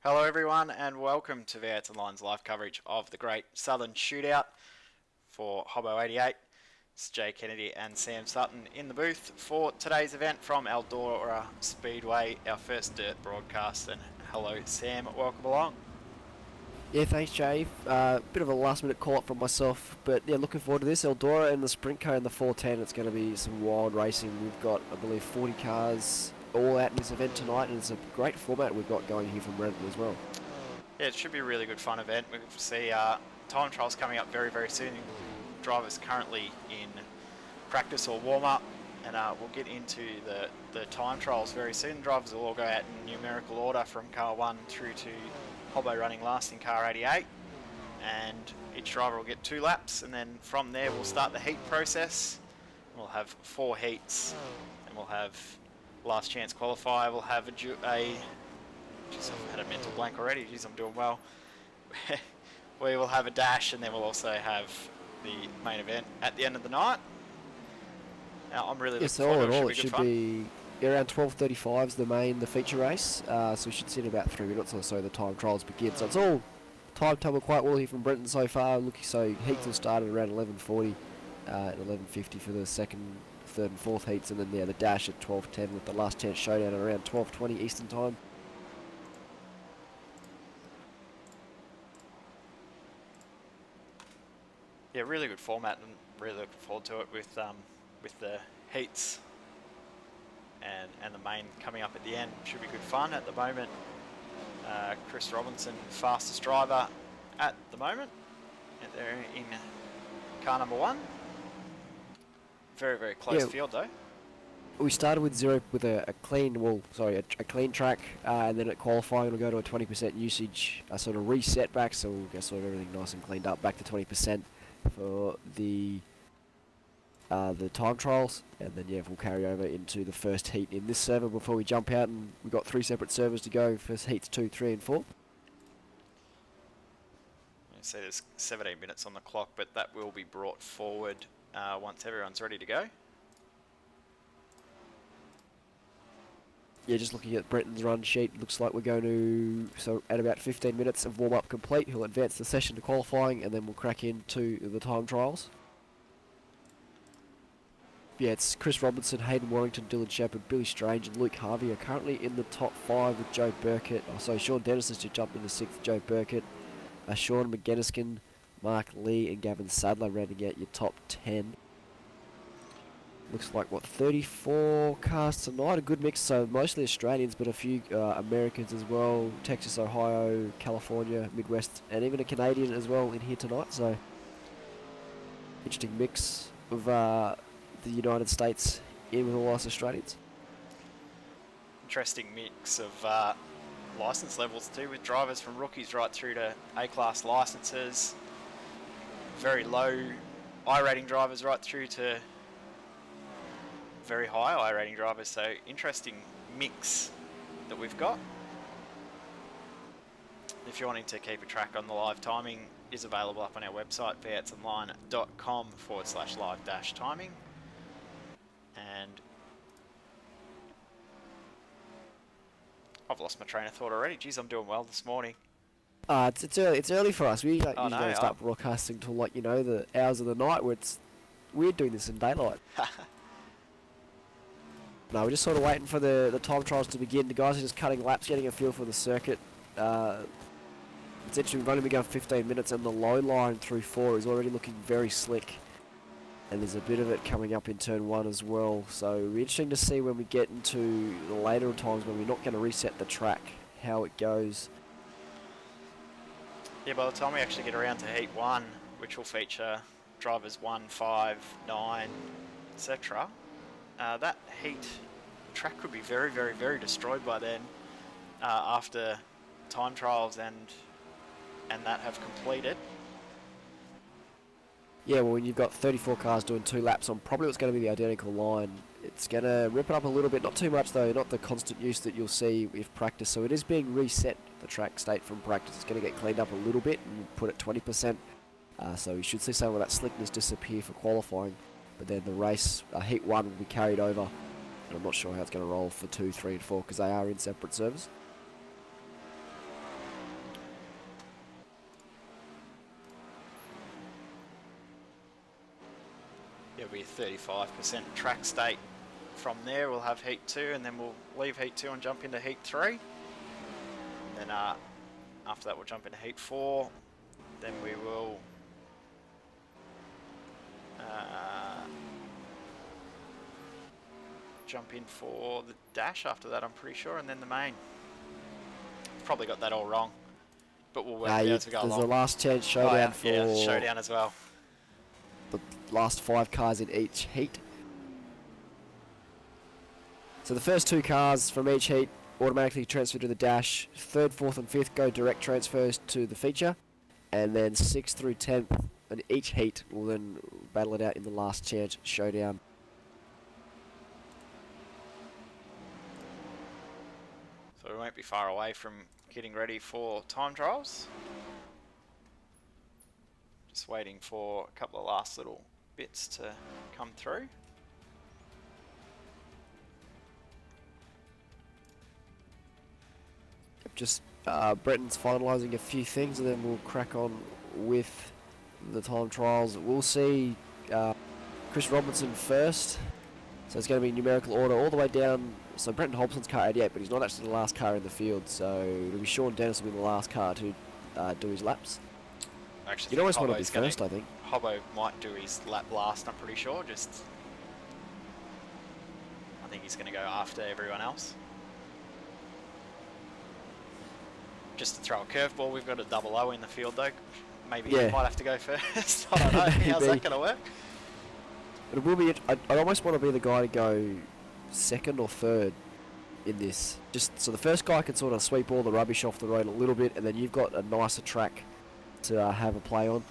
Hello everyone and welcome to V8SONLINE's live coverage of the Great Southern Shootout for Hobbo88. It's Jay Kennedy and Sam Sutton in the booth for today's event from Eldora Speedway, our first dirt broadcast. And hello Sam, welcome along. Yeah, thanks Jay. Bit of a last minute call up from myself, but yeah, looking forward to this. Eldora and the sprint car in the 410, it's going to be some wild racing. We've got, I believe, 40 cars all out in this event tonight, and it's a great format we've got going here from Renton as well. Yeah, it should be a really good fun event. We see time trials coming up very, very soon. Drivers currently in practice or warm-up, and we'll get into the time trials very soon. Drivers will all go out in numerical order from car 1 through to Hobbo running last in car 88, and each driver will get 2 laps, and then from there we'll start the heat process. We'll have 4 heats, and we'll have last chance qualifier. We'll have jeez, I've had a mental blank already. Jeez, I'm doing well. We will have a dash, and then we'll also have the main event at the end of the night. Now, I'm really looking forward to it. All in all, it should be around 12:35 is the feature race. So we should sit in about 3 minutes or so the time trials begin. So it's all timetable quite well here from Brenton so far. So heats will start at around 11:40, at 11:50 for the second, third and fourth heats, and then the dash at 12:10 with the last chance showdown at around 12:20 Eastern time. Yeah, really good format, and really looking forward to it with the heats and the main coming up at the end. Should be good fun. At the moment, Chris Robinson, fastest driver at the moment. And they're in car number 1. Very, very close field though. We started with a clean track, and then at qualifying it'll go to a 20% usage, a sort of reset back, so we'll get sort of everything nice and cleaned up back to 20% for the time trials, and then we'll carry over into the first heat in this server before we jump out, and we've got 3 separate servers to go. First heats 2, 3 and 4. So there's 17 minutes on the clock, but that will be brought forward once everyone's ready to go. Yeah, just looking at Brenton's run sheet, looks like we're going to, so at about 15 minutes of warm-up complete, he'll advance the session to qualifying, and then we'll crack into the time trials. Yeah, it's Chris Robinson, Hayden Warrington, Dylan Shepherd, Billy Strange and Luke Harvey are currently in the top 5 with Joe Burkett. So Sean Dennis has just jumped into 6th, Joe Burkett. Sean McGinniskin, Mark Lee and Gavin Sadler rounding out your top 10. Looks like, 34 cars tonight, a good mix, so mostly Australians, but a few Americans as well, Texas, Ohio, California, Midwest, and even a Canadian as well in here tonight, so interesting mix of the United States in with all us Australians. Interesting mix of license levels too, with drivers from rookies right through to A-class licenses, very low I rating drivers right through to very high I rating drivers, so interesting mix that we've got. If you're wanting to keep a track on the live timing, is available up on our website, v8sonline.com/live-timing. And I've lost my train of thought already. Geez, I'm doing well this morning. It's early. It's early for us. We usually don't start broadcasting till the hours of the night where it's weird doing this in daylight. No, we're just sort of waiting for the time trials to begin. The guys are just cutting laps, getting a feel for the circuit. It's interesting, we've only been going 15 minutes, and the low line through 4 is already looking very slick. And there's a bit of it coming up in turn 1 as well. So it'll be interesting to see when we get into the later times when we're not going to reset the track, how it goes. Yeah, by the time we actually get around to Heat 1, which will feature drivers 1, 5, 9, etc., that heat track could be very, very, very destroyed by then, after time trials and that have completed. Yeah, well, when you've got 34 cars doing 2 laps on probably what's going to be the identical line, it's going to rip it up a little bit. Not too much though, not the constant use that you'll see with practice. So it is being reset, the track state from practice. It's going to get cleaned up a little bit and put at 20%. So we should see some of that slickness disappear for qualifying. But then the race, Heat 1 will be carried over. And I'm not sure how it's going to roll for 2, 3 and 4 because they are in separate servers. It'll be 35% track state. From there we'll have heat 2, and then we'll leave heat 2 and jump into heat 3. Then after that we'll jump into heat 4. Then we will jump in for the dash after that, I'm pretty sure, and then the main. Probably got that all wrong, but we'll work it out as we go along. There's a last chance showdown for yeah, showdown as well. The last 5 cars in each heat. So the first 2 cars from each heat automatically transfer to the dash. 3rd, 4th and 5th go direct transfers to the feature. And then 6th through 10th in each heat will then battle it out in the last chance showdown. So we won't be far away from getting ready for time trials. Just waiting for a couple of last little bits to come through. Just Bretton's finalising a few things, and then we'll crack on with the time trials. We'll see Chris Robinson first. So it's going to be numerical order all the way down. So Brenton Hobson's car 88, but he's not actually the last car in the field. So it'll be Sean Dennis will be the last car to do his laps. Actually, You'd always want to be first, I think. Hobbo might do his lap last, I'm pretty sure. I think he's going to go after everyone else. Just to throw a curveball, we've got a double O in the field though. Maybe he might have to go first. I don't know. How's that going to work? But it will be. I'd almost want to be the guy to go 2nd or 3rd in this. Just so the first guy can sort of sweep all the rubbish off the road a little bit, and then you've got a nicer track to have a play on.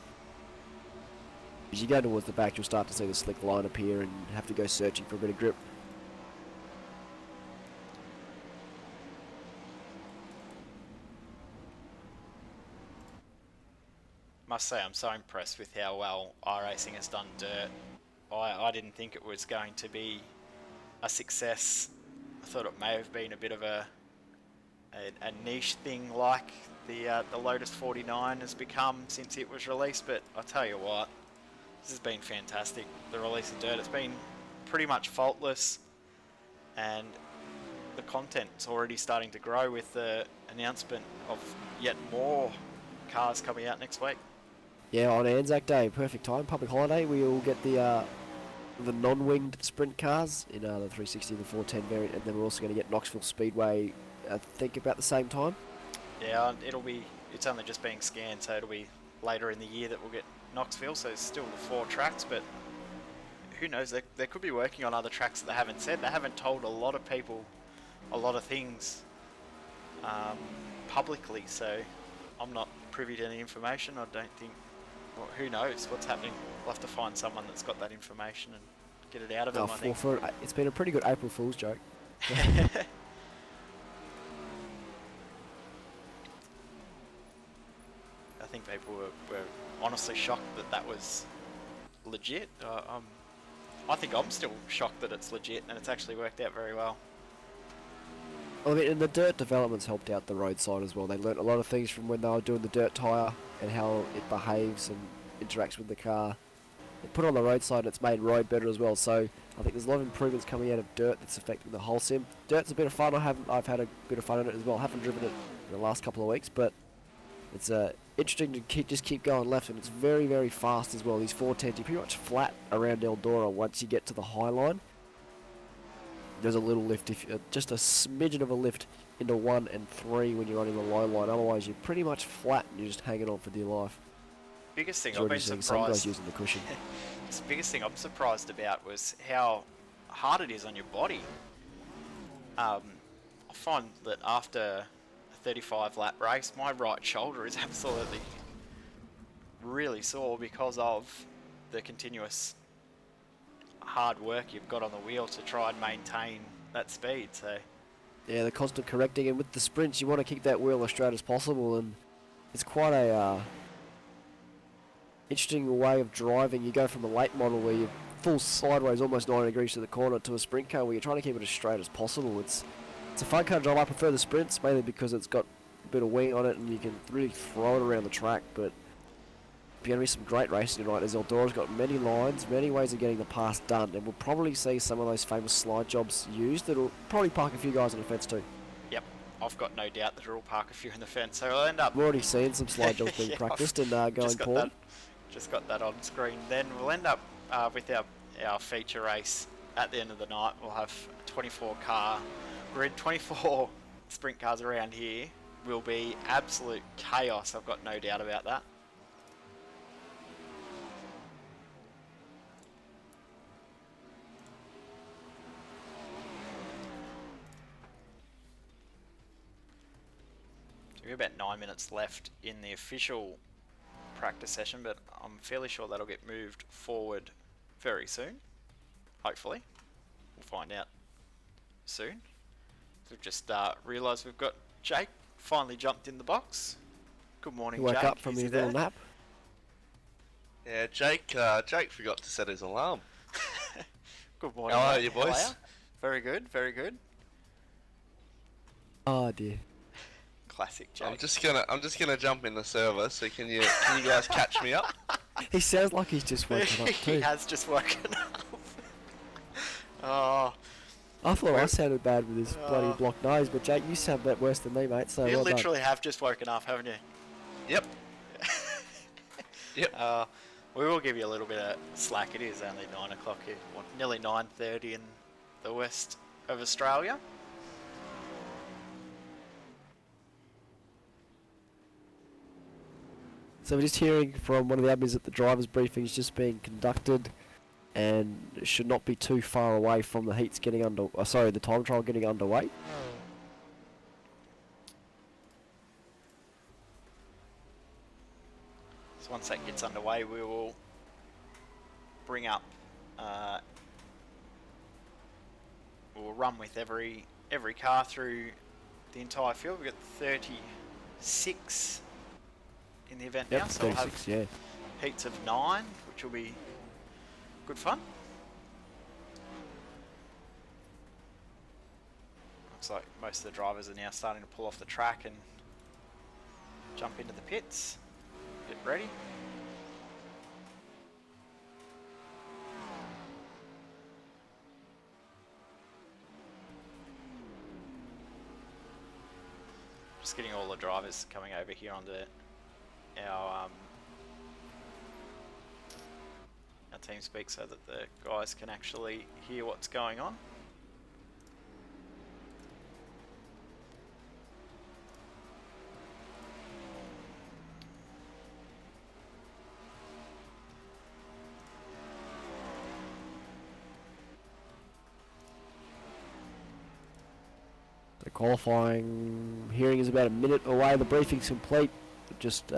As you go towards the back, you'll start to see the slick line appear and have to go searching for a bit of grip. Must say I'm so impressed with how well iRacing has done dirt. I didn't think it was going to be a success. I thought it may have been a bit of a niche thing like the Lotus 49 has become since it was released, but I tell you what, this has been fantastic. The release of dirt, it's been pretty much faultless, and the content's already starting to grow with the announcement of yet more cars coming out next week. Yeah, on Anzac Day, perfect time, public holiday, we will get the non-winged sprint cars in the 360 and the 410 variant, and then we're also going to get Knoxville Speedway, I think, about the same time. Yeah, it's only just being scanned, so it'll be later in the year that we'll get Knoxville, so it's still the 4 tracks, but who knows, they could be working on other tracks that they haven't said. They haven't told a lot of people a lot of things publicly, so I'm not privy to any information. I don't think, well, who knows what's happening. We'll have to find someone that's got that information and get it out of them, I think. It's been a pretty good April Fool's joke. I think people were honestly shocked that was legit. I think I'm still shocked that it's legit, and it's actually worked out very well. Well, I mean, and the dirt developments helped out the roadside as well. They learnt a lot of things from when they were doing the dirt tyre and how it behaves and interacts with the car. They put it on the roadside and it's made road better as well. So I think there's a lot of improvements coming out of dirt that's affecting the whole sim. Dirt's a bit of fun. I've had a bit of fun in it as well. I haven't driven it in the last couple of weeks, but it's interesting to keep going left, and it's very, very fast as well. These 410s, you're pretty much flat around Eldora once you get to the high line. There's a little lift, just a smidgen of a lift into 1 and 3 when you're running the low line. Otherwise, you're pretty much flat and you're just hanging on for dear life. Biggest thing I've been surprised. Some guys using the cushion. The biggest thing I'm surprised about was how hard it is on your body. I find that after a 35 lap race, my right shoulder is absolutely really sore because of the continuous hard work you've got on the wheel to try and maintain that speed. So yeah, the constant correcting, and with the sprints you want to keep that wheel as straight as possible, and it's quite a interesting way of driving. You go from a late model where you're full sideways almost 90 degrees to the corner to a sprint car where you're trying to keep it as straight as possible. It's a fun car to drive. I prefer the sprints mainly because it's got a bit of wing on it and you can really throw it around the track, but Going to be some great racing tonight, as Eldora's got many lines, many ways of getting the pass done, and we'll probably see some of those famous slide jobs used that'll probably park a few guys on the fence too. Yep, I've got no doubt that it'll park a few in the fence, so we'll end up... We've already seen some slide jobs being practiced and going poorly. Just got that on screen. Then we'll end up with our feature race at the end of the night. We'll have a 24 car grid, 24 sprint cars around here. Will be absolute chaos, I've got no doubt about that. So we have about 9 minutes left in the official practice session, but I'm fairly sure that'll get moved forward very soon. Hopefully. We'll find out soon. So we've just realised we've got Jake finally jumped in the box. Good morning, Jake. Woke up from his little nap. Yeah, Jake forgot to set his alarm. Good morning. How are you, boys? Very good, very good. Oh dear. Classic Jake. I'm just gonna jump in the server. So can you guys catch me up? He sounds like he's just woken up too. He has just woken up. Oh. I thought I sounded bad with his bloody blocked nose, but Jake, you sound a bit worse than me, mate. So You well literally have just woken up, haven't you? Yep. Yep. We will give you a little bit of slack. It is only 9 o'clock here, or nearly 9:30 in the west of Australia. So we're just hearing from one of the admins that the drivers' briefing is just being conducted, and it should not be too far away from the heats getting the time trial getting underway. So once that gets underway, we will bring up. We'll run with every car through the entire field. We've got 36 in the event now, so we'll have heats of 9, which will be good fun. Looks like most of the drivers are now starting to pull off the track and jump into the pits. Get ready. Just getting all the drivers coming over here onto our team speak so that the guys can actually hear what's going on. The qualifying hearing is about a minute away. The briefing's complete. Just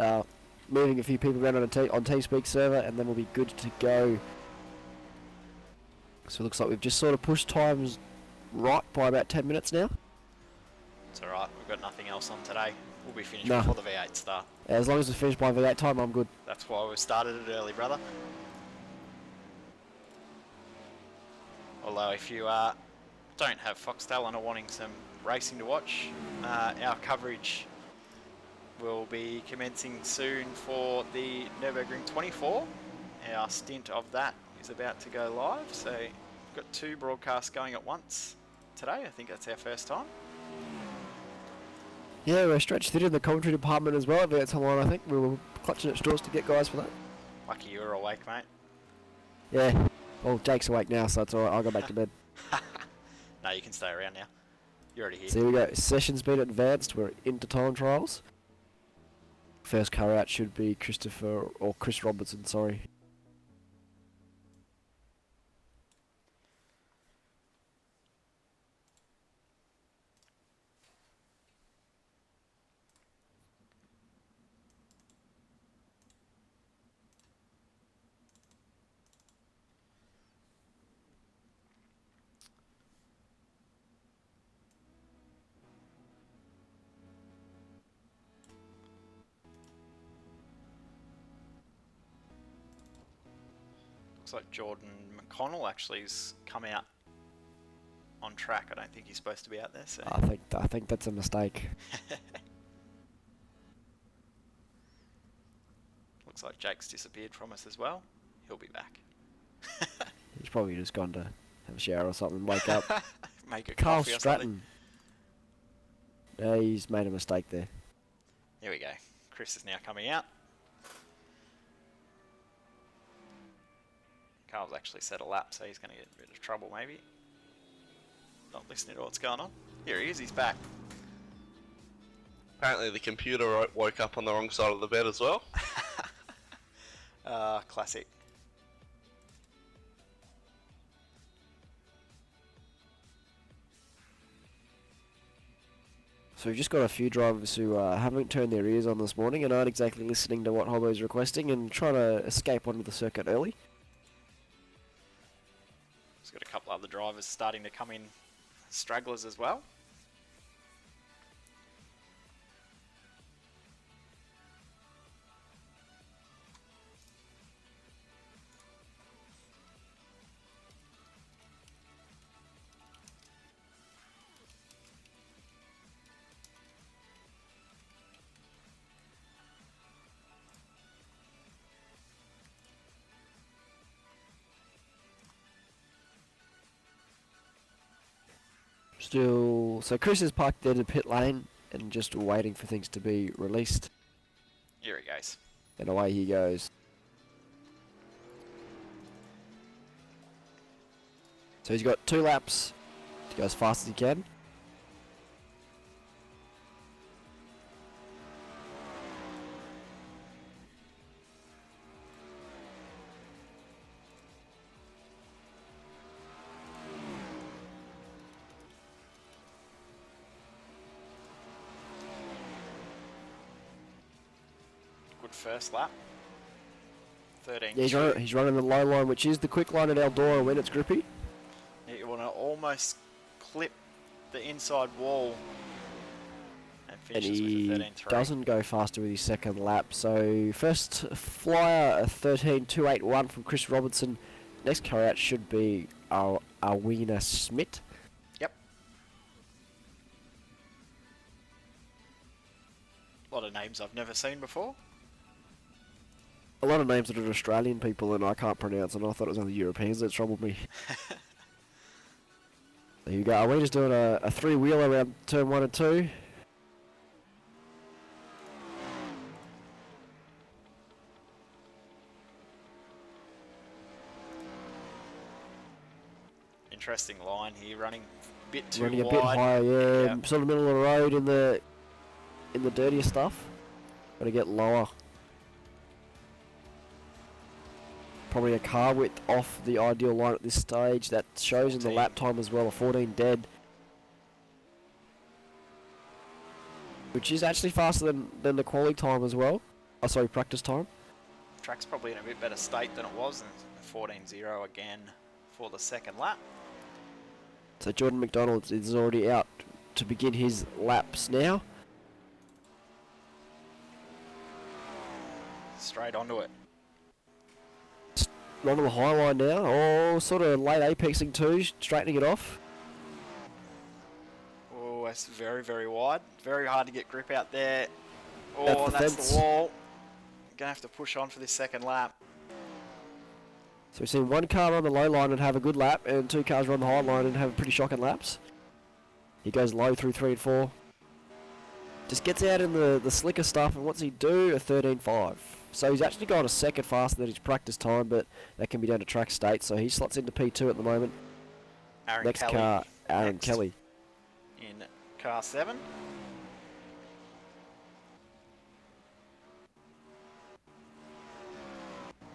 moving a few people around on TeamSpeak server, and then we'll be good to go. So it looks like we've just sort of pushed times right by about 10 minutes now. It's alright, we've got nothing else on today. We'll be finished before the V8 start. As long as we finish by V8 time, I'm good. That's why we started it early, brother. Although if you don't have Foxtel and are wanting some racing to watch, our coverage will be commencing soon for the Nürburgring 24. Our stint of that is about to go live, so we've got 2 broadcasts going at once today. I think that's our first time. Yeah, we're stretched thin in the commentary department as well. V8 Online, I think we were clutching at straws to get guys for that. Lucky you were awake, mate. Yeah. Well, Jake's awake now, so it's alright. I'll go back to bed. No, you can stay around now. You're already here. So here we go. Session's been advanced. We're into time trials. First car out should be Chris Robertson, sorry. Looks like Jordan McConnell actually has come out on track. I don't think he's supposed to be out there. So I think that's a mistake. Looks Looks like Jake's disappeared from us as well. He'll be back. He's probably just gone to have a shower or something, wake up. Make a Carl coffee or something. Stratton. He's made a mistake there. Here we go. Chris is now coming out. Carl's actually set a lap, so he's going to get in a bit of trouble maybe. Not listening to what's going on. Here he is, he's back. Apparently the computer woke up on the wrong side of the bed as well. Classic. So we've just got a few drivers who haven't turned their ears on this morning and aren't exactly listening to what Hobbo's requesting and trying to escape onto the circuit early. There's got a couple other drivers starting to come in, stragglers as well. So Chris is parked there in the pit lane and just waiting for things to be released. Here he goes. And away he goes. So he's got 2 laps to go as fast as he can. Good first lap. 13. Yeah, he's running the low line, which is the quick line at Eldora when it's grippy. Yeah, you want to almost clip the inside wall and And finishes he with a 13.3. doesn't go faster with his second lap. So first flyer, a 13.281 from Chris Robertson. Next car out should be Arwina Smith. Yep. A lot of names I've never seen before. A lot of names that are Australian people and I can't pronounce, and I thought it was only Europeans that troubled me. There you go. Arwina's doing a 3-wheeler around turn 1 and 2. Interesting line here, running a bit too Running wide. a bit higher, yeah. Yep. Sort of middle of the road in the dirtier stuff. Got to get lower. Probably a car width off the ideal line at this stage. That shows in the 14. lap time as well, a 14 dead. Which is actually faster than the quali time as well. Oh, sorry, practice time. Track's probably in a bit better state than it was, and 14.0 again for the second lap. So Jordan McDonald is already out to begin his laps now. Straight onto it. Onto the high line now. Oh, sort of late apexing too, straightening it off. Oh, that's very, very wide. Very hard to get grip out there. Oh, That's the that's fence. the wall. Gonna have to push on for this second lap. So we've seen 1 car on the low line and have a good lap, and 2 cars on the high line and have pretty shocking laps. He goes low through 3 and 4. Just gets out in the slicker stuff, and what's he do? A 13.5. So he's actually gone a second faster than his practice time, but that can be down to track state, so he slots into P2 at the moment. Aaron Next Kelly car, Aaron next Kelly. in car 7.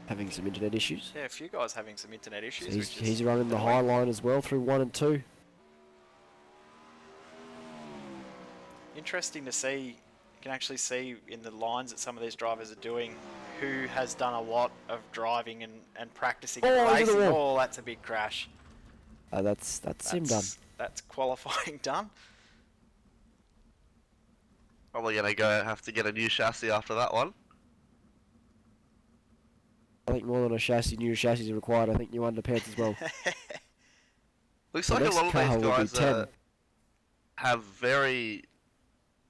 Having some internet issues. Yeah, a few guys having some internet issues. So which is he's running the annoying. high line as well through 1 and 2. Interesting to see. You can actually see in the lines that some of these drivers are doing who has done a lot of driving and practicing and Oh, into the racing. wall. Oh, that's a big crash. That's him done. That's qualifying done. Probably gonna go have to get a new chassis after that one. I think more than a chassis, new chassis are required. I think new underpants as well. Looks The like a next lot of car these will be guys 10. have very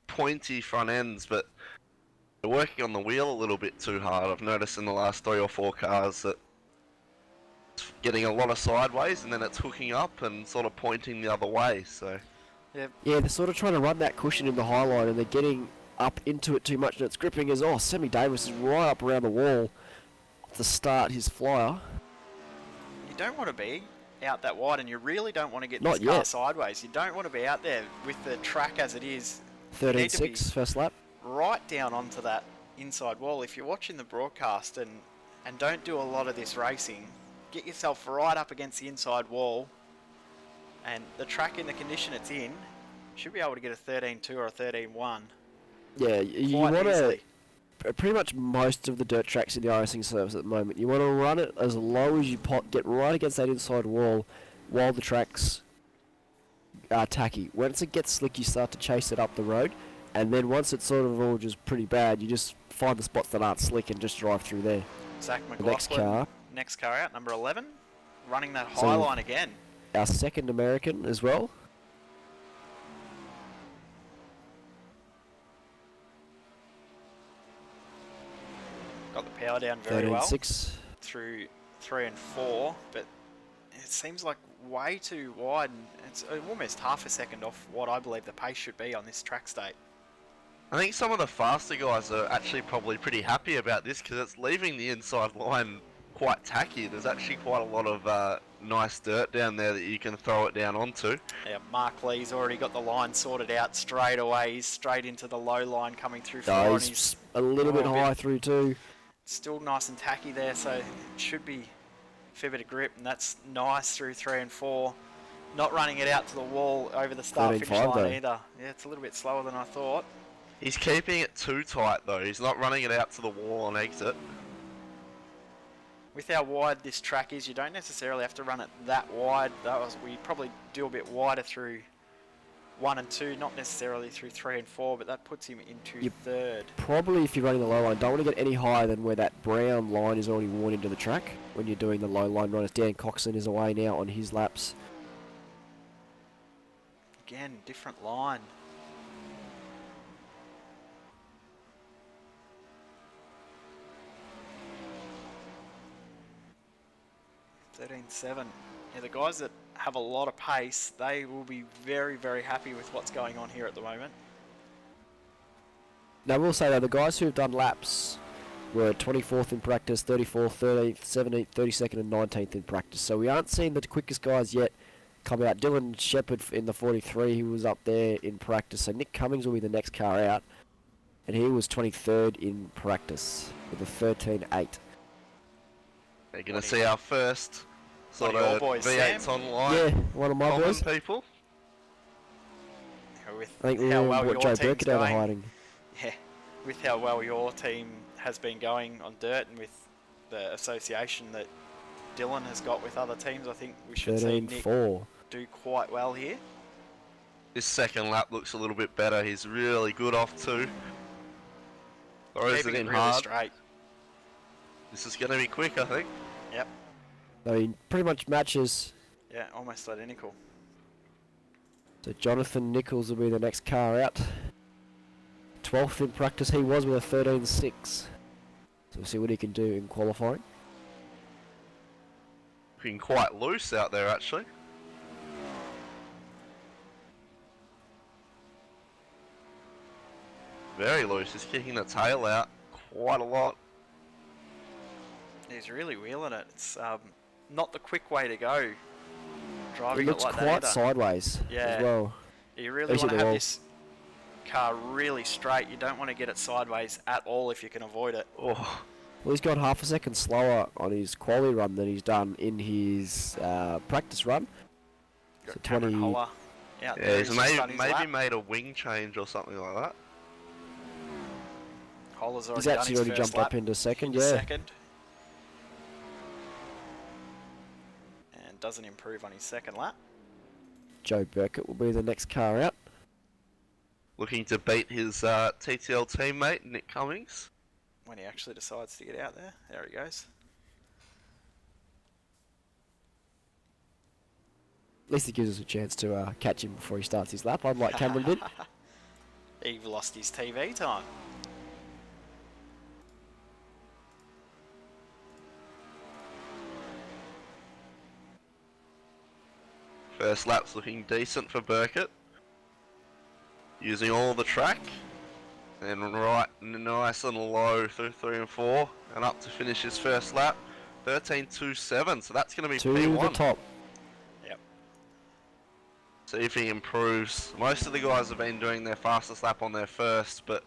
pointy front ends, but They're working on the wheel a little bit too hard. I've noticed in the last 3 or 4 cars that it's getting a lot of sideways and then it's hooking up and sort of pointing the other way, so... Yep. Yeah, they're sort of trying to run that cushion in the high line and they're getting up into it too much and it's gripping as oh, Sammy Davis is right up around the wall to start his flyer. You don't want to be out that wide, and you really don't want to get Not this car yet. sideways. You don't want to be out there with the track as it is. You need to be 13.6 first lap. right down onto that inside wall. If you're watching the broadcast and don't do a lot of this racing, get yourself right up against the inside wall, and the track in the condition it's in should be able to get a 13.2 or a 13.1 Yeah, you quite want to... easily. Pretty much most of the dirt tracks in the iRacing service at the moment, you want to run it as low as you get right against that inside wall while the track's tacky. Once it gets slick, you start to chase it up the road, and then once it's sort of all just pretty bad, you just find the spots that aren't slick and just drive through there. Zach The McLaughlin, next car, out, number 11, running that So- high line again. our second American as well. Got the power down very well 13.6. through 3 and 4, but it seems like way too wide, and it's almost half a second off what I believe the pace should be on this track state. I think some of the faster guys are actually probably pretty happy about this because it's leaving the inside line quite tacky. There's actually quite a lot of nice dirt down there that you can throw it down onto. Yeah, Mark Lee's already got the line sorted out straight away. He's straight into the low line coming through 4, and He's he's a little bit Oh, a bit- high through too. still nice and tacky there, so it should be a fair bit of grip, and that's nice through 3 and 4. Not running it out to the wall over the start-finish 13.5 line though. either. Yeah, it's a little bit slower than I thought. He's keeping it too tight though. He's not running it out to the wall on exit. With how wide this track is, you don't necessarily have to run it that wide. We probably do a bit wider through 1 and 2, not necessarily through 3 and 4, but that puts him into You- 3rd. Probably if you're running the low line, don't want to get any higher than where that brown line is already worn into the track when you're doing the low line run. As Dan Coxon is away now on his laps. Again, different line. .13.7. Yeah, the guys that have a lot of pace, they will be very, very happy with what's going on here at the moment. Now, I will say though, the guys who have done laps were 24th in practice, 34th, 13th, 17th, 32nd and 19th in practice. So we aren't seeing the quickest guys yet come out. Dylan Shepherd in the 43, he was up there in practice. So Nick Cummings will be the next car out. And he was 23rd in practice with a 13.8. They're going to see our first sort One of your of boys, V8s Sam. online. Yeah, one of my Common boys. people. With I think we how were well your what Joe team's Burkett out of going, hiding. yeah, with how well your team has been going on dirt, and with the association that Dylan has got with other teams, I think we should see Nick 13.4. do quite well here. This second lap looks a little bit better. He's really good off too. Throws Keeping it in really hard. straight. This is going to be quick, I think. Yep. I mean, pretty much matches. Yeah, almost identical. So Jonathan Nichols will be the next car out. 12th in practice he was with a 13.6. So we'll see what he can do in qualifying. Looking quite loose out there, actually. Very loose. He's kicking the tail out quite a lot. He's really wheeling it. It's not the quick way to go. It Driving looks it like quite that either. sideways Yeah. as well. You really Especially want to the have wall. this car really straight. You don't want to get it sideways at all if you can avoid it. Oh, Well, he's gone half a second slower on his quali run than he's done in his practice run. So Got Cameron 20 Holler out yeah, there. he's He's just done maybe, his maybe lap. made a wing change or something like that. Holler's He's already done actually his already first jumped lap. up into second, Into yeah. second. And doesn't improve on his second lap. Joe Burkett will be the next car out. Looking to beat his TTL teammate, Nick Cummings. When he actually decides to get out there. There he goes. At least it gives us a chance to catch him before he starts his lap, unlike Cameron did. He lost his TV time. First lap's looking decent for Burkett. Using all the track. And right nice and low through 3 and 4. And up to finish his first lap. 13.27, so that's going to be To P1. the top. Yep. See if he improves. Most of the guys have been doing their fastest lap on their first, but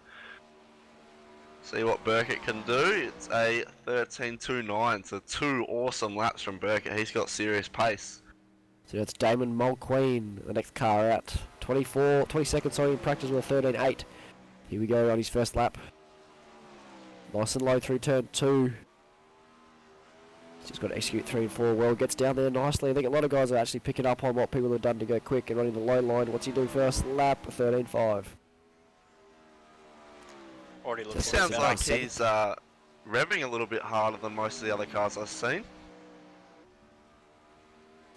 see what Burkett can do. It's a 13.29, so 2 awesome laps from Burkett. He's got serious pace. So that's Damon Mulqueen, the next car out. 20 seconds sorry in practice with a 13.8. Here we go on his first lap. Nice and low through turn 2. Just got to execute 3 and 4 well. Gets down there nicely. I think a lot of guys are actually picking up on what people have done to go quick and running the low line. What's he do first lap? 13.5. Already It looks sounds better. like he's revving a little bit harder than most of the other cars I've seen.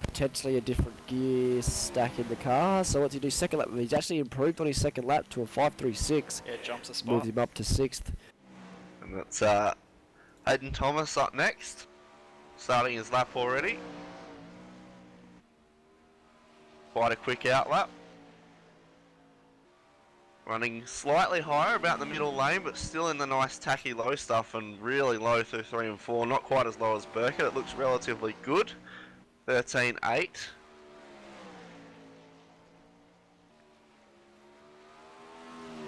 Potentially a different gear stack in the car. So what's he do second lap? He's actually improved on his second lap to a 5.36. Yeah, jumps a spot. Moves him up to 6th. And that's Hayden Thomas up next. Starting his lap already. Quite a quick out lap. Running slightly higher about the middle lane, but still in the nice tacky low stuff and really low through 3 and 4. Not quite as low as Burkett. It looks relatively good. 13.8.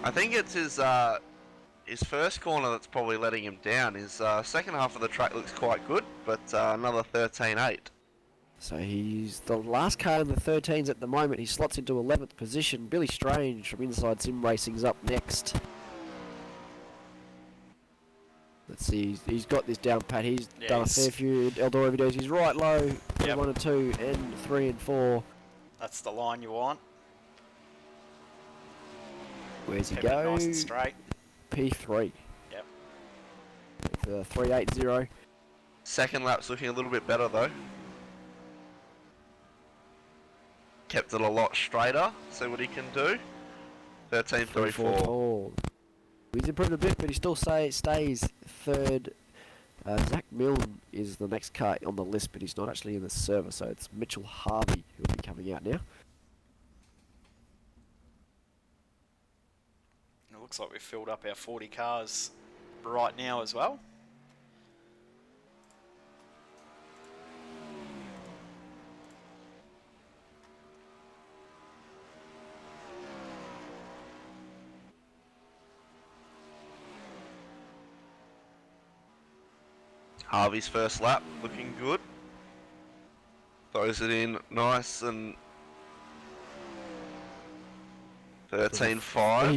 I think it's his first corner that's probably letting him down. His second half of the track looks quite good, but another 13.8. So he's the last car in the 13s at the moment. He slots into 11th position. Billy Strange from Inside Sim Racing's up next. Let's see, he's got this down pat. He's done a fair few Eldora videos. He's right low, Yep. 1 and 2, and 3 and 4. That's the line you want. Where's he Keep it go? nice and straight. P3. Yep. With 3.80. Second lap's looking a little bit better though. Kept it a lot straighter. See what he can do. 13.34. tall. He's improved a bit, but he still stays third. Zach Milne is the next car on the list, but he's not actually in the server, so it's Mitchell Harvey who will be coming out now. It looks like we've filled up our 40 cars right now as well. Harvey's first lap looking good. Throws it in nice and 13.5.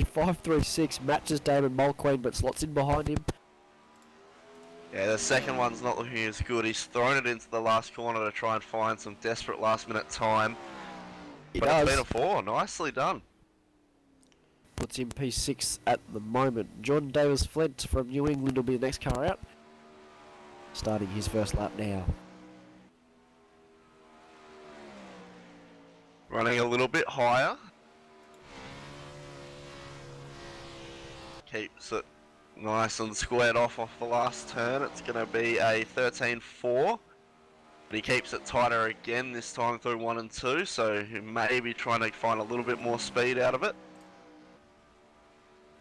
5.36 matches Damon Mulqueen, but slots in behind him. Yeah, the second one's not looking as good. He's thrown it into the last corner to try and find some desperate last minute time. He But does. it's been a 4. Nicely done. Puts him P6 at the moment. John Davis Flint from New England will be the next car out. Starting his first lap now. Running a little bit higher. Keeps it nice and squared off the last turn. It's going to be a 13.4. But he keeps it tighter again this time through 1 and 2. So he may be trying to find a little bit more speed out of it.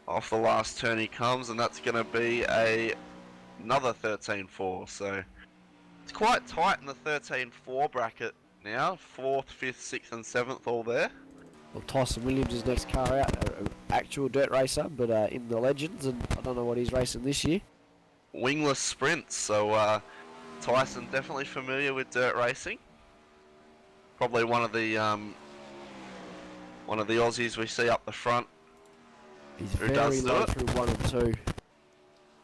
Off the last turn he comes, and that's going to be another 13.4. So it's quite tight in the 13.4 bracket now. 4th, 5th, 6th and 7th all there. Well, Tyson Williams is next car out, an actual dirt racer, but in the Legends, and I don't know what he's racing this year. Wingless sprints, so Tyson definitely familiar with dirt racing. Probably one of the Aussies we see up the front. He's Who very does do low it? through 1 and 2.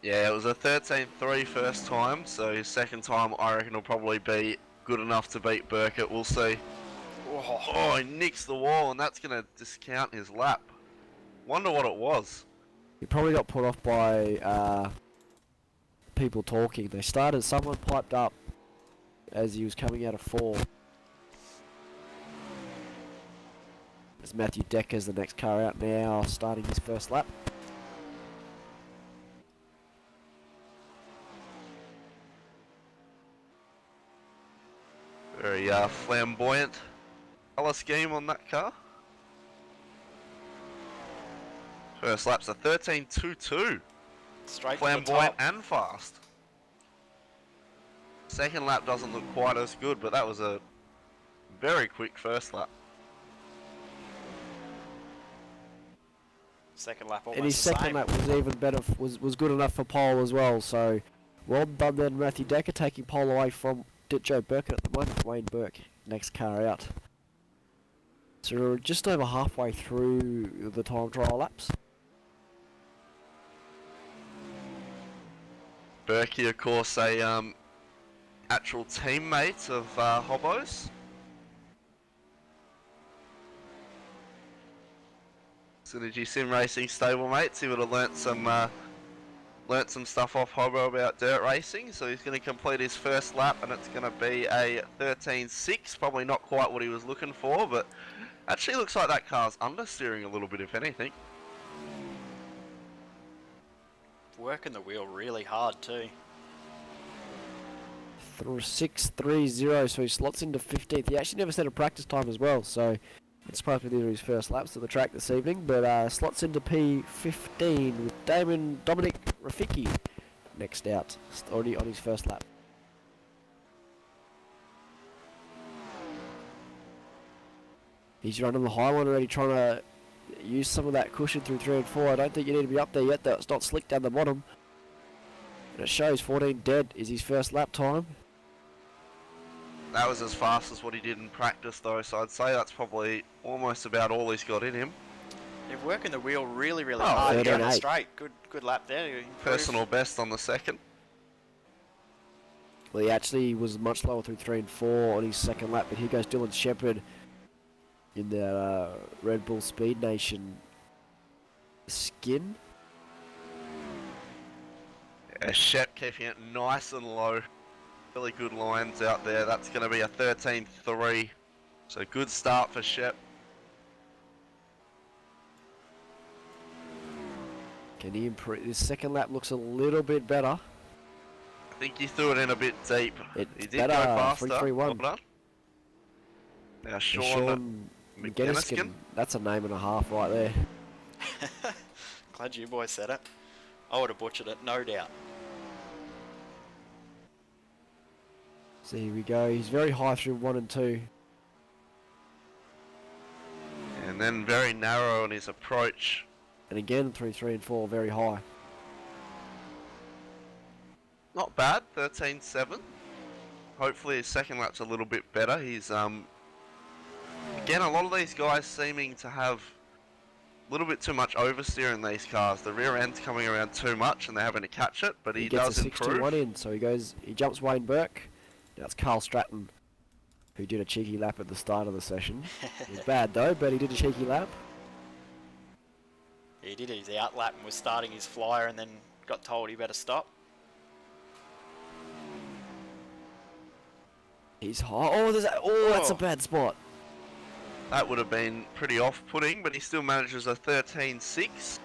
Yeah, it was a 13.3 first time, so his second time I reckon will probably be good enough to beat Burkett. We'll see. Oh, he nicks the wall, and that's going to discount his lap. Wonder what it was. He probably got put off by people talking. Someone piped up as he was coming out of 4. It's Matthew Decker's the next car out now, starting his first lap. Very flamboyant colour scheme on that car. First lap's a 13.22. Straight to the Flamboyant top. and fast. Second lap doesn't look quite as good, but that was a very quick first lap. Second lap almost And his the second same. lap was even better, was good enough for pole as well. So well done then, Matthew Decker, taking pole away from Joe Burkett at the moment. Wayne Burke, next car out. So we're just over halfway through the time trial laps. Berkey, of course, a actual teammate of Hobbo's. Synergy Sim Racing stablemates. He would have learnt some stuff off Hobbo about dirt racing. So he's going to complete his first lap, and it's going to be a 13.6. Probably not quite what he was looking for, but actually looks like that car's understeering a little bit, if anything. Working the wheel really hard too. 6.30, so he slots into 15th. He actually never set a practice time as well, so it's probably his first laps of the track this evening, but slots into P15 with Dominic Rafiki next out, already on his first lap. He's running the high line already, trying to use some of that cushion through 3 and 4. I don't think you need to be up there yet, though. It's not slick down the bottom. And it shows 14 dead is his first lap time. That was as fast as what he did in practice though, so I'd say that's probably almost about all he's got in him. They're working the wheel really Oh, hard. Getting it 13.8. straight. Good lap there. You improved. Personal best on the second. Well, he actually was much lower through 3 and 4 on his second lap, but here goes Dylan Shepherd in the Red Bull Speed Nation skin. Yeah, Shep keeping it nice and low. Really good lines out there. That's going to be a 13.3. So good start for Shep. Can he improve? His second lap looks a little bit better. I think he threw it in a bit deep. It's He did better, go faster. 3.31. Well done. Now Sean McGinniskin. That's a name and a half right there. Glad you boys said it. I would have butchered it, no doubt. So here we go. He's very high through 1 and 2. And then very narrow on his approach. And again through 3 and 4, very high. Not bad, 13.7. Hopefully his second lap's a little bit better. He's again, a lot of these guys seeming to have a little bit too much oversteer in these cars. The rear end's coming around too much and they're having to catch it, but he gets does a 6.21 improve. in, so he jumps Wayne Burke. Now it's Carl Stratton, who did a cheeky lap at the start of the session. It was bad though, but he did a cheeky lap. He did his out lap and was starting his flyer and then got told he better stop. He's high. Oh, that's a bad spot. That would have been pretty off-putting, but he still manages a 13.6.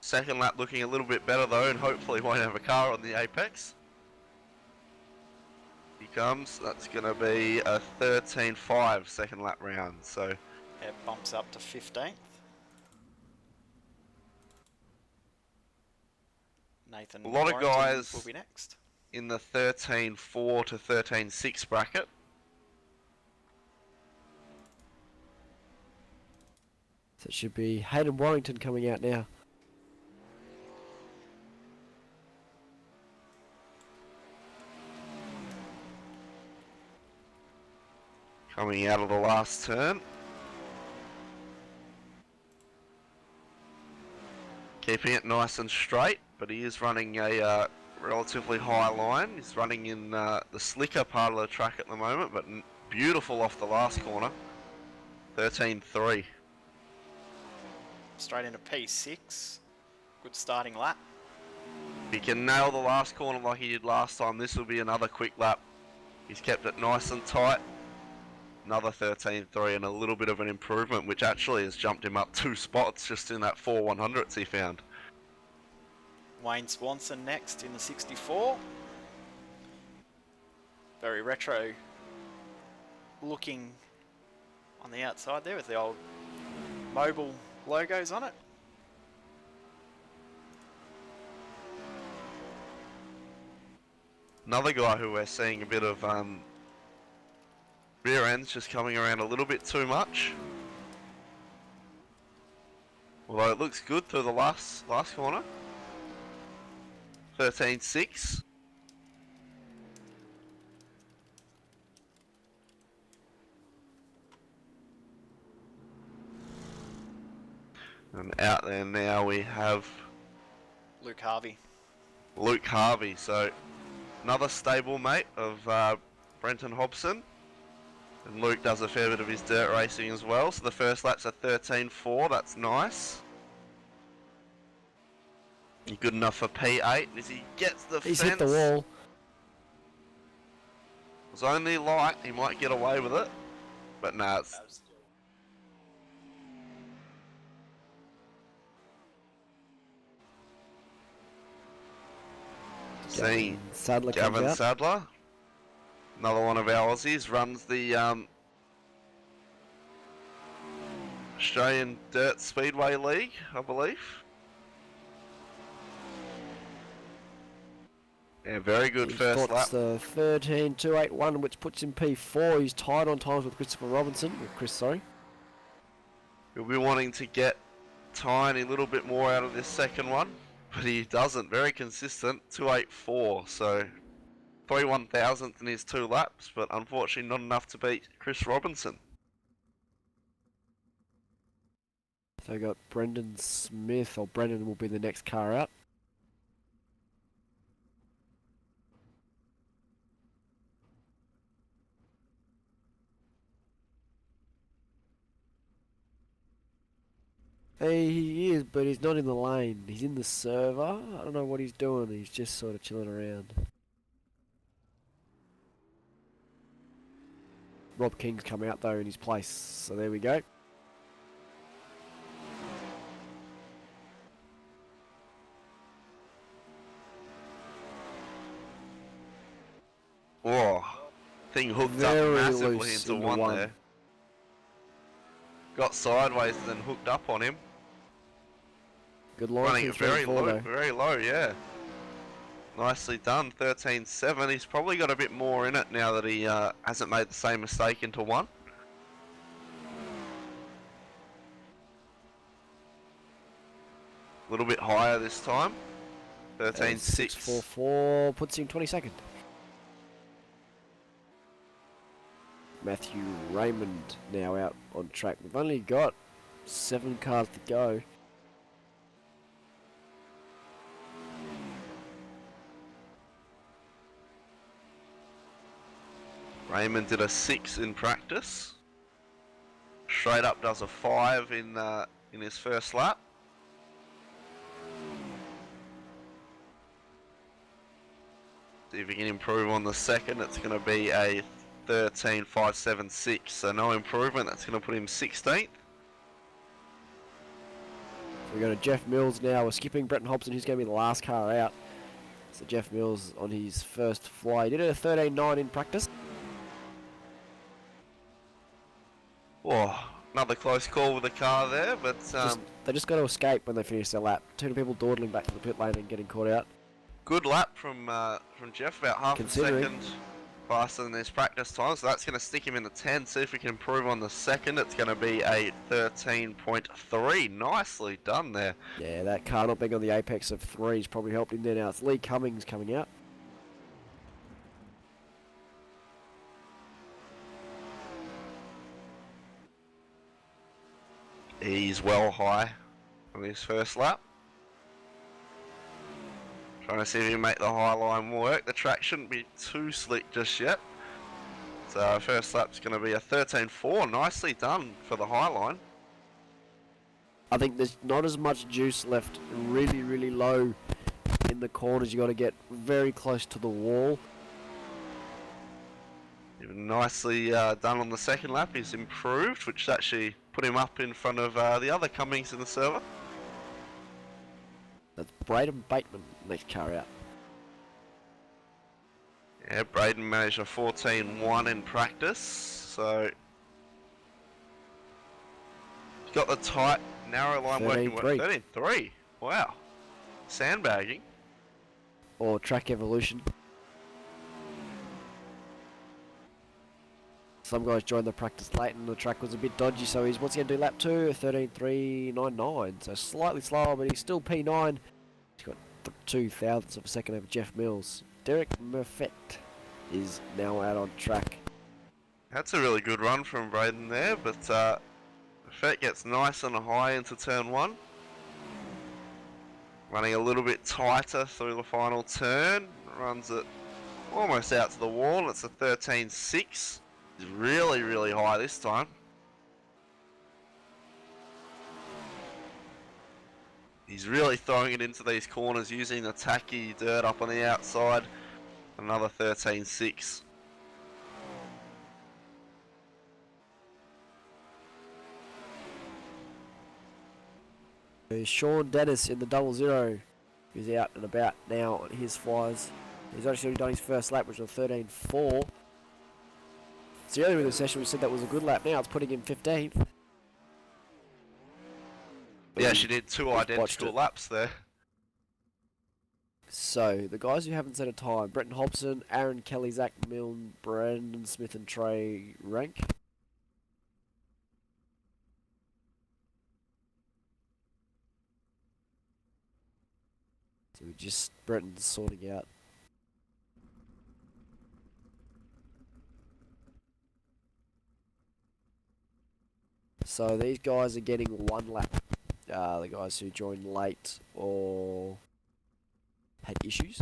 Second lap looking a little bit better though, and hopefully won't have a car on the apex. He comes. That's going to be a 13.5 second lap round. So It bumps up to 15th. Nathan a lot of Warrington guys will be next. in the 13.4 to 13.6 bracket. So it should be Hayden Warrington coming out now. Coming out of the last turn. Keeping it nice and straight, but he is running a relatively high line. He's running in the slicker part of the track at the moment, but beautiful off the last corner. 13.3. Straight into P6. Good starting lap. If he can nail the last corner like he did last time, this will be another quick lap. He's kept it nice and tight. Another 13.3 and a little bit of an improvement, which actually has jumped him up 2 spots just in that 4/100s he found. Wayne Swanson next in the 64. Very retro looking on the outside there with the old mobile logos on it. Another guy who we're seeing a bit of rear ends just coming around a little bit too much. Although it looks good through the last corner. 13.6. And out there now we have Luke Harvey. Luke Harvey, so another stable mate of Brenton Hobson. And Luke does a fair bit of his dirt racing as well, so the first lap's a 13.4, that's nice. He's good enough for P8 as he gets the fence. He's hit the wall. It was only light, he might get away with it. But nah, it's... Seeing Sadler comes Gavin out. Sadler, another one of our Aussies, runs the Australian Dirt Speedway League, I believe. Yeah, very good He's first got lap. the 13.281, which puts him P4. He's tied on times with Christopher Robinson. With Chris, sorry. He'll be wanting to get tiny little bit more out of this second one, but he doesn't. Very consistent, 2.84. So 3/1000th in his 2 laps, but unfortunately not enough to beat Chris Robinson. So we got Brendan Smith, or Brendan will be the next car out. He is, but he's not in the lane. He's in the server. I don't know what he's doing. He's just sort of chilling around. Rob King's come out though in his place, so there we go. Oh, thing hooked up Very massively loose into into one one. there. Got sideways and then hooked up on him. Good line. Running it very low, though. very low, yeah. Nicely done, 13.7. He's probably got a bit more in it now that he hasn't made the same mistake into one. A little bit higher this time. 13.6. 6.44 puts him 22nd. Matthew Raymond now out on track. We've only got 7 cars to go. Raymond did a 6 in practice. Straight up does a 5 in his first lap. See if he can improve on the second. It's going to be a 13.576. So no improvement. That's going to put him 16th. We've got a Jeff Mills now. We're skipping Brenton Hobson. He's going to be the last car out. So Jeff Mills on his first fly. He did a 13.9 in practice. Oh, another close call with the car there, but They just got to escape when they finish their lap. 2 people dawdling back to the pit lane and getting caught out. good lap from Jeff, about half a second faster than his practice time, so that's going to stick him in the 10. See if we can improve on the second. It's going to be a 13.3. Nicely done there. Yeah, that car not being on the apex of 3's probably helped him there. Now it's Lee Cummings coming out. He's well high on his first lap. Trying to see if he can make the high line work. The track shouldn't be too slick just yet. So first lap's going to be a 13.4. Nicely done for the high line. I think there's not as much juice left really, really low in the corners. You got to get very close to the wall. Even nicely done on the second lap. He's improved, which actually put him up in front of the other Cummings in the server. That's Braden Bateman, next car out. Yeah, Braden managed a 14.1 in practice, so he's got the tight, narrow line working. 13.3. 13.3. Wow. Sandbagging. Or track evolution. Some guys joined the practice late and the track was a bit dodgy, so he's once again do lap 2, 13.399. So slightly slower, but he's still P9. He's got 0.02 of a second over Jeff Mills. Derek Murfett is now out on track. That's a really good run from Braden there, but Fett gets nice and high into turn 1. Running a little bit tighter through the final turn. Runs it almost out to the wall. It's a 13.6. He's really, really high this time. He's really throwing it into these corners using the tacky dirt up on the outside. Another 13.6. Sean Dennis in the 00 is out and about now on his flyers. He's actually done his first lap, which was 13.4. So earlier in the session we said that was a good lap. Now it's putting him 15th. Yeah, she did 2 identical laps there. So, the guys who haven't set a time: Brenton Hobson, Aaron Kelly, Zach Milne, Brandon Smith and Trey Rank. So Brenton's sorting out. So these guys are getting 1 lap. The guys who joined late or had issues.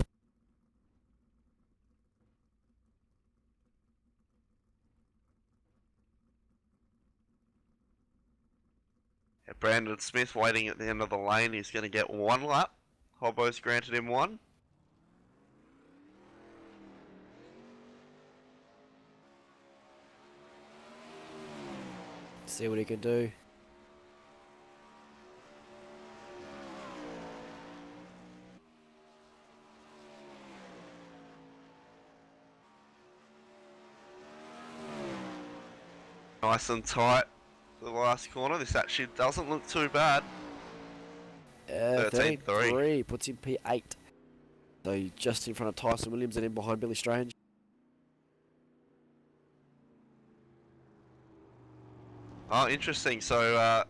Yeah, Brandon Smith waiting at the end of the lane. He's going to get 1 lap. Hobbo's granted him 1. See what he can do. Nice and tight to the last corner. This actually doesn't look too bad. 13.3 puts him P8. So he's just in front of Tyson Williams and in behind Billy Strange. Oh, interesting. So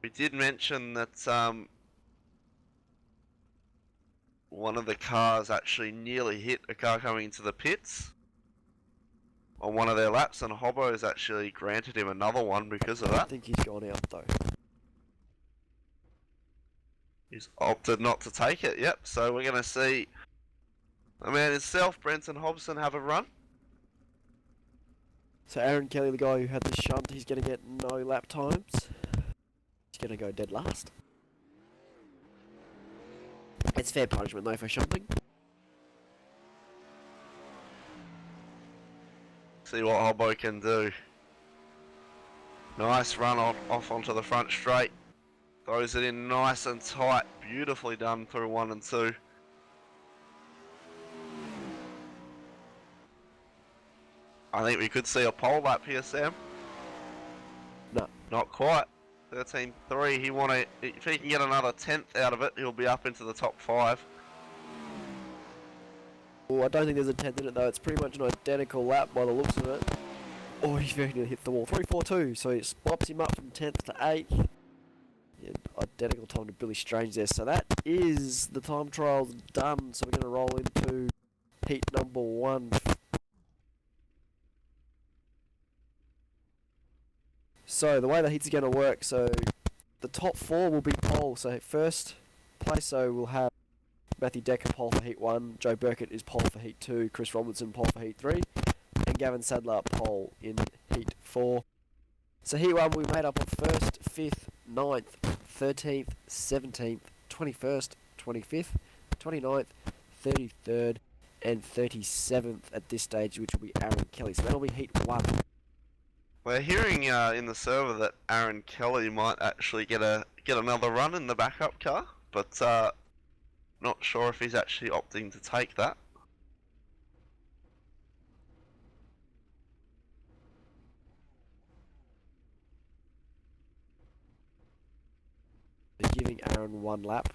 we did mention that one of the cars actually nearly hit a car coming into the pits on one of their laps, and Hobbo has actually granted him another one because of that. I think he's gone out though. He's opted not to take it, yep. So we're going to see the man himself, Brenton Hobson, have a run. So Aaron Kelly, the guy who had the shunt, he's going to get no lap times. He's going to go dead last. It's fair punishment though for shunting. See what Hobbo can do. Nice run off onto the front straight. Throws it in nice and tight. Beautifully done through 1 and 2. I think we could see a pole lap here, Sam. No. Not quite. 13.3. If he can get another 10th out of it, he'll be up into the top 5. Oh, I don't think there's a 10th in it though. It's pretty much an identical lap by the looks of it. Oh, he's very near to hit the wall. 3.42. So it swaps him up from 10th to 8th. Yeah, identical time to Billy Strange there. So that is the time trials done. So we're going to roll into heat number 1. So the way the heats are going to work, so the top 4 will be pole. So first place, so we'll have Matthew Decker pole for heat 1, Joe Burkett is pole for heat 2, Chris Robertson pole for heat 3, and Gavin Sadler pole in heat 4. So heat 1 will be made up of 1st, 5th, 9th, 13th, 17th, 21st, 25th, 29th, 33rd, and 37th at this stage, which will be Aaron Kelly. So that'll be heat 1. We're hearing in the server that Aaron Kelly might actually get another run in the backup car, but not sure if he's actually opting to take that. Aaron 1 lap.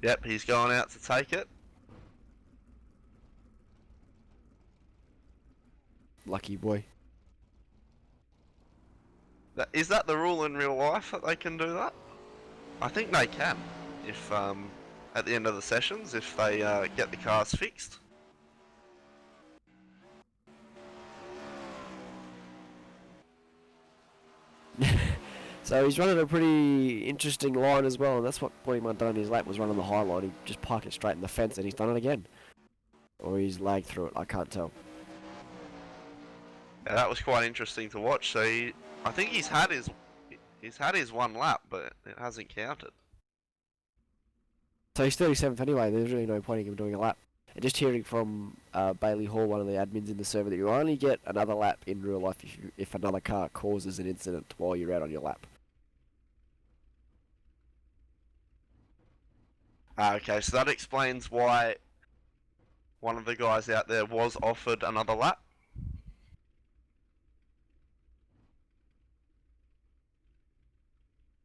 Yep, he's going out to take it. Lucky boy. Is that the rule in real life that they can do that? I think they can, if at the end of the sessions, if they get the cars fixed. So he's running a pretty interesting line as well, and that's what put him undone in his lap, was running the high line. He just parked it straight in the fence, and he's done it again. Or he's lagged through it, I can't tell. Yeah, that was quite interesting to watch. So I think he's had his 1 lap, but it hasn't counted. So he's 37th anyway, there's really no point in him doing a lap. And just hearing from Bailey Hall, one of the admins in the server, that you only get another lap in real life if another car causes an incident while you're out on your lap. Okay, so that explains why one of the guys out there was offered another lap.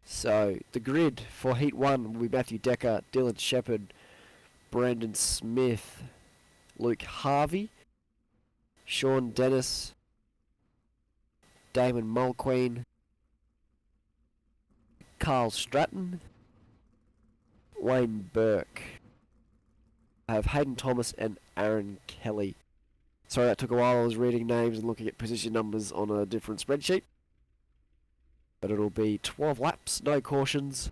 So the grid for Heat 1 will be Matthew Decker, Dylan Shepherd, Brandon Smith, Luke Harvey, Sean Dennis, Damon Mulqueen, Carl Stratton, Wayne Burke. I have Hayden Thomas and Aaron Kelly. Sorry that took a while, I was reading names and looking at position numbers on a different spreadsheet. But it'll be 12 laps, no cautions.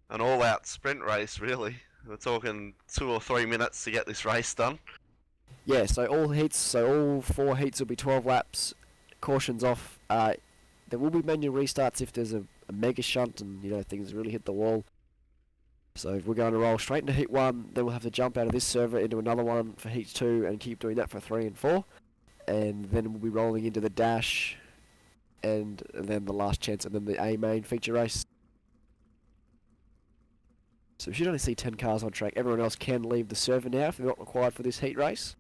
An all-out sprint race, really. We're talking 2 or 3 minutes to get this race done. Yeah, so all 4 heats will be 12 laps, cautions off. There will be manual restarts if there's a mega shunt and things really hit the wall. So if we're going to roll straight into Heat 1, then we'll have to jump out of this server into another one for Heat 2 and keep doing that for 3 and 4. And then we'll be rolling into the dash, and then the last chance, and then the A main feature race. So we should only see 10 cars on track. Everyone else can leave the server now if they're not required for this heat race.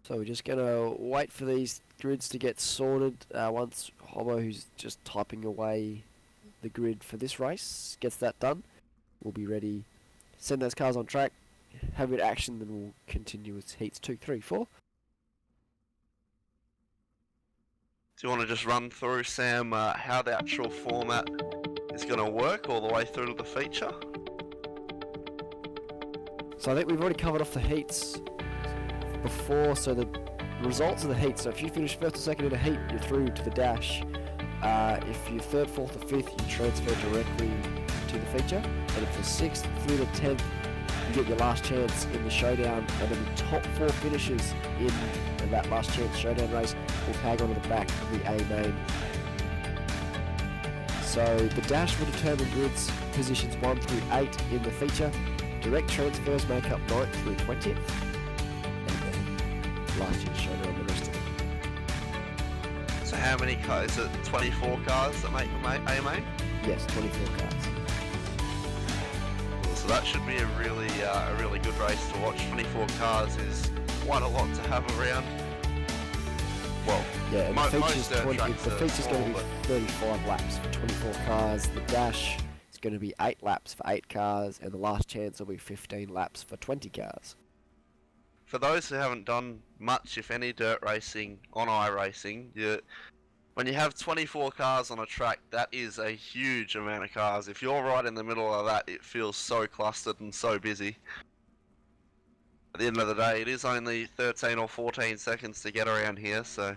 So we're just going to wait for these grids to get sorted. Once Hobbo, who's just typing away the grid for this race, gets that done, we'll be ready. Send those cars on track, have a bit of action, then we'll continue with heats 2, 3, 4. Do you want to just run through, Sam, how the actual format is going to work all the way through to the feature? So I think we've already covered off the heats before, so the results of the heat. So if you finish first or second in a heat, you're through to the dash. If you're third, fourth or fifth, you transfer directly to the feature. And if you're sixth through to 10th, you get your last chance in the showdown. And then the top 4 finishes in that last chance showdown race will tag onto the back of the A main. So the dash will determine grids positions 1 through 8 in the feature. Direct transfers make up 9th through 20th. Last year's showdown, the rest of it. So how many cars? Is it 24 cars that make the A main? Yes, 24 cars. So that should be a really good race to watch. 24 cars is quite a lot to have around. Well, yeah, and most the feature's tracks going to be 35 laps for 24 cars. The dash is going to be 8 laps for 8 cars, and the last chance will be 15 laps for 20 cars. For those who haven't done much, if any, dirt racing on iRacing, when you have 24 cars on a track, that is a huge amount of cars. If you're right in the middle of that, it feels so clustered and so busy. At the end of the day, it is only 13 or 14 seconds to get around here, so...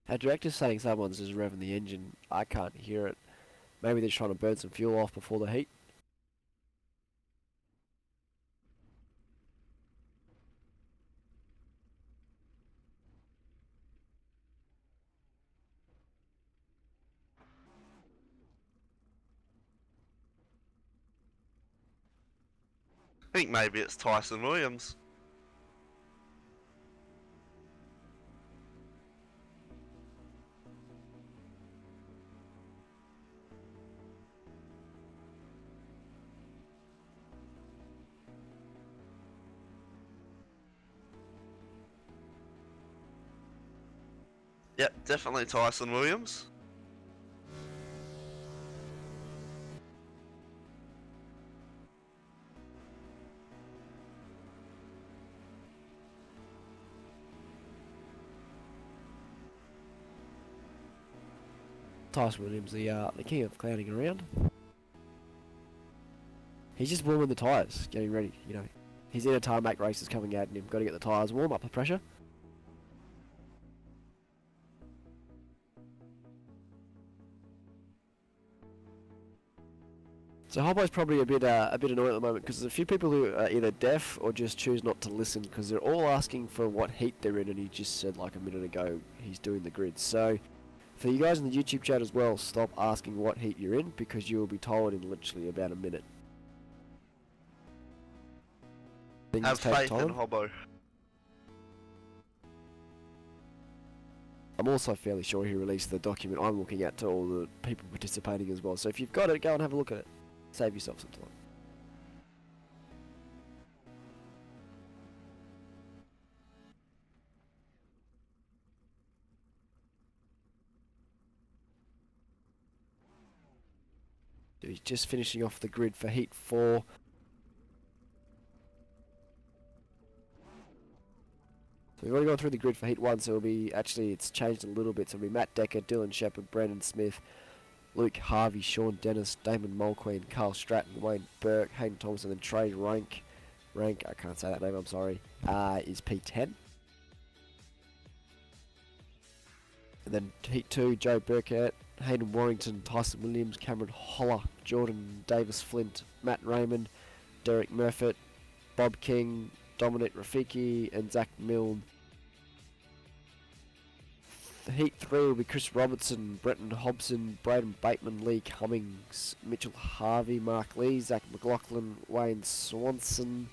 Our director's saying someone's just revving the engine. I can't hear it. Maybe they're trying to burn some fuel off before the heat. I think maybe it's Tyson Williams. Yep, definitely Tyson Williams. Tyson Williams, the king of clowning around. He's just warming the tyres, getting ready, you know. His inner tarmac race is coming out and you've got to get the tyres warm, up the pressure. So Hobbo's probably a bit annoyed at the moment because there's a few people who are either deaf or just choose not to listen because they're all asking for what heat they're in, and he just said like a minute ago he's doing the grid. So for you guys in the YouTube chat as well, stop asking what heat you're in because you will be told in literally about a minute. Things Have take faith time. in Hobbo. I'm also fairly sure he released the document I'm looking at to all the people participating as well. So if you've got it, go and have a look at it. Save yourself some time. So he's just finishing off the grid for Heat 4. So we've already gone through the grid for Heat 1, so it'll be, actually it's changed a little bit, so it'll be Matt Decker, Dylan Shepherd, Brandon Smith, Luke Harvey, Sean Dennis, Damon Mulqueen, Carl Stratton, Wayne Burke, Hayden Thompson, and Trey Rank, I can't say that name, I'm sorry, is P10. And then Heat 2, Joe Burkett, Hayden Warrington, Tyson Williams, Cameron Holler, Jordan Davis Flint, Matt Raymond, Derek Murfitt, Bob King, Dominic Rafiki, and Zach Milne. The Heat 3 will be Chris Robertson, Brenton Hobson, Braden Bateman, Lee Cummings, Mitchell Harvey, Mark Lee, Zach McLaughlin, Wayne Swanson,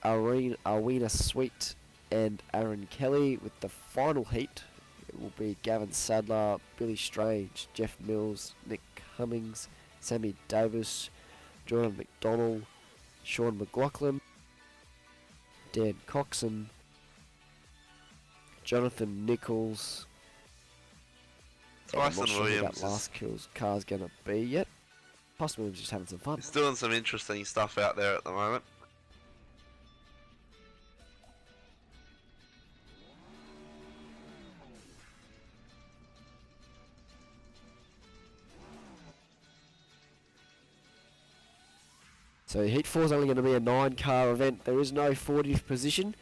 Arwena Sweet, and Aaron Kelly. With the final heat, it will be Gavin Sadler, Billy Strange, Jeff Mills, Nick Cummings, Sammy Davis, Jordan McDonald, Sean McLaughlin, Dan Coxon, Jonathan Nichols. I'm Tyson not sure who Williams that last car's going to be yet. Tyson Williams just having some fun. He's doing some interesting stuff out there at the moment. So Heat 4 is only going to be a 9-car event. There is no 40th position.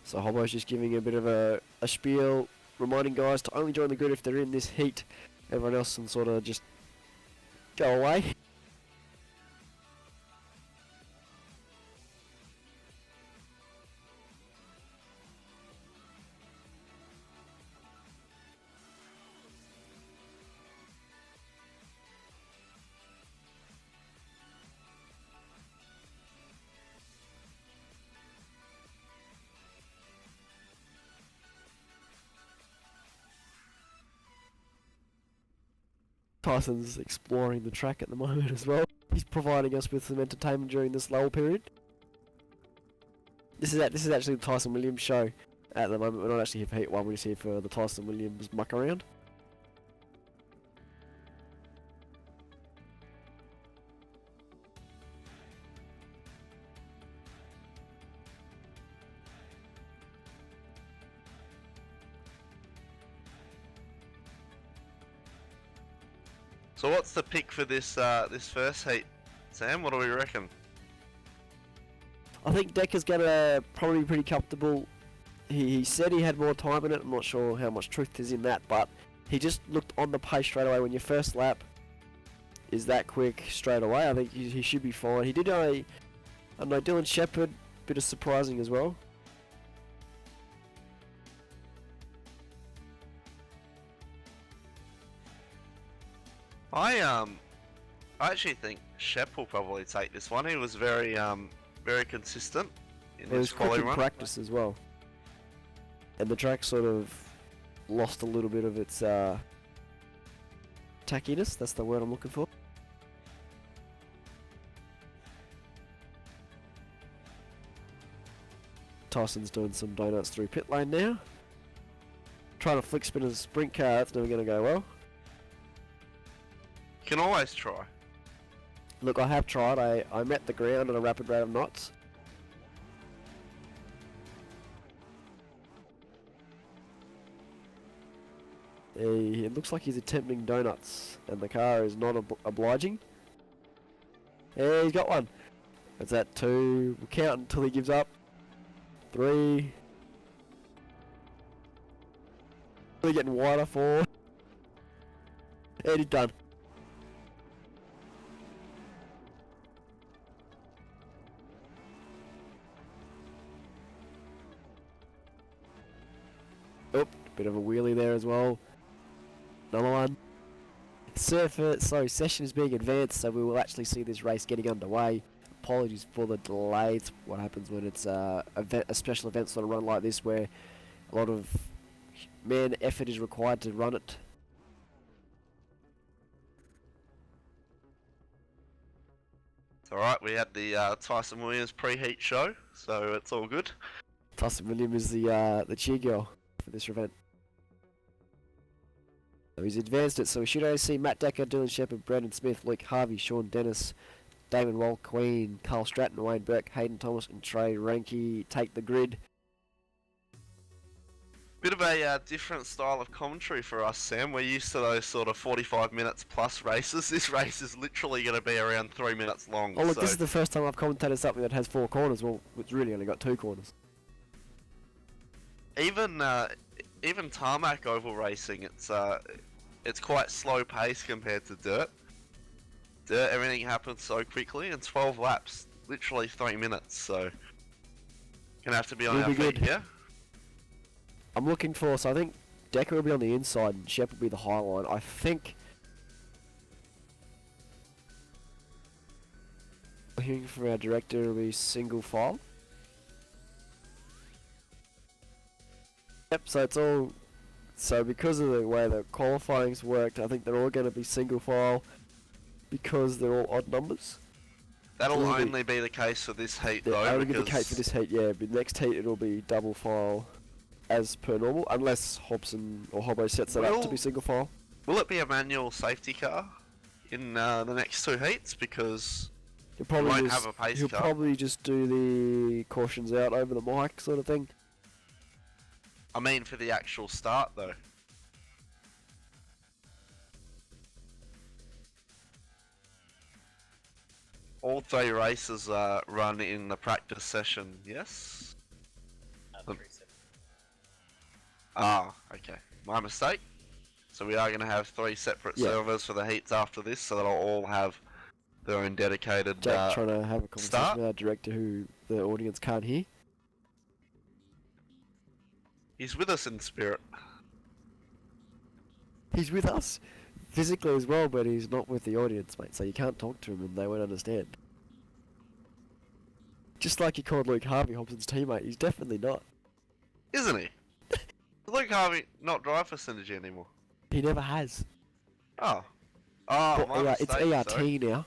So Hobbo's just giving a bit of a spiel, reminding guys to only join the grid if they're in this heat. Everyone else can sort of just go away. Tyson's exploring the track at the moment as well. He's providing us with some entertainment during this lull period. This is actually the Tyson Williams show at the moment. We're not actually here for Heat 1, we're just here for the Tyson Williams muck around. So what's the pick for this this first heat, Sam? What do we reckon? I think Decker's gonna probably be pretty comfortable. He said he had more time in it. I'm not sure how much truth is in that, but he just looked on the pace straight away. When your first lap is that quick straight away, I think he should be fine. He did I know Dylan Shepherd, bit of surprising as well. I actually think Shep will probably take this one. He was very very consistent in It his was quick quali in run. practice as well, and the track sort of lost a little bit of its tackiness. That's the word I'm looking for. Tyson's doing some donuts through pit lane now. Trying to flick spin a sprint car, that's never going to go well. Can always try. Look, I have tried. I met the ground at a rapid rate of knots. It looks like he's attempting donuts, and the car is not obliging. Yeah, he's got one. That's that 2. We'll count until he gives up. 3. Really getting wider. 4. And he's done. Oh, bit of a wheelie there as well. Another one. Session is being advanced, so we will actually see this race getting underway. Apologies for the delay. It's what happens when it's a special event sort of run like this, where a lot of man effort is required to run it. It's alright, we had the Tyson Williams preheat show, so it's all good. Tyson Williams is the cheer girl for this event. So he's advanced it, so we should only see Matt Decker, Dylan Shepherd, Brandon Smith, Luke Harvey, Sean Dennis, Damon Wall-Queen, Carl Stratton, Wayne Burke, Hayden Thomas and Trey Ranke take the grid. Bit of a different style of commentary for us, Sam. We're used to those sort of 45 minutes plus races. This race is literally going to be around 3 minutes long. Oh look, so this is the first time I've commentated something that has 4 corners. Well, it's really only got 2 corners. even tarmac oval racing, it's quite slow pace compared to dirt. Dirt, everything happens so quickly, and 12 laps, literally 3 minutes. So gonna have to be on It'll our be feet good. here. I'm looking for, so I think Decker will be on the inside and Shep will be the high line. I think... Hearing from our director, it'll be single file. Yep, so it's all... So because of the way the qualifying's worked, I think they're all going to be single file because they're all odd numbers. That'll It'll be- only be the case for this heat They're though, only be because the case for this heat, yeah, but next heat it'll be double file as per normal, unless Hobson or Hobbo sets that up to Well- be single file. will it be a manual safety car in the next 2 heats? Because He'll probably won't just, have a pace he'll car. probably just do the cautions out over the mic sort of thing. I mean for the actual start though. All 3 races run in the practice session, yes? Ah, okay. My mistake. So we are going to have 3 separate Yeah. servers for the heats after this, so they'll all have their own dedicated Jack trying to have a conversation start. with our director who the audience can't hear. He's with us in spirit. He's with us physically as well, but he's not with the audience, mate, so you can't talk to him and they won't understand. Just like you called Luke Harvey Hobson's teammate, he's definitely not. Isn't he? Luke Harvey not drive for Synergy anymore. He never has. Oh. Oh, But my mistake, it's ERT sorry. now,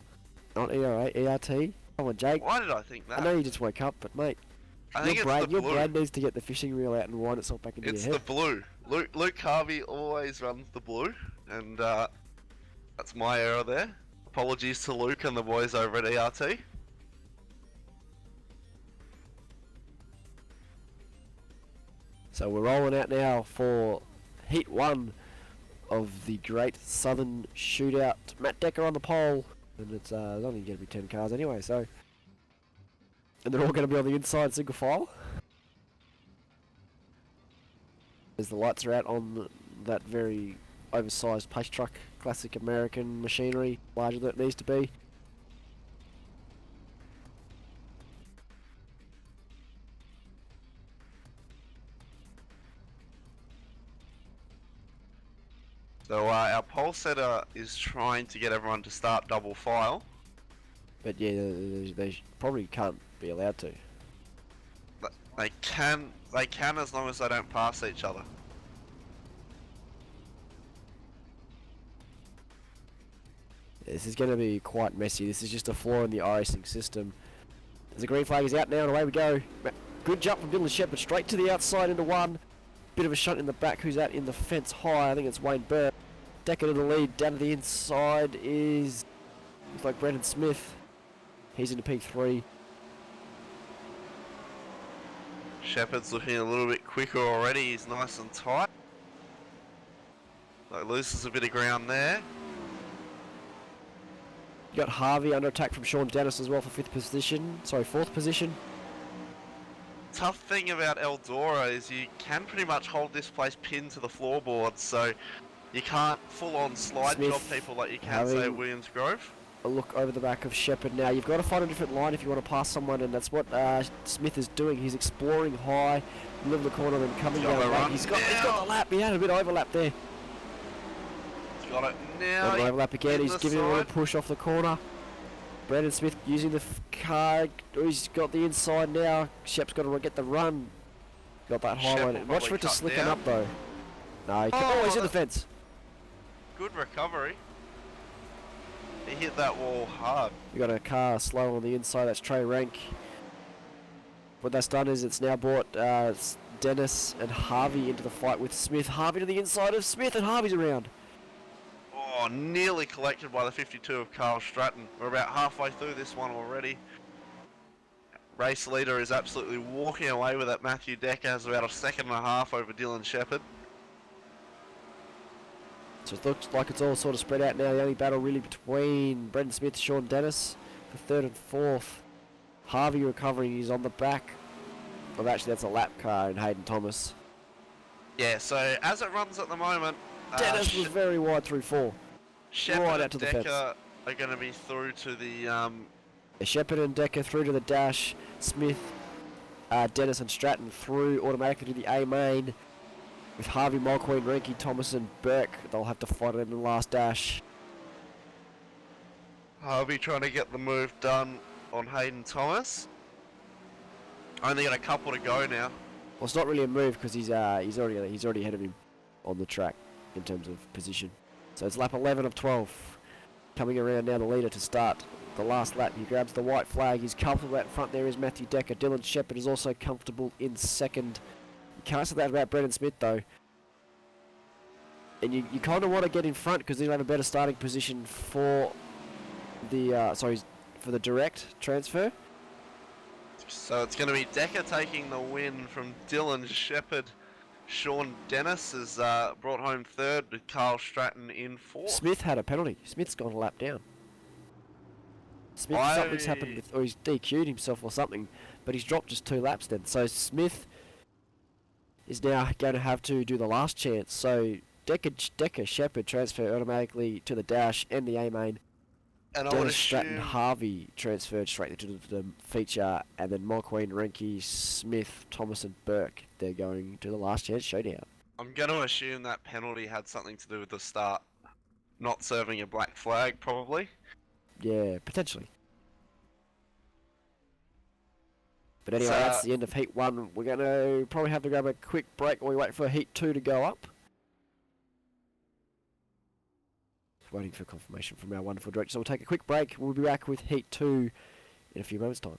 not ERA, ERT. Come on, Jake. Why did I think that? I know you just woke up, but mate, I think your it's brain, the your blue. brain needs to get the fishing reel out and wind itself back into It's your the head. blue. Luke Harvey always runs the blue, and that's my error there. Apologies to Luke and the boys over at ERT. So we're rolling out now for Heat 1 of the Great Southern Shootout. Matt Decker on the pole, and it's there's only going to be 10 cars anyway, so... And they're all going to be on the inside single file. As the lights are out on that very oversized pace truck, classic American machinery, larger than it needs to be. So our pole setter is trying to get everyone to start double file. But yeah, they probably can't be allowed to. But they can as long as they don't pass each other. This is going to be quite messy. This is just a flaw in the racing system. As the green flag is out now, and away we go. Good jump from Dylan Shepherd, straight to the outside into one. Bit of a shunt in the back. Who's that in the fence high? I think it's Wayne Burke. Decker to the lead. Down to the inside is... looks like Brendan Smith. He's into P3. Shepherd's looking a little bit quicker already. He's nice and tight. So loses a bit of ground there. You got Harvey under attack from Sean Dennis as well for 4th position. Tough thing about Eldora is you can pretty much hold this place pinned to the floorboards, so you can't full-on slide Smith job people like you can say at Williams Grove. A look over the back of Shepherd now. You've got to find a different line if you want to pass someone, and that's what Smith is doing. He's exploring high, middle of the corner, then coming down the lap. He's got the lap. He had a bit of overlap there. He's got it now. Got an overlap again. He's giving him a little push off the corner. Brandon Smith using the car. He's got the inside now. Shep's got to get the run. Got that high line. Watch for it to slicken up though. No, he's in the fence. Good recovery. He hit that wall hard. We got a car slow on the inside. That's Trey Rank. What that's done is it's now brought Dennis and Harvey into the fight with Smith. Harvey to the inside of Smith, and Harvey's around. Oh, nearly collected by the 52 of Carl Stratton. We're about halfway through this one already. Race leader is absolutely walking away with it. Matthew Decker has about a second and a half over Dylan Shepherd. So it looks like it's all sort of spread out now. The only battle really between Brendan Smith and Sean Dennis for 3rd and 4th. Harvey recovering, he's on the back. Well, actually that's a lap car in Hayden Thomas. Yeah, so as it runs at the moment, Dennis was very wide through 4. Shepherd right out and to the Decker fence. are going to be through to the... Shepherd and Decker through to the dash. Smith, Dennis and Stratton through automatically to the A main. With Harvey, Mulqueen, Renke, Thomas and Burke, they'll have to fight it in the last dash. Harvey trying to get the move done on Hayden Thomas. Only got a couple to go now. Well, it's not really a move because he's already ahead of him on the track in terms of position. So it's lap 11 of 12. Coming around now, the leader to start the last lap. He grabs the white flag. He's comfortable out front. There is Matthew Decker. Dylan Shepherd is also comfortable in 2nd. You can't say that about Brendan Smith though. And you kind of want to get in front because then you'll have a better starting position for the for the direct transfer. So it's going to be Decker taking the win from Dylan Shepherd. Sean Dennis is brought home 3rd with Carl Stratton in 4th. Smith had a penalty. Smith's gone a lap down. Smith, something's happened with, or he's DQ'd himself or something, but he's dropped just 2 laps then. So Smith is now going to have to do the last chance. So Decker Shepherd transfer automatically to the dash and the A main. And Dennis Stratton Harvey transferred straight into the feature, and then Mulqueen, Renke, Smith, Thomas and Burke, they're going to the last chance showdown. I'm going to assume that penalty had something to do with the start. Not serving a black flag, probably. Yeah, potentially. But anyway, that's the end of Heat 1. We're going to probably have to grab a quick break while we wait for Heat 2 to go up. Waiting for confirmation from our wonderful director. So we'll take a quick break. We'll be back with Heat 2 in a few moments' time.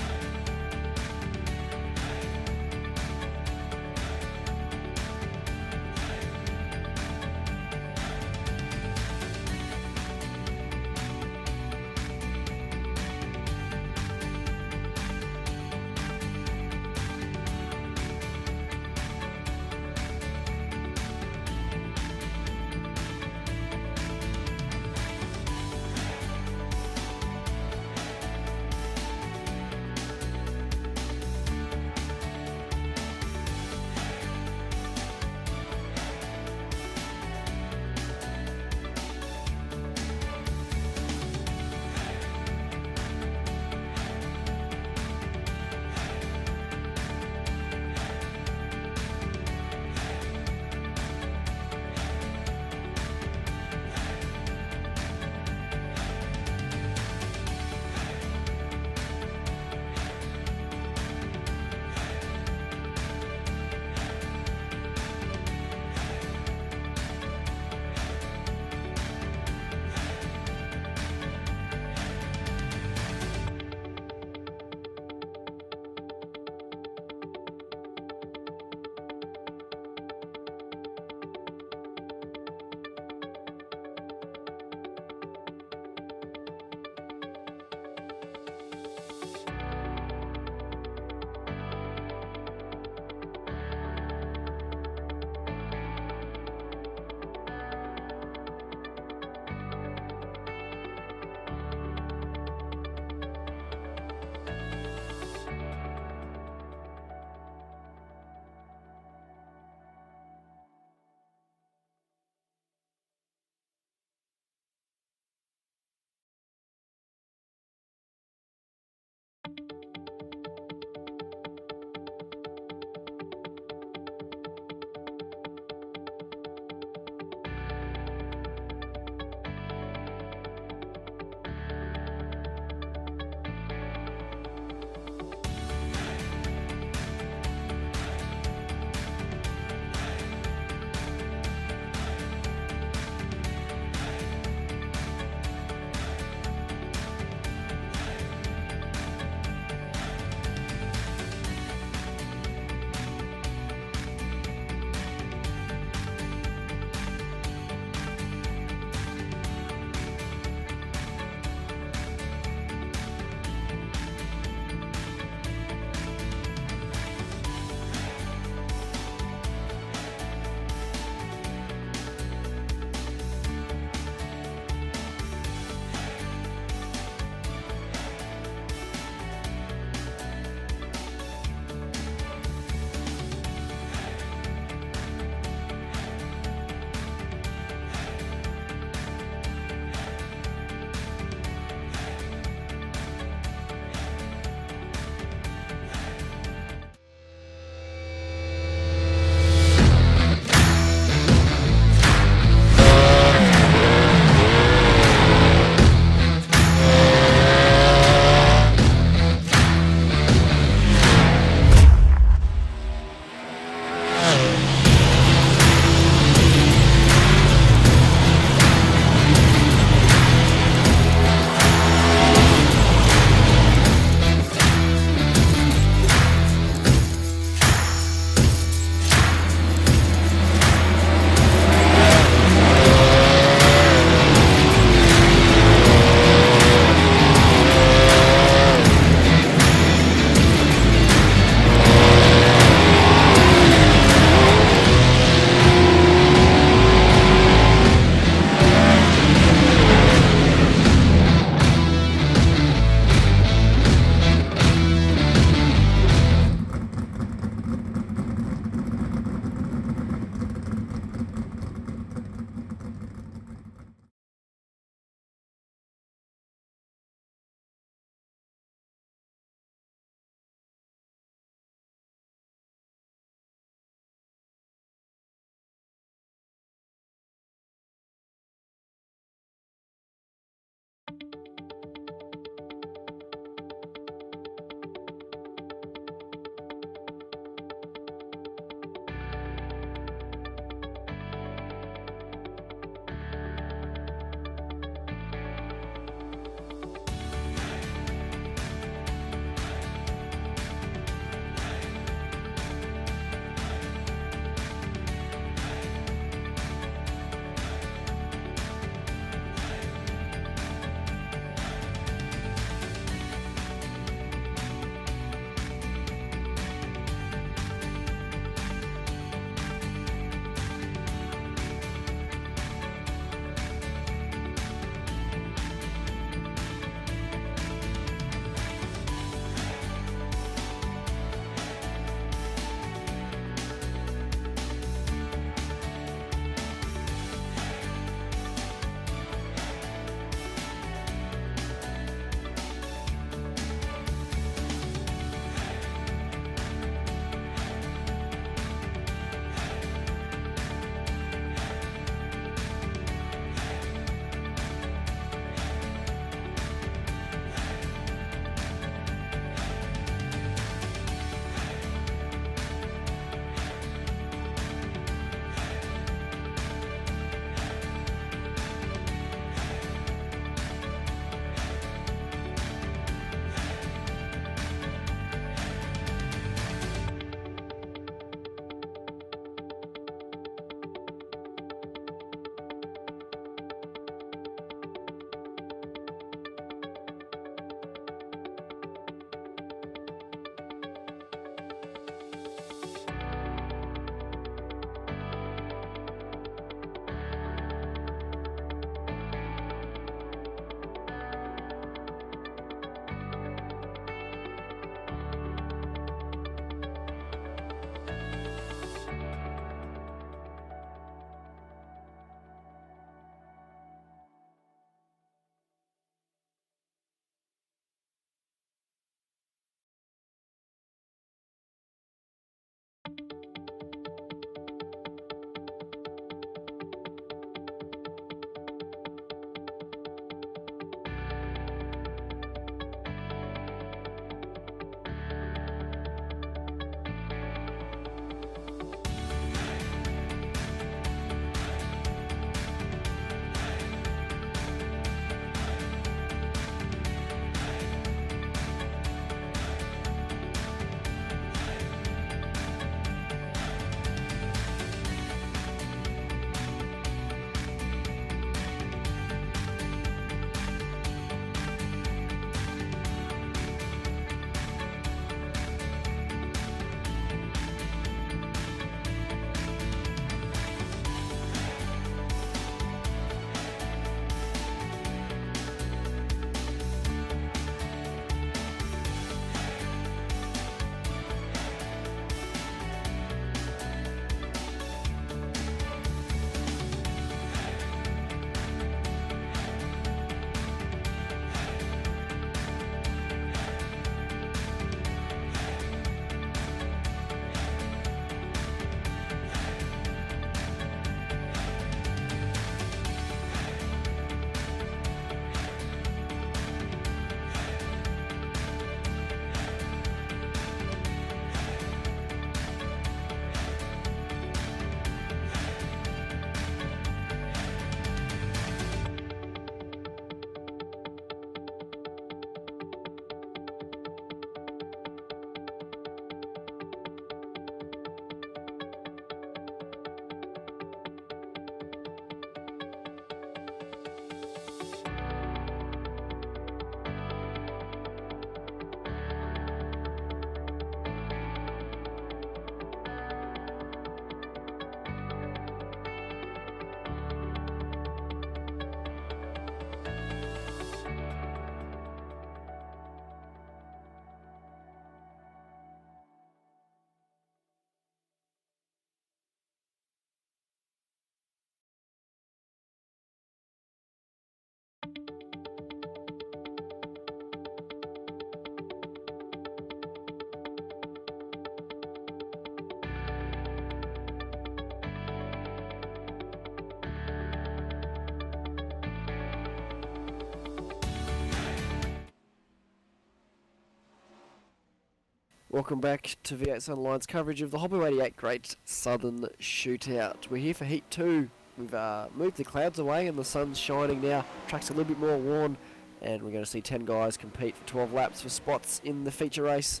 Welcome back to V8SONLINE's coverage of the Hobbo88 Great Southern Shootout. We're here for Heat 2. We've moved the clouds away and the sun's shining now. Track's a little bit more worn, and we're going to see 10 guys compete for 12 laps for spots in the feature race.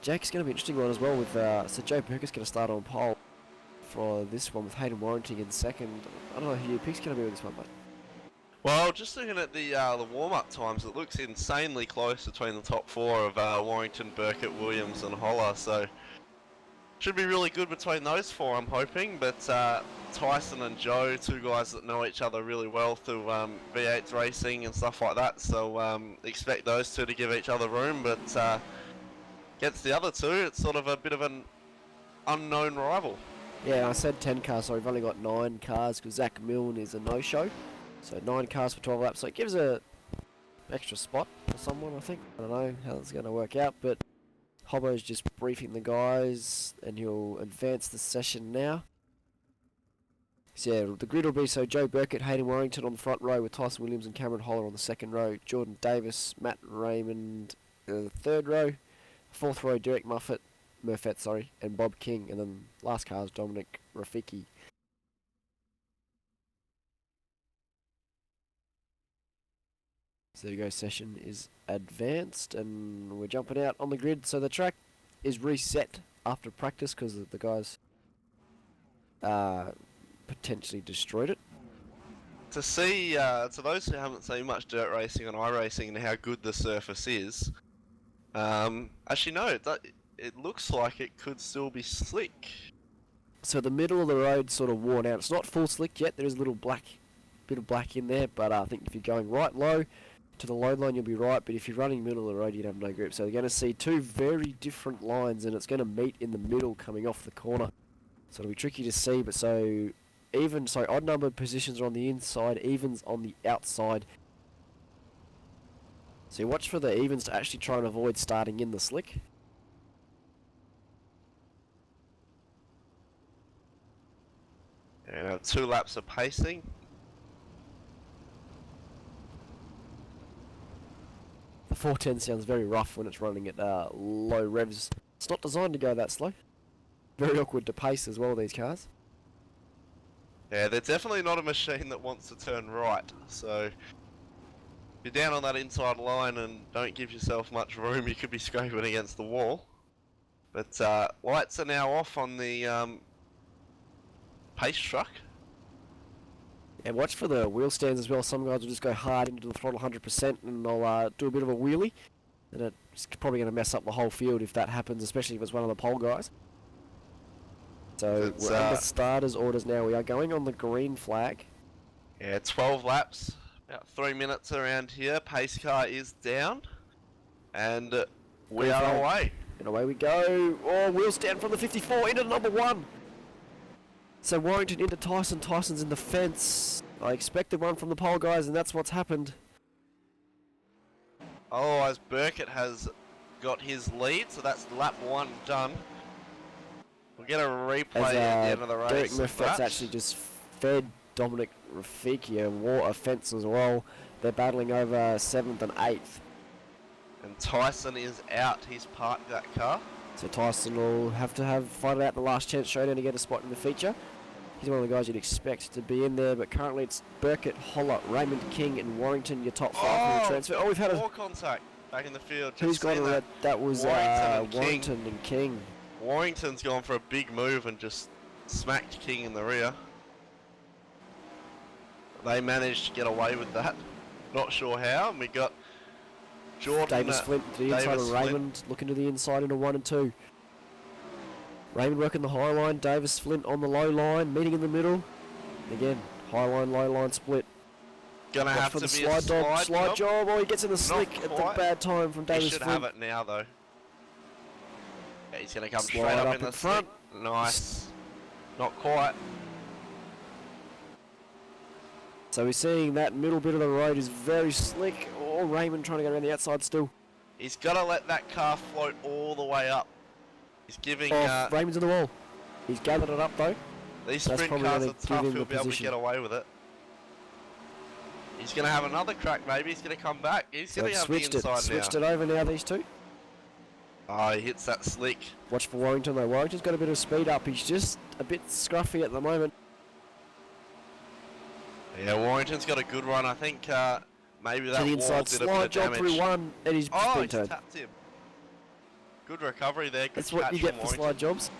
Jake's going to be an interesting one as well with, so Joe Burkett's going to start on pole for this one with Hayden Warrington in second. I don't know who your pick's going to be with this one, mate. Well, just looking at the warm-up times, it looks insanely close between the top four of Warrington, Burkett, Williams and Holler, so should be really good between those four, I'm hoping. But Tyson and Joe, two guys that know each other really well through V8 racing and stuff like that, so expect those two to give each other room. But against the other two, it's sort of a bit of an unknown rival. Yeah, I said 10 cars, so we've only got 9 cars because Zach Milne is a no-show. So 9 cars for 12 laps, so it gives a extra spot for someone, I think. I don't know how it's going to work out, but Hobbo's just briefing the guys, and he'll advance the session now. So yeah, the grid will be so Joe Burkett, Hayden Warrington on the front row with Tyson Williams and Cameron Holler on the second row, Jordan Davis, Matt Raymond the third row, fourth row Derek Murfett, and Bob King, and then last car is Dominic Rafiki. So there you go, session is advanced and we're jumping out on the grid. So the track is reset after practice because the guys potentially destroyed it. To see, to those who haven't seen much dirt racing and iRacing and how good the surface is, actually no, it looks like it could still be slick. So the middle of the road sort of worn out. It's not full slick yet, there is a little bit of black in there, but I think if you're going right low to the low line you'll be right, but if you're running middle of the road you'd have no grip. So you're going to see two very different lines and it's going to meet in the middle coming off the corner. So it'll be tricky to see, but so odd numbered positions are on the inside, evens on the outside. So you watch for the evens to actually try and avoid starting in the slick. And 2 laps of pacing. The 410 sounds very rough when it's running at low revs. It's not designed to go that slow. Very awkward to pace as well, these cars. Yeah, they're definitely not a machine that wants to turn right. So if you're down on that inside line and don't give yourself much room, you could be scraping against the wall. But lights are now off on the pace truck. And watch for the wheel stands as well. Some guys will just go hard into the throttle 100% and they'll do a bit of a wheelie. And it's probably going to mess up the whole field if that happens, especially if it's one of the pole guys. So we're under starters orders now. We are going on the green flag. Yeah, 12 laps, about 3 minutes around here. Pace car is down. And we are away. And away we go. Oh, wheel stand from the 54 into number 1. So Warrington into Tyson, Tyson's in the fence. I expected one from the pole guys and that's what's happened. Otherwise Burkett has got his lead, so that's lap 1 done. We'll get a replay at the end of the race. Derek Murfett's actually just fed Dominic Rafiki a fence as well. They're battling over 7th and 8th. And Tyson is out, he's parked that car. So Tyson will have to fight out the last chance showdown to get a spot in the feature. He's one of the guys you'd expect to be in there, but currently it's Burkett, Holler, Raymond King and Warrington, your top 5 for the transfer. Oh, we've had more contact back in the field. Who's got it? That was Warrington and King. Warrington's gone for a big move and just smacked King in the rear. They managed to get away with that. Not sure how. And we got Jordan Davis Flint to the inside of Raymond, looking to the inside into 1 and 2. Raymond working the high line, Davis Flint on the low line, meeting in the middle. Again, high line, low line split. Gonna have to be a slide job. Oh, he gets in the slick at the bad time from Davis Flint. He should have it now though. Yeah, he's gonna come Slide straight up in the front. Slick. Nice. Not quite. So we're seeing that middle bit of the road is very slick. Oh, Raymond trying to go around the outside still. He's got to let that car float all the way up. He's giving... Raymond's in the wall. He's gathered it up though. These sprint cars are tough, he'll be able to get away with it. He's going to have another crack maybe, he's going to come back. He's going to have the inside now. Switched it over now, these two. Oh, he hits that slick. Watch for Warrington though. Warrington's got a bit of speed up. He's just a bit scruffy at the moment. Yeah, Warrington's got a good run. I think maybe that To the wall inside, did a bit slide of job damage. through one, and he's Oh, been he's turned. tapped him. Good recovery there. Good That's what you catch get from for Warrington. slide jobs.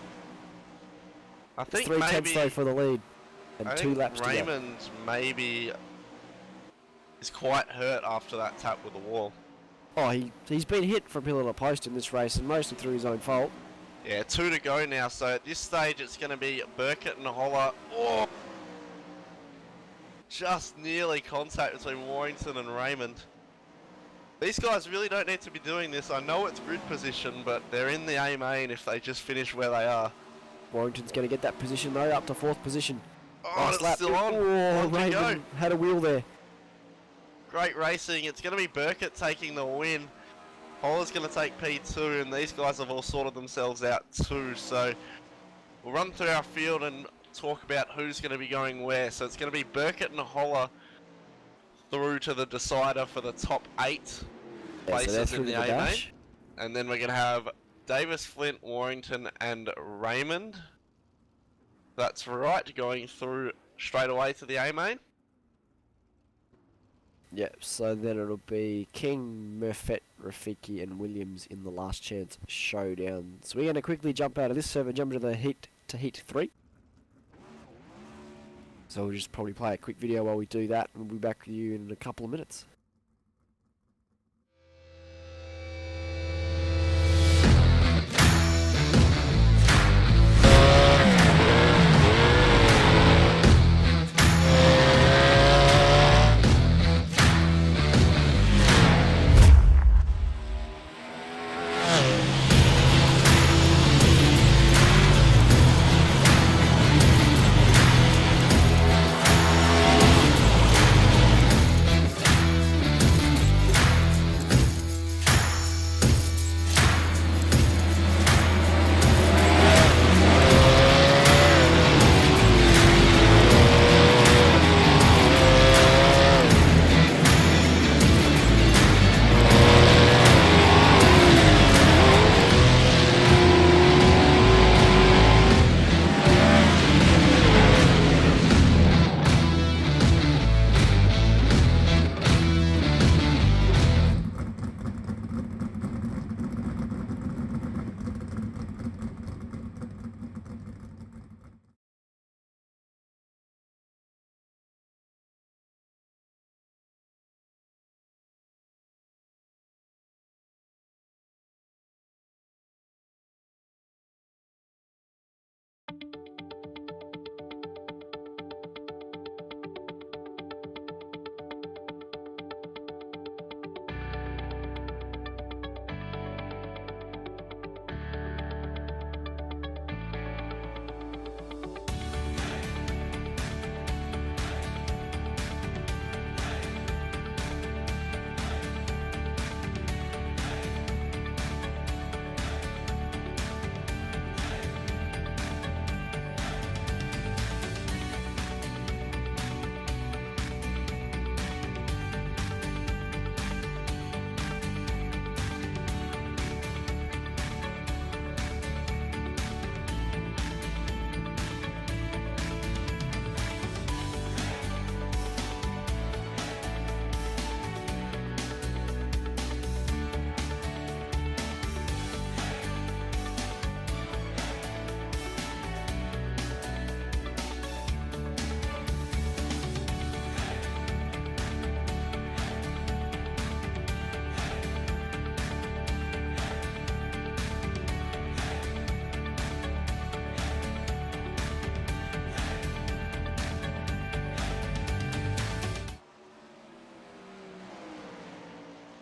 I It's think 3/10 maybe though for the lead, and I 2 think laps to go. Raymond maybe is quite hurt after that tap with the wall. Oh, he's been hit from pillar to post in this race, and mostly through his own fault. Yeah, 2 to go now. So at this stage, it's going to be Burkett and Holler. Oh, just nearly contact between Warrington and Raymond. These guys really don't need to be doing this. I know it's grid position, but they're in the A main if they just finish where they are. Warrington's going to get that position though, up to 4th position. Oh, Last it's lap. still on. Oh, On to go. Raymond had a wheel there. Great racing. It's going to be Burkett taking the win. Holler's going to take P2, and these guys have all sorted themselves out too. So we'll run through our field and talk about who's going to be going where. So it's going to be Burkett and Holler through to the decider for the top 8 Yeah, so places they're in through the to the A main. dash. And then we're going to have Davis, Flint, Warrington, and Raymond. That's right, going through straight away to the A main. Yep, so then it'll be King, Murfett, Rafiki and Williams in the last chance showdown. So we're going to quickly jump out of this server, jump into the heat 3. So we'll just probably play a quick video while we do that, and we'll be back with you in a couple of minutes.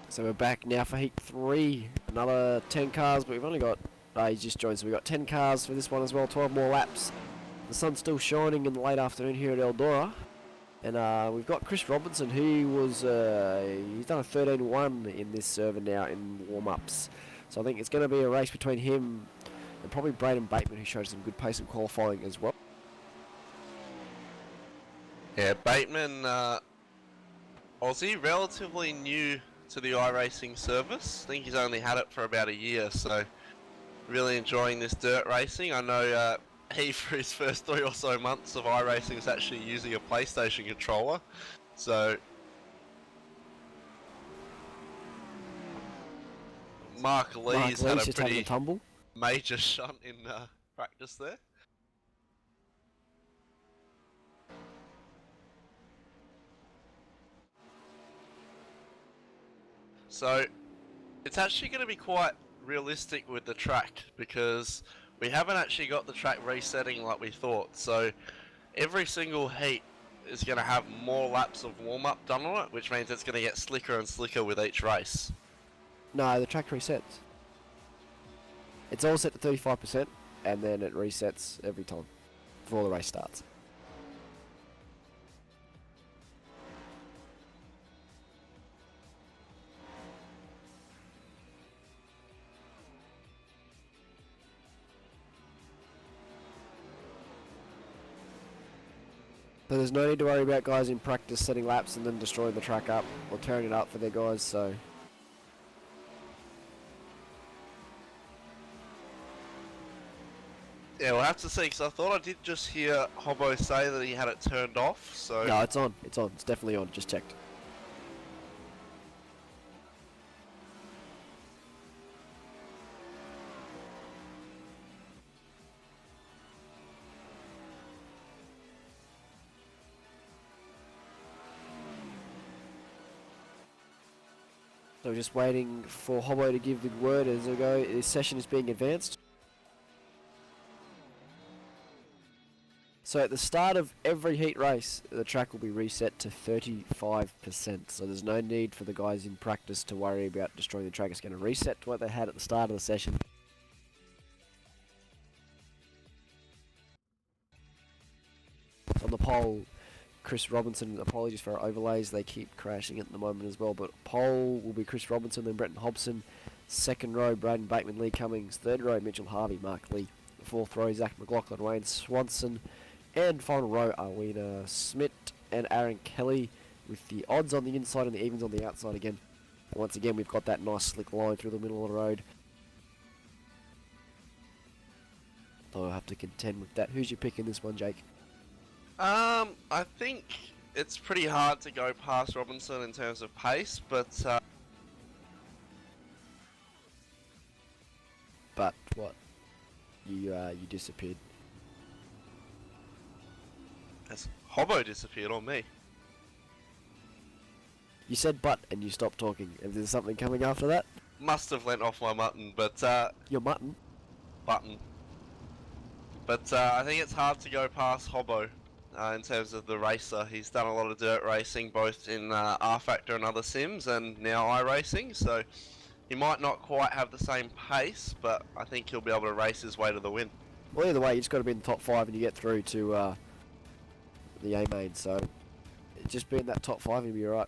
So we're back now for Heat 3. Another 10 cars, but we've only got... he's just joined, so we've got 10 cars for this one as well, 12 more laps. The sun's still shining in the late afternoon here at Eldora. And we've got Chris Robinson, who was... he's done a 13-1 in this server now in warm-ups. So I think it's going to be a race between him and probably Braden Bateman, who showed some good pace in qualifying as well. Yeah, Bateman, Aussie, relatively new to the iRacing service. I think he's only had it for about a year, so really enjoying this dirt racing. I know he, for his first 3 or so months of iRacing, is actually using a PlayStation controller. So Mark Lee's had a pretty tumble. major shunt in practice there. So it's actually going to be quite realistic with the track, because we haven't actually got the track resetting like we thought. So every single heat is going to have more laps of warm-up done on it, which means it's going to get slicker and slicker with each race. No, the track resets. It's all set to 35%, and then it resets every time before the race starts. So there's no need to worry about guys in practice setting laps and then destroying the track up or tearing it up for their guys, so... Yeah, we'll have to see, because I thought I did just hear Hobbo say that he had it turned off, so... No, it's on. It's on. It's definitely on. Just checked. So we're just waiting for Hobbo to give the word as we go. This session is being advanced. So at the start of every heat race, the track will be reset to 35%. So there's no need for the guys in practice to worry about destroying the track. It's going to reset to what they had at the start of the session. On the pole, Chris Robinson, apologies for our overlays, they keep crashing at the moment as well, but pole will be Chris Robinson, then Brenton Hobson. Second row, Braden Bateman, Lee Cummings. Third row, Mitchell Harvey, Mark Lee. Fourth row, Zach McLaughlin, Wayne Swanson. And final row, Arlena Smith and Aaron Kelly, with the odds on the inside and the evens on the outside again. Once again, we've got that nice slick line through the middle of the road. So I'll have to contend with that. Who's your pick in this one, Jake? I think it's pretty hard to go past Robinson in terms of pace, but what? You disappeared. has Hobbo disappeared on me? You said but and you stopped talking. Is there something coming after that? Must have lent off my mutton, but Your mutton? button. But I think it's hard to go past Hobbo in terms of the racer. He's done a lot of dirt racing, both in R-Factor and other sims, and now iRacing, so he might not quite have the same pace, but I think he'll be able to race his way to the win. Well, either way, you just got to be in the top 5 and you get through to the A-main, so just be in that top 5 and you'll be alright.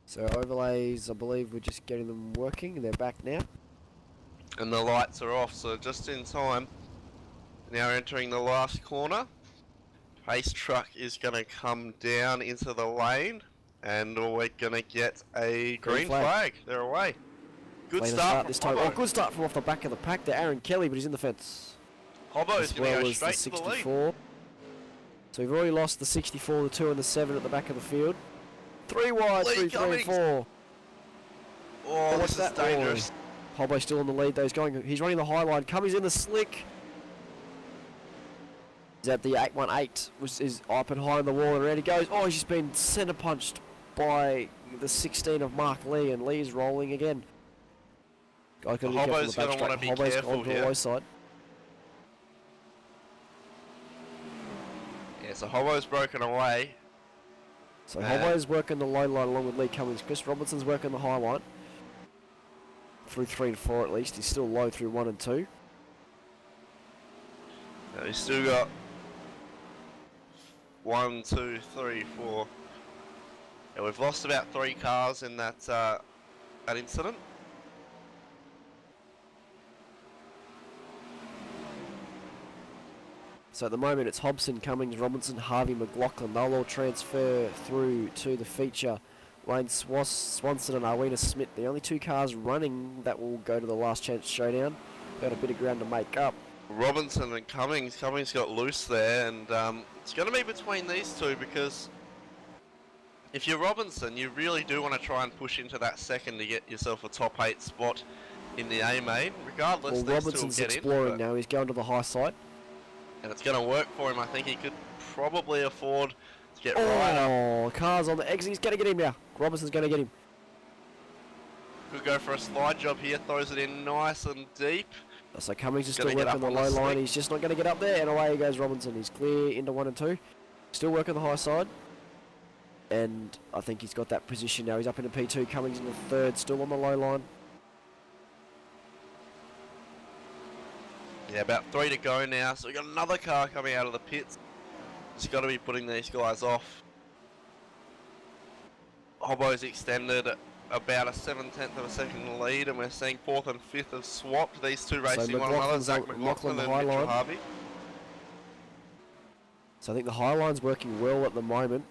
So overlays, I believe we're just getting them working. They're back now. And the lights are off, so just in time. Now entering the last corner. Pace truck is going to come down into the lane, and we're going to get a green flag. They're away. Good start from this time. Hobbo. Oh, good start from off the back of the pack there. Aaron Kelly, but he's in the fence. Hobbo is As going to well go as straight the to the lead. 64. So we've already lost the 64, the 2 and the 7 at the back of the field. 3 wide, Lee 3 and 4. Oh, What's this is that? dangerous. Hobbo still on the lead though. He's running the high line. Cummings in the slick. He's at the 818, which is up and high on the wall, and around he goes. Oh, he's just been centre punched by the 16 of Mark Lee, and Lee's rolling again. Hobbo's going to want to be careful here. Low side. Yeah, so Hobbo's broken away. So Hobbo's working the low line along with Lee Cummings. Chris Robinson's working the high line. Through 3 and 4 at least. He's still low through 1 and 2. No, he's still got 1, 2, 3, 4. Yeah, we've lost about 3 cars in that incident. So at the moment it's Hobson, Cummings, Robinson, Harvey, McLaughlin. They'll all transfer through to the feature. Wayne Swanson and Arwina Smith, the only 2 cars running that will go to the last chance showdown. Got a bit of ground to make up. Robinson and Cummings. Cummings got loose there, and it's going to be between these two because if you're Robinson, you really do want to try and push into that second to get yourself a top 8 spot in the A main. Regardless, Well, these Robinson's two will get exploring in, now. He's going to the high side. and it's going to work for him. I think he could probably afford to get right up. Oh, car's on the exit. He's going to get him now. Robinson's going to get him. Could go for a slide job here. Throws it in nice and deep. So Cummings is still Gonna get working up the on low the line. slick. He's just not going to get up there. And away he goes Robinson. He's clear into 1 and 2. Still working the high side. And I think he's got that position now. He's up into P2. Cummings in the 3rd. Still on the low line. Yeah, about 3 to go now. So we've got another car coming out of the pits. Just got to be putting these guys off. Hobbo's extended about a 7/10 of a second lead, and we're seeing 4th and 5th have swapped. These two racing one another, Zach McLaughlin and Mitchell Harvey. So I think the high line's working well at the moment.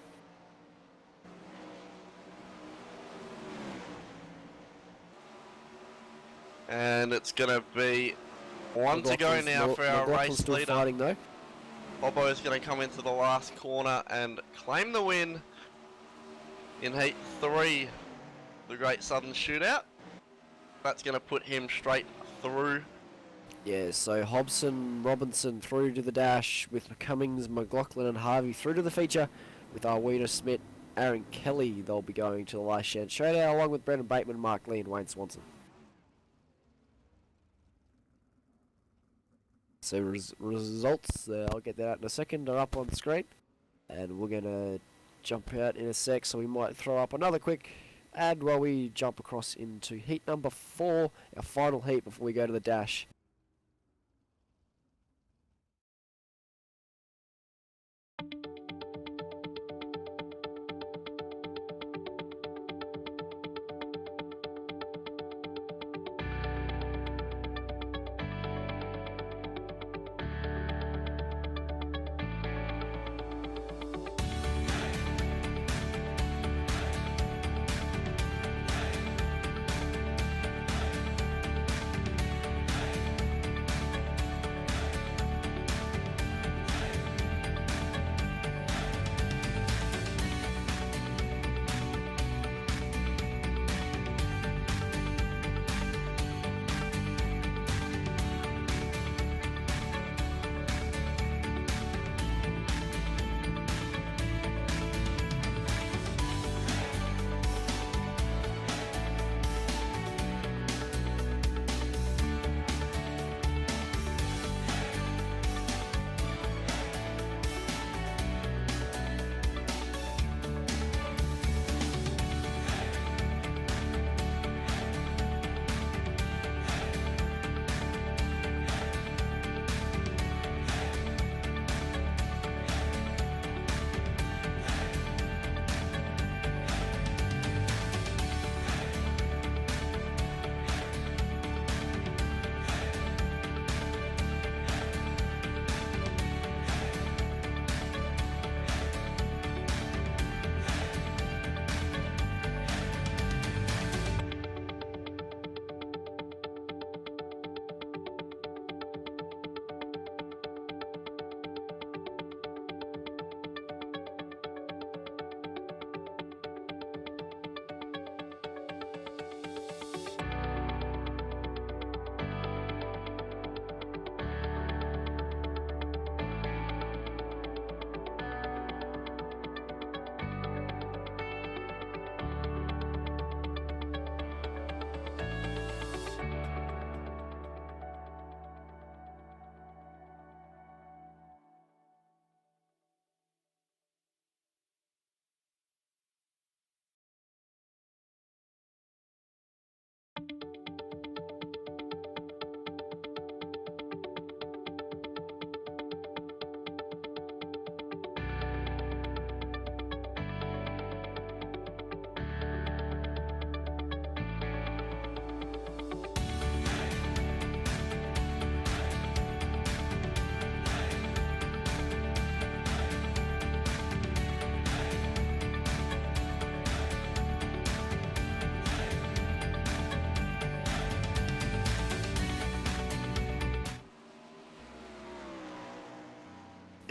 And it's going to be 1 to go now for our race still leader. fighting though. Hobbo is going to come into the last corner and claim the win in Heat 3, the Great Southern Shootout. That's going to put him straight through. Yeah, so Hobson, Robinson through to the dash with Cummings, McLaughlin and Harvey through to the feature with Arwina Smith, Aaron Kelly. They'll be going to the last chance showdown along with Brendan Bateman, Mark Lee and Wayne Swanson. So results, I'll get that out in a second, are up on the screen. And we're going to jump out in a sec, so we might throw up another quick ad while we jump across into heat number 4, our final heat before we go to the dash.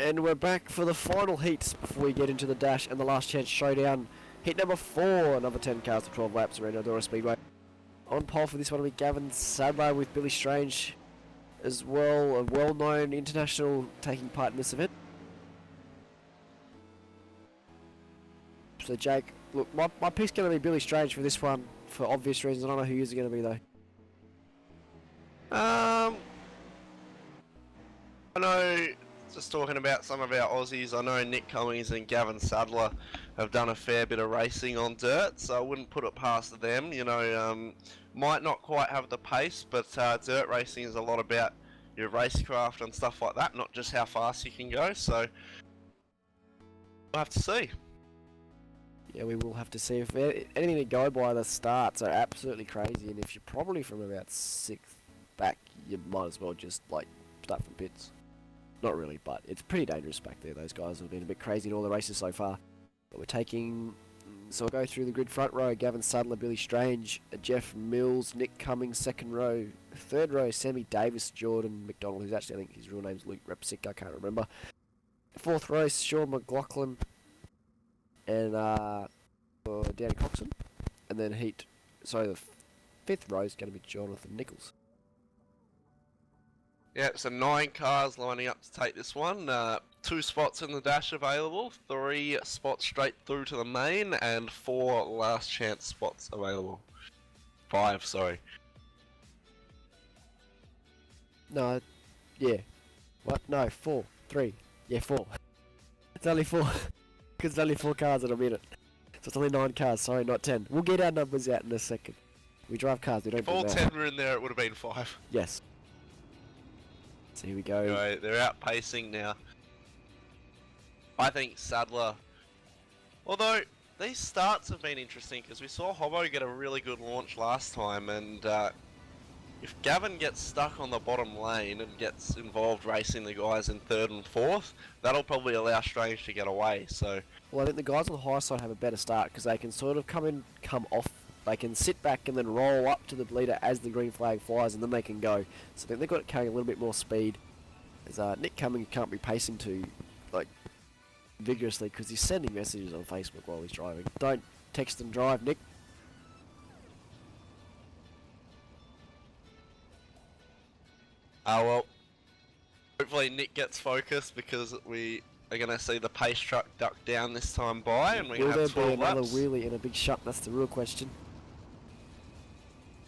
And we're back for the final heats before we get into the dash and the last chance showdown. Heat number 4, another 10 cars to 12 laps around Eldora Speedway. On pole for this one will be Gavin Sadler with Billy Strange as well, a well-known international taking part in this event. So Jake, look, my pick's going to be Billy Strange for this one for obvious reasons. I don't know who yours are going to be though. I know, just talking about some of our Aussies, I know Nick Cummings and Gavin Sadler have done a fair bit of racing on dirt, so I wouldn't put it past them. You know, might not quite have the pace, but dirt racing is a lot about your racecraft and stuff like that, not just how fast you can go, so we'll have to see. Yeah, we will have to see. If anything to go by, the starts are absolutely crazy, and if you're probably from about 6th back, you might as well just like start from pits. Not really, but it's pretty dangerous back there. Those guys have been a bit crazy in all the races so far. But we're taking, so we'll go through the grid. Front row, Gavin Sadler, Billy Strange, Jeff Mills, Nick Cummings. Second row, third row, Sammy Davis, Jordan McDonald, who's actually, I think his real name's Luke Repsick, I can't remember. Fourth row, Sean McLaughlin and Danny Coxon. And then the fifth row is going to be Jonathan Nichols. Yeah, so 9 cars lining up to take this one. 2 spots in the dash available, 3 spots straight through to the main, and 4 last chance spots available. 5, sorry. No, yeah. What? No, 4. 3. Yeah, 4. It's only 4. Because it's only 4 cars in a minute. So it's only 9 cars, sorry, not 10. We'll get our numbers out in a second. We drive cars, we don't If do all that. 10 were in there, it would have been 5. Yes. So here we go. Anyway, they're outpacing now. I think Sadler, although these starts have been interesting because we saw Hobbo get a really good launch last time, and if Gavin gets stuck on the bottom lane and gets involved racing the guys in 3rd and 4th, that'll probably allow Strange to get away. So, Well, I think the guys on the high side have a better start because they can sort of come off. They can sit back and then roll up to the leader as the green flag flies, and then they can go. So I think they've got to carry a little bit more speed. As Nick Cummings can't be pacing too, like, vigorously because he's sending messages on Facebook while he's driving. Don't text and drive, Nick. well, hopefully Nick gets focused because we are going to see the pace truck duck down this time by, and we're going to have 12 Will there be another laps. wheelie and a big shut? That's the real question.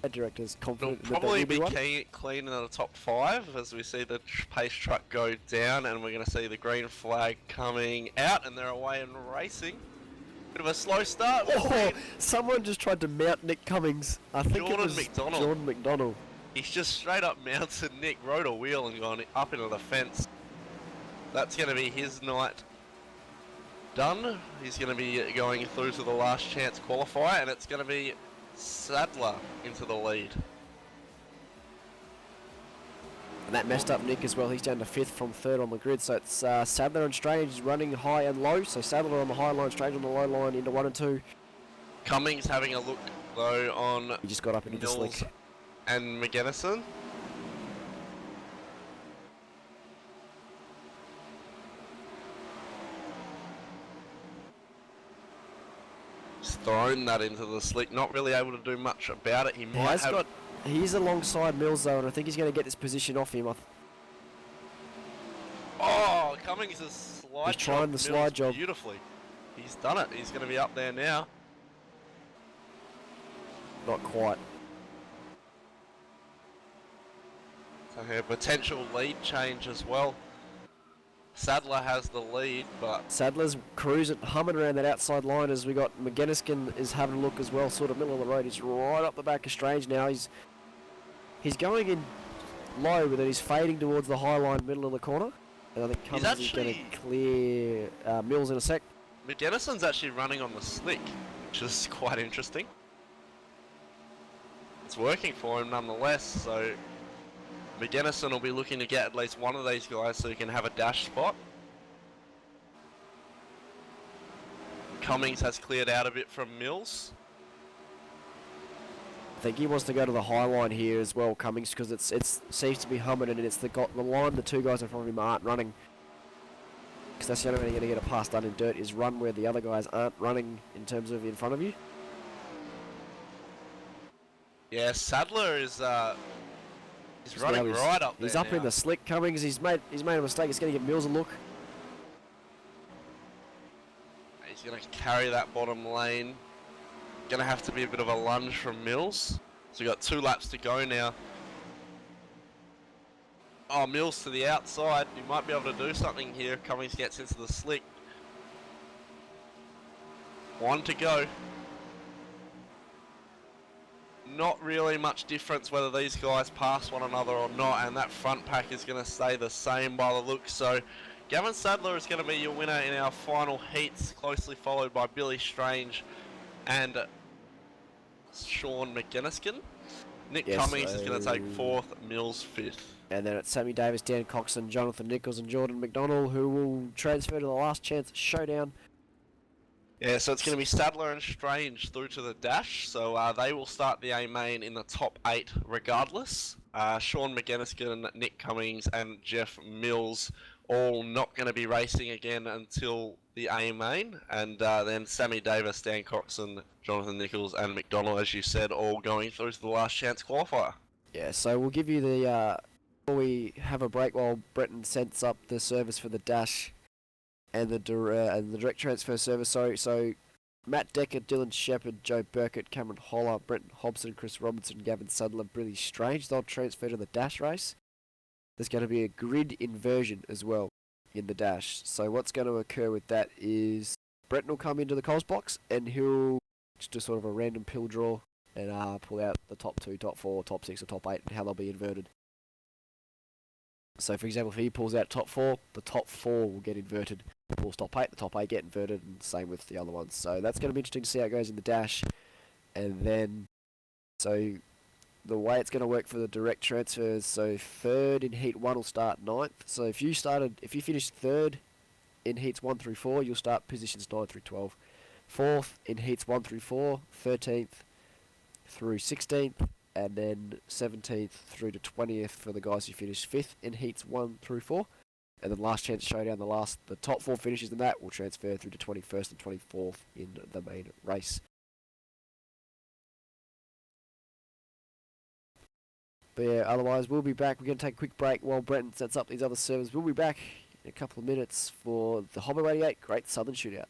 That director's It'll confident that probably there will be be one. clean in the top 5 as we see the pace truck go down, and we're going to see the green flag coming out, and they're away and racing. Bit of a slow start. Oh, someone just tried to mount Nick Cummings. I think it Jordan was McDonald. Jordan McDonald. He's just straight up mounted Nick, rode a wheel and gone up into the fence. That's going to be his night done. He's going to be going through to the last chance qualifier, and it's going to be Sadler into the lead. And that messed up Nick as well. He's down to 5th from 3rd on the grid. So it's Sadler and Strange running high and low. So Sadler on the high line, Strange on the low line into 1 and 2. Cummings having a look though on He just got up into the Mills slick. and McGennison. He's thrown that into the slick, not really able to do much about it. He's alongside Mills though, and I think he's going to get this position off him. Oh, Cummings is slide. He's trying the slide job. Beautifully. He's done it. He's going to be up there now. Not quite. So here, potential lead change as well. Sadler has the lead, but Sadler's cruising, humming around that outside line as we got McGinniskin is having a look as well, sort of middle of the road. He's right up the back of Strange now. He's going in low, but then he's fading towards the high line, middle of the corner. And I think Cummings is going to clear Mills in a sec. McGinnison's actually running on the slick, which is quite interesting. It's working for him nonetheless, so McGinnison will be looking to get at least one of these guys so he can have a dash spot. Cummings has cleared out a bit from Mills. I think he wants to go to the high line here as well, Cummings, because it seems to be humming, and it's the line the 2 guys in front of him aren't running. because that's the only way you're going to get a pass done in dirt, is run where the other guys aren't running in terms of in front of you. Yeah, Sadler is he's Now running right up there. He's up now. in the slick, Cummings. He's made a mistake. It's going to give Mills a look. He's going to carry that bottom lane. Going to have to be a bit of a lunge from Mills. So we've got 2 laps to go now. Oh, Mills to the outside. He might be able to do something here. Cummings gets into the slick. 1 to go. Not really much difference whether these guys pass one another or not, and that front pack is going to stay the same by the look. So Gavin Sadler is going to be your winner in our final heats, closely followed by Billy Strange and Sean McGinniskin. Nick Cummings is going to take 4th, Mills 5th. And then it's Sammy Davis, Dan Coxon, Jonathan Nichols and Jordan McDonald, who will transfer to the last chance showdown. Yeah, so it's going to be Sadler and Strange through to the dash, so they will start the A main in the top 8 regardless. Sean McGinniskin, Nick Cummings and Jeff Mills all not going to be racing again until the A main, and then Sammy Davis, Dan Coxon, Jonathan Nichols and McDonald, as you said, all going through to the last chance qualifier. Yeah, so we'll give you the, before we have a break while Breton sets up the service for the dash and the direct transfer service. So Matt Decker, Dylan Shepherd, Joe Burkett, Cameron Holler, Brenton Hobson, Chris Robertson, Gavin Sadler, Billy Strange, they'll transfer to the dash race. There's going to be a grid inversion as well in the dash. So what's going to occur with that is Brenton will come into the Coles box and he'll just do sort of a random pill draw and pull out the top 2, top 4, top 6 or top 8 and how they'll be inverted. So for example, if he pulls out top 4, the top 4 will get inverted. If he pulls top 8, the top 8 get inverted, and same with the other ones. So that's going to be interesting to see how it goes in the dash. And then, so the way it's going to work for the direct transfers, so 3rd in heat 1 will start 9th. So if you finished 3rd in heats 1 through 4, you'll start positions 9 through 12. 4th in heats 1 through 4, 13th through 16th, and then 17th through to 20th for the guys who finished 5th in heats 1 through 4. And then last chance showdown, the top 4 finishes in that will transfer through to 21st and 24th in the main race. But yeah, otherwise we'll be back. We're going to take a quick break while Brenton sets up these other servers. We'll be back in a couple of minutes for the Hobbo88 Great Southern Shootout.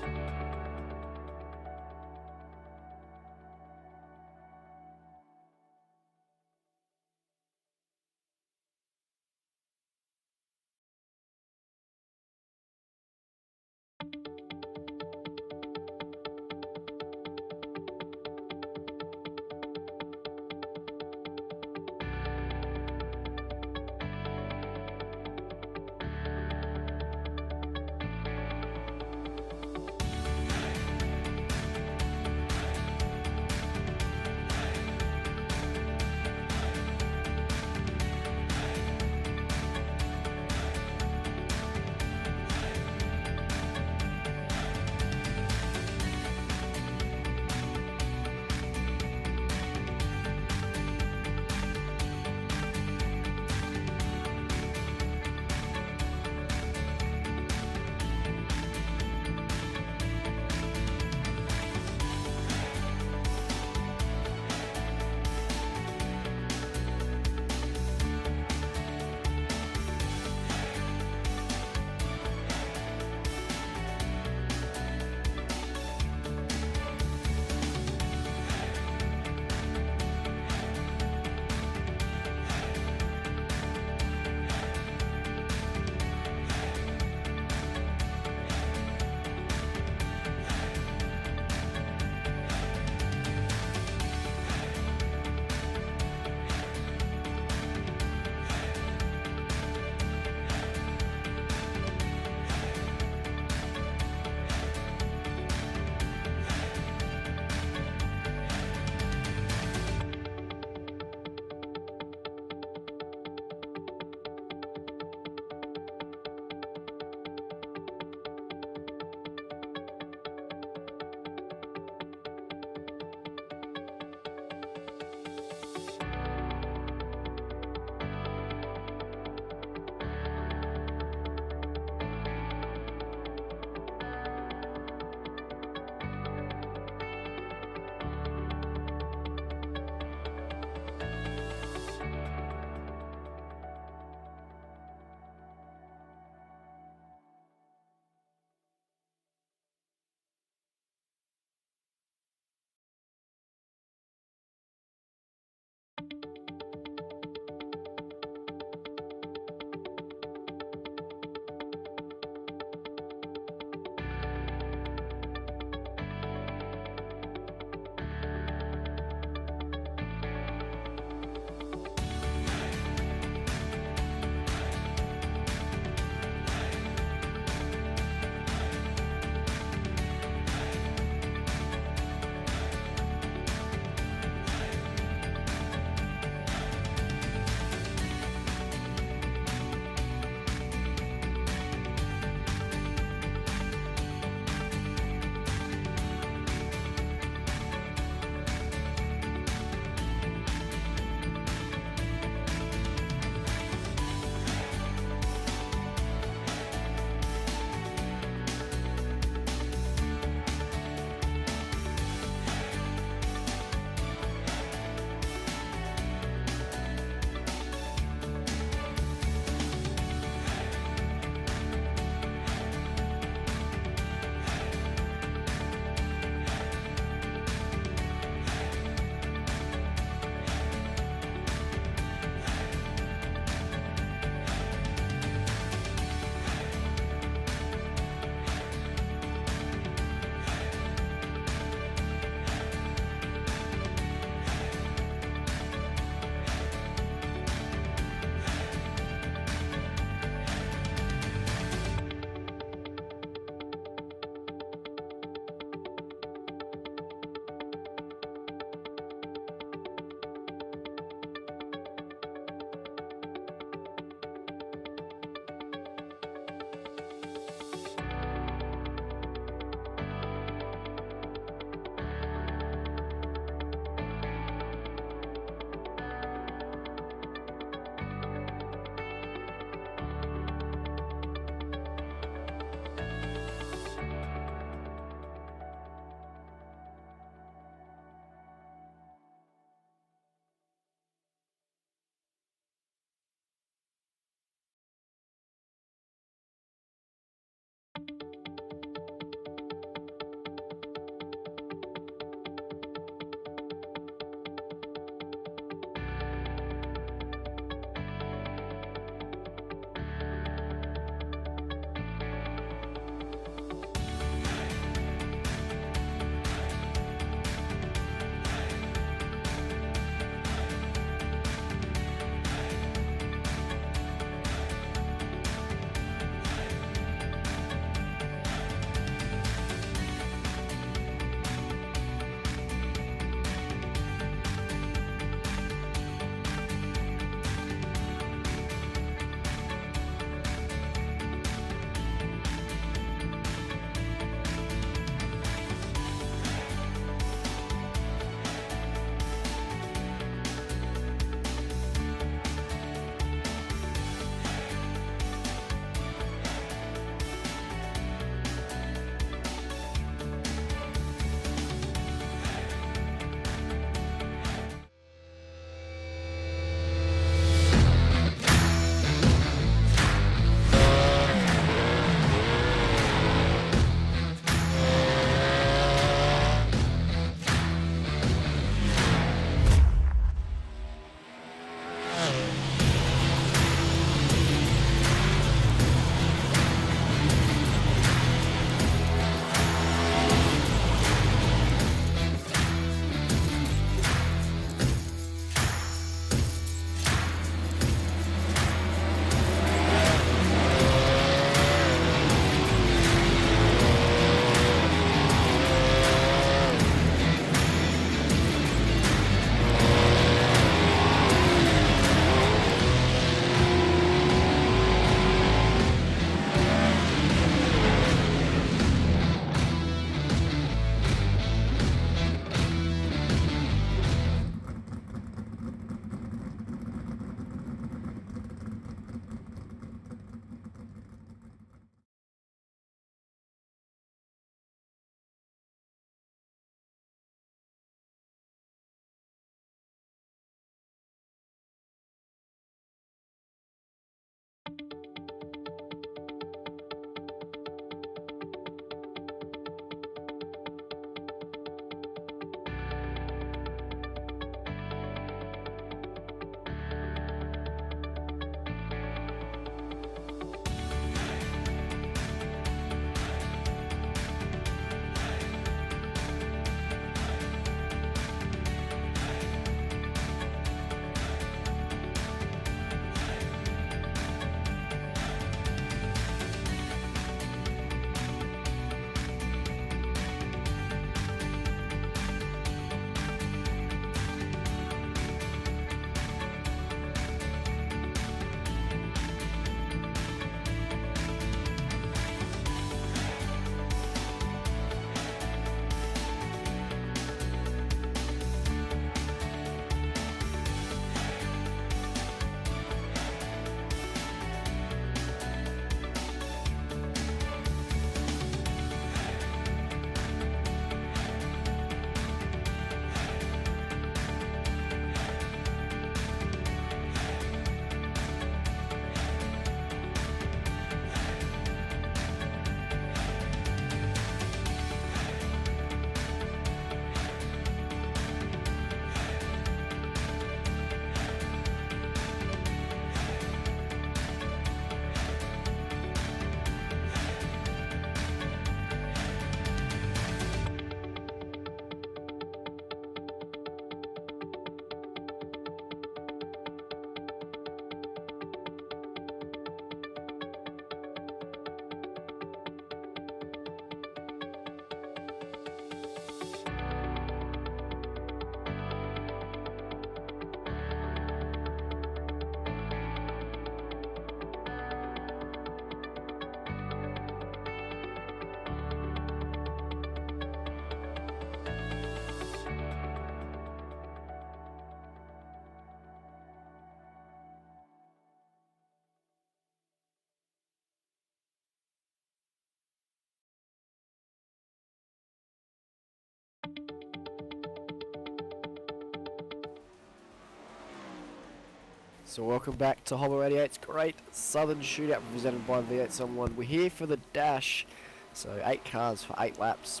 So welcome back to Hobbo88's great Southern Shootout presented by V8SONLINE. We're here for the dash, so 8 cars for 8 laps.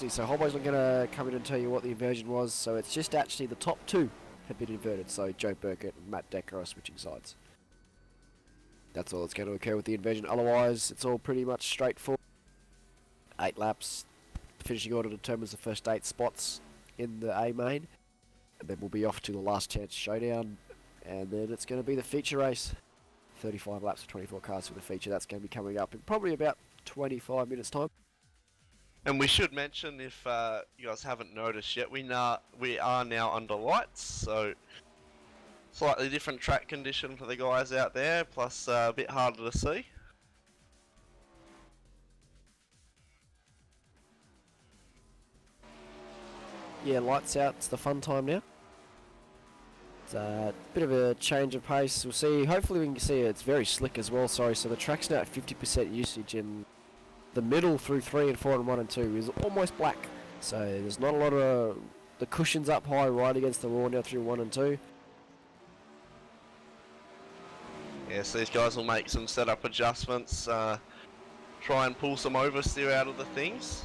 So Hobbo's not going to come in and tell you what the inversion was, so it's just actually the top 2 have been inverted, so Joe Burkett and Matt Decker are switching sides. That's all that's going to occur with the inversion, otherwise it's all pretty much straightforward. 8 laps, the finishing order determines the first 8 spots in the A main, and then we'll be off to the last chance showdown. And then it's going to be the feature race. 35 laps of 24 cars for the feature. That's going to be coming up in probably about 25 minutes time. And we should mention, if you guys haven't noticed yet, we are now under lights, so slightly different track condition for the guys out there, plus a bit harder to see. Yeah, lights out. It's the fun time now. It's a bit of a change of pace. We'll see. Hopefully we can see it. It's very slick as well. Sorry. So the track's now at 50% usage, and the middle through 3 and 4 and 1 and 2 is almost black. So there's not a lot of the cushions up high right against the wall now through 1 and 2. Yes, these guys will make some setup adjustments. Try and pull some oversteer out of the things.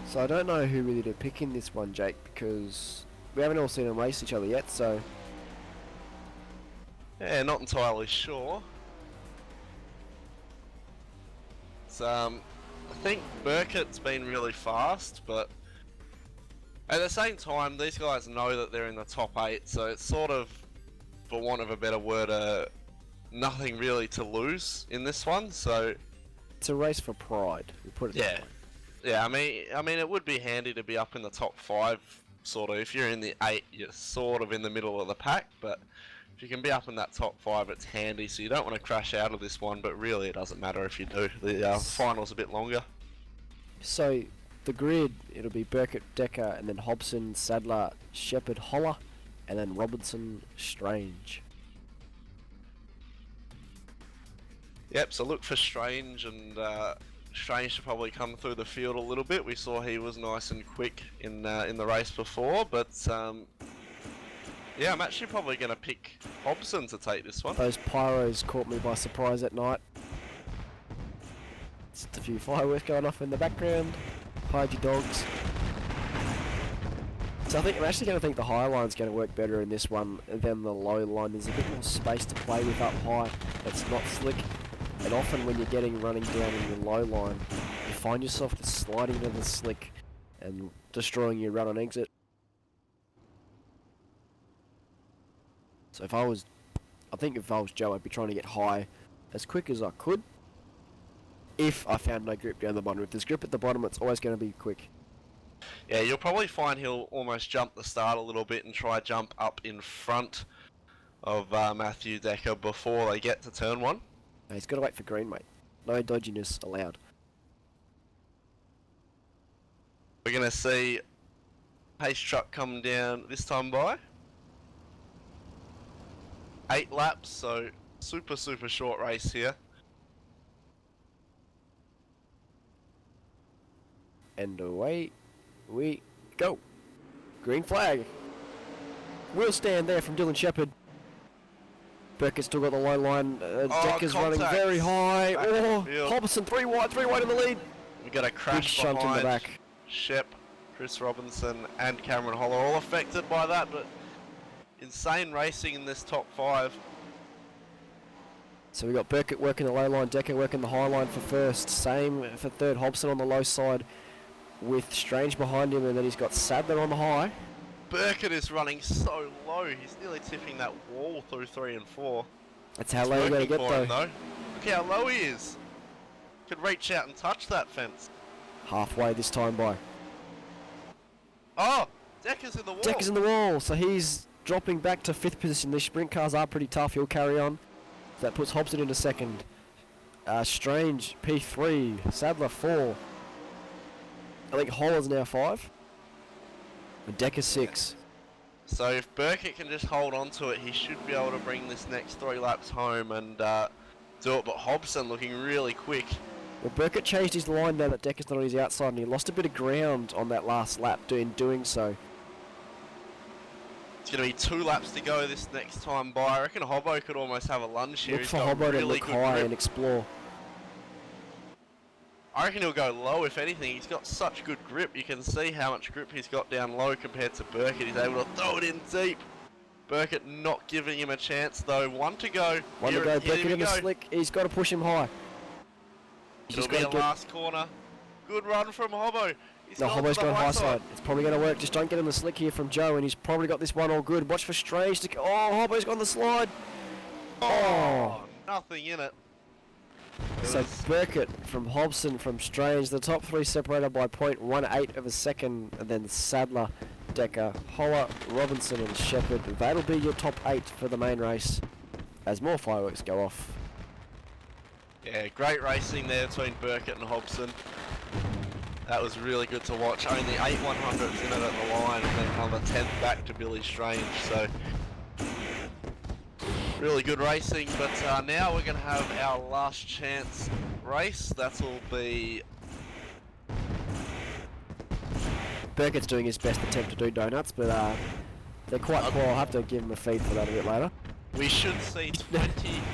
So I don't know who really to pick in this one, Jake, because we haven't all seen them race each other yet, so... Yeah, not entirely sure. So, I think Burkett's been really fast, but at the same time, these guys know that they're in the top 8, so it's sort of, for want of a better word, nothing really to lose in this one, so... It's a race for pride, we put it that way. Yeah, I mean, it would be handy to be up in the top 5, sort of. If you're in the 8, you're sort of in the middle of the pack, but if you can be up in that top 5, it's handy, so you don't want to crash out of this one, but really it doesn't matter if you do. The final's a bit longer. So, the grid, it'll be Burkett, Decker, and then Hobson, Sadler, Shepherd, Holler, and then Robinson, Strange. Yep, so look for Strange, and Strange should probably come through the field a little bit. We saw he was nice and quick in the race before, but yeah, I'm actually probably going to pick Hobson to take this one. Those pyros caught me by surprise at night. Just a few fireworks going off in the background. Hide your dogs. So I'm actually going to think the high line's going to work better in this one than the low line. There's a bit more space to play with up high. It's not slick. And often when you're running down in the low line, you find yourself just sliding to the slick and destroying your run on exit. So I think if I was Joe, I'd be trying to get high as quick as I could. If I found no grip down the bottom. If there's grip at the bottom, it's always going to be quick. Yeah, you'll probably find he'll almost jump the start a little bit and try jump up in front of Matthew Decker before they get to turn 1. No, he's got to wait for green, mate. No dodginess allowed. We're going to see pace truck come down this time by. 8 laps, so super short race here. And away we go. Green flag. We'll stand there from Dylan Shepherd. Burkett's still got the low line. Decker's running very high. Hobson 3 wide in the lead. We got a crash shunt in the back. Shep, Chris Robinson, and Cameron Holler all affected by that, but insane racing in this top 5. So we got Burkett working the low line, Decker working the high line for first. Same for third. Hobson on the low side with Strange behind him, and then he's got Sadler on the high. Burkett is running so low, he's nearly tipping that wall through 3 and 4. That's how low you gotta get though. Look how low he is. Could reach out and touch that fence. Halfway this time by. Oh, Decker's in the wall. Decker's in the wall, so he's dropping back to 5th position. These sprint cars are pretty tough, he'll carry on. That puts Hobson into 2nd. Strange, P3, Sadler 4. I think Holler's now 5. A deck of 6. So if Burkett can just hold on to it, he should be able to bring this next 3 laps home and do it. But Hobson looking really quick. Well, Burkett changed his line now that Decker's not on his outside, and he lost a bit of ground on that last lap in doing so. It's going to be 2 laps to go this next time by. I reckon Hobbo could almost have a lunge here. Look for Hobbo to look high and explore. I reckon he'll go low if anything. He's got such good grip. You can see how much grip he's got down low compared to Burkett. He's able to throw it in deep. Burkett not giving him a chance though. 1 to go. One to go. Burkett in the slick. He's got to push him high. It'll be a last corner. Good run from Hobbo. No, Hobbo's gone high side. It's probably going to work. Just don't get in the slick here from Joe, and he's probably got this one all good. Watch for Strange to... Oh, Hobbo's gone the slide. Oh, nothing in it. So Burkett from Hobson from Strange, the top 3 separated by 0.18 of a second, and then Sadler, Decker, Holler, Robinson and Shepherd. That'll be your top 8 for the main race as more fireworks go off. Yeah, great racing there between Burkett and Hobson. That was really good to watch. Only 8 100s in it at the line, and then another 10th back to Billy Strange. So really good racing. But now we're going to have our last chance race. That'll be... Burkett's doing his best attempt to do donuts, but they're quite poor. I'll have to give him a feed for that a bit later. We should see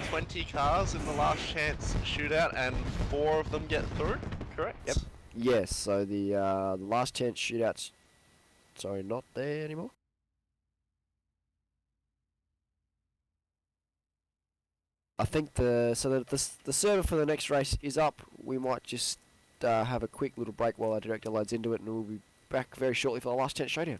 20 cars in the last chance shootout, and 4 of them get through, correct? Yep. Yes, so the last chance shootouts, sorry, not there anymore. I think the server for the next race is up. We might just have a quick little break while our director loads into it, and we'll be back very shortly for the last chance showdown.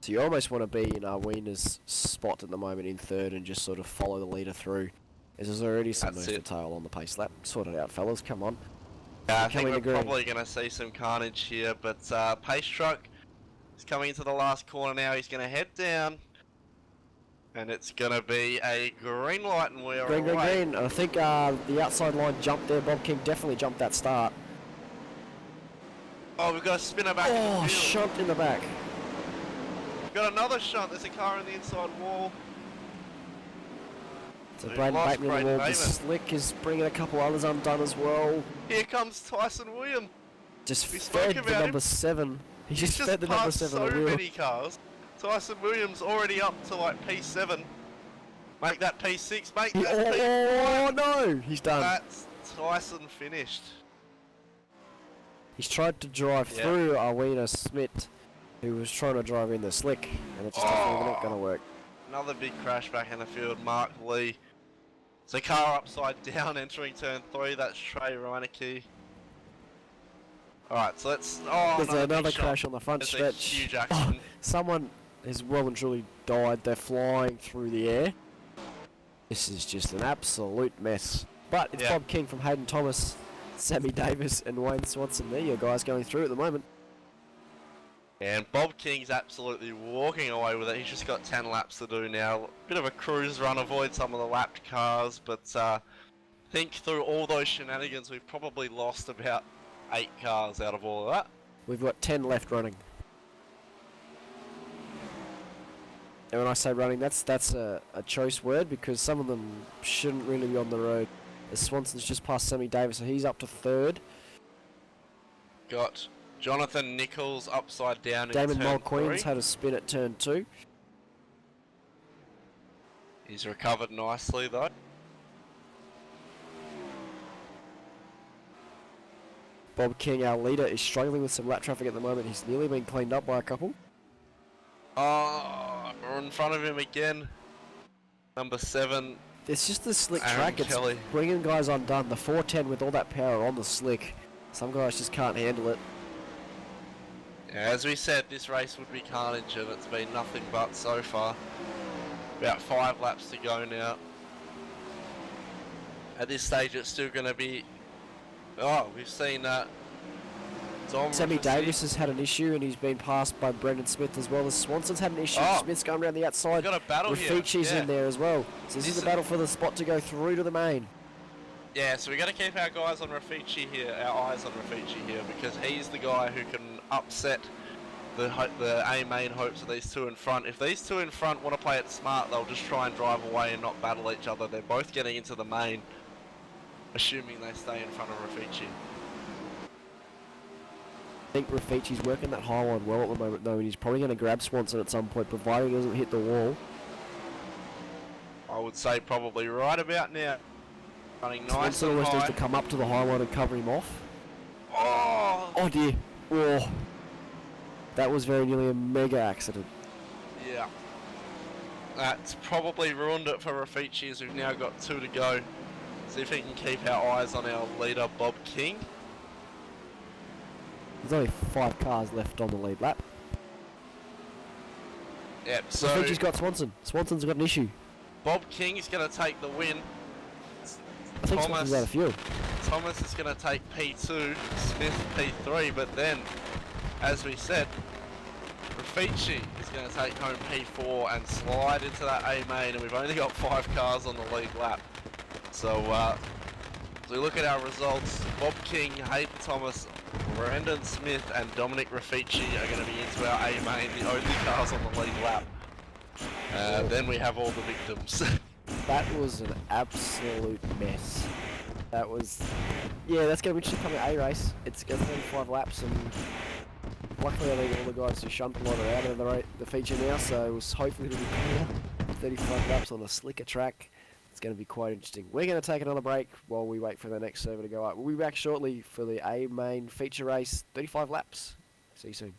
So you almost want to be in Wiener's spot at the moment in third and just sort of follow the leader through. As there's already some That's nose to it. tail on the pace lap. Sort it out, fellas. Come on. Yeah, I think Coming we're to green. probably going to see some carnage here, but Pace Truck is coming into the last corner now. He's going to head down, and it's going to be a green light, and we're Green, green, away. green. And I think the outside line jumped there. Bob King definitely jumped that start. Oh, we've got a spinner back in the Oh, field. shunt in the back. We've got another shunt. There's a car in the inside wall. So We've Braden lost Bateman in the Braden wall. The Bateman. slick is bringing a couple others undone as well. Here comes Tyson Williams. Just We spoke fed the about number him. 7. He He's just fed the number passed 7 so on the wheel. many cars. Tyson Williams already up to like P7. Make that P6. Make that P4. Oh no! He's done. That's Tyson finished. He's tried to drive Yeah. through Arwina Smith, who was trying to drive in the slick, and it's just definitely not going to work. Another big crash back in the field. Mark Lee. It's a car upside down entering turn 3. That's Trey Reinecke. Alright, so let's... Oh, There's another another big shot. crash on the front There's a stretch. huge Oh, accident. someone has well and truly died. They're flying through the air. This is just an absolute mess. But it's Yeah. Bob King from Hayden Thomas, Sammy Davis and Wayne Swanson. There you guys going through at the moment. And Bob King's absolutely walking away with it. He's just got 10 laps to do now. Bit of a cruise run, avoid some of the lapped cars, but I think through all those shenanigans we've probably lost about 8 cars out of all of that. We've got 10 left running. And when I say running, that's a choice word because some of them shouldn't really be on the road. As Swanson's just past Sammy Davis, so he's up to third. Got Jonathan Nichols upside down in Damon turn Mulqueen's 3. had a spin at turn 2. He's recovered nicely though. Bob King, our leader, is struggling with some lap traffic at the moment. He's nearly been cleaned up by a couple. Oh, we're in front of him again. Number 7. It's just the slick Aaron track. It's Kelly. bringing guys undone. The 410 with all that power on the slick. Some guys just can't handle it. Yeah, as we said, this race would be carnage and it's been nothing but so far. About 5 laps to go now. At this stage it's still going to be... Oh, we've seen Dom Sammy Rafferty. Davis has had an issue and he's been passed by Brendan Smith as well as Swanson's had an issue. Oh. Smith's going around the outside. We've got a battle here. Rafichi's Yeah. in there as well. So this is This a battle for the spot to go through to the main. Yeah, so we got to keep our guys on Rafichi here, our eyes on Rafichi here, because he's the guy who can upset the A main hopes of these two in front. If these two in front want to play it smart, they'll just try and drive away and not battle each other. They're both getting into the main, assuming they stay in front of Rafichi. I think Rafichi's working that high line well at the moment though, and he's probably going to grab Swanson at some point, providing he doesn't hit the wall. I would say probably right about now. Running nice Swanson and always needs to high. come up to the high line and cover him off. Oh! Oh dear. Oh. That was very nearly a mega accident. Yeah. That's probably ruined it for Rafichi as we've now got 2 to go. See if he can keep our eyes on our leader, Bob King. There's only 5 cars left on the lead lap. Yep, so Rafichi's got Swanson. Swanson's got an issue. Bob King is going to take the win. I think Swanson's out of fuel. Thomas is going to take P2, Smith P3, but then, as we said, Rafichi is going to take home P4 and slide into that A main, and we've only got 5 cars on the lead lap. So, as we look at our results, Bob King, Hayden Thomas, Brandon Smith and Dominic Rafichi are going to be into our A main, the only cars on the lead lap. Then we have all the victims. That was an absolute mess. That was... Yeah, that's going to be interesting coming A race. It's going to be 5 laps and... Luckily I think all the guys who shunt a lot are out of the feature now, so it was hopefully it'll be clear. 35 laps on a slicker track. It's going to be quite interesting. We're going to take another break while we wait for the next server to go up. We'll be back shortly for the A main feature race, 35 laps. See you soon.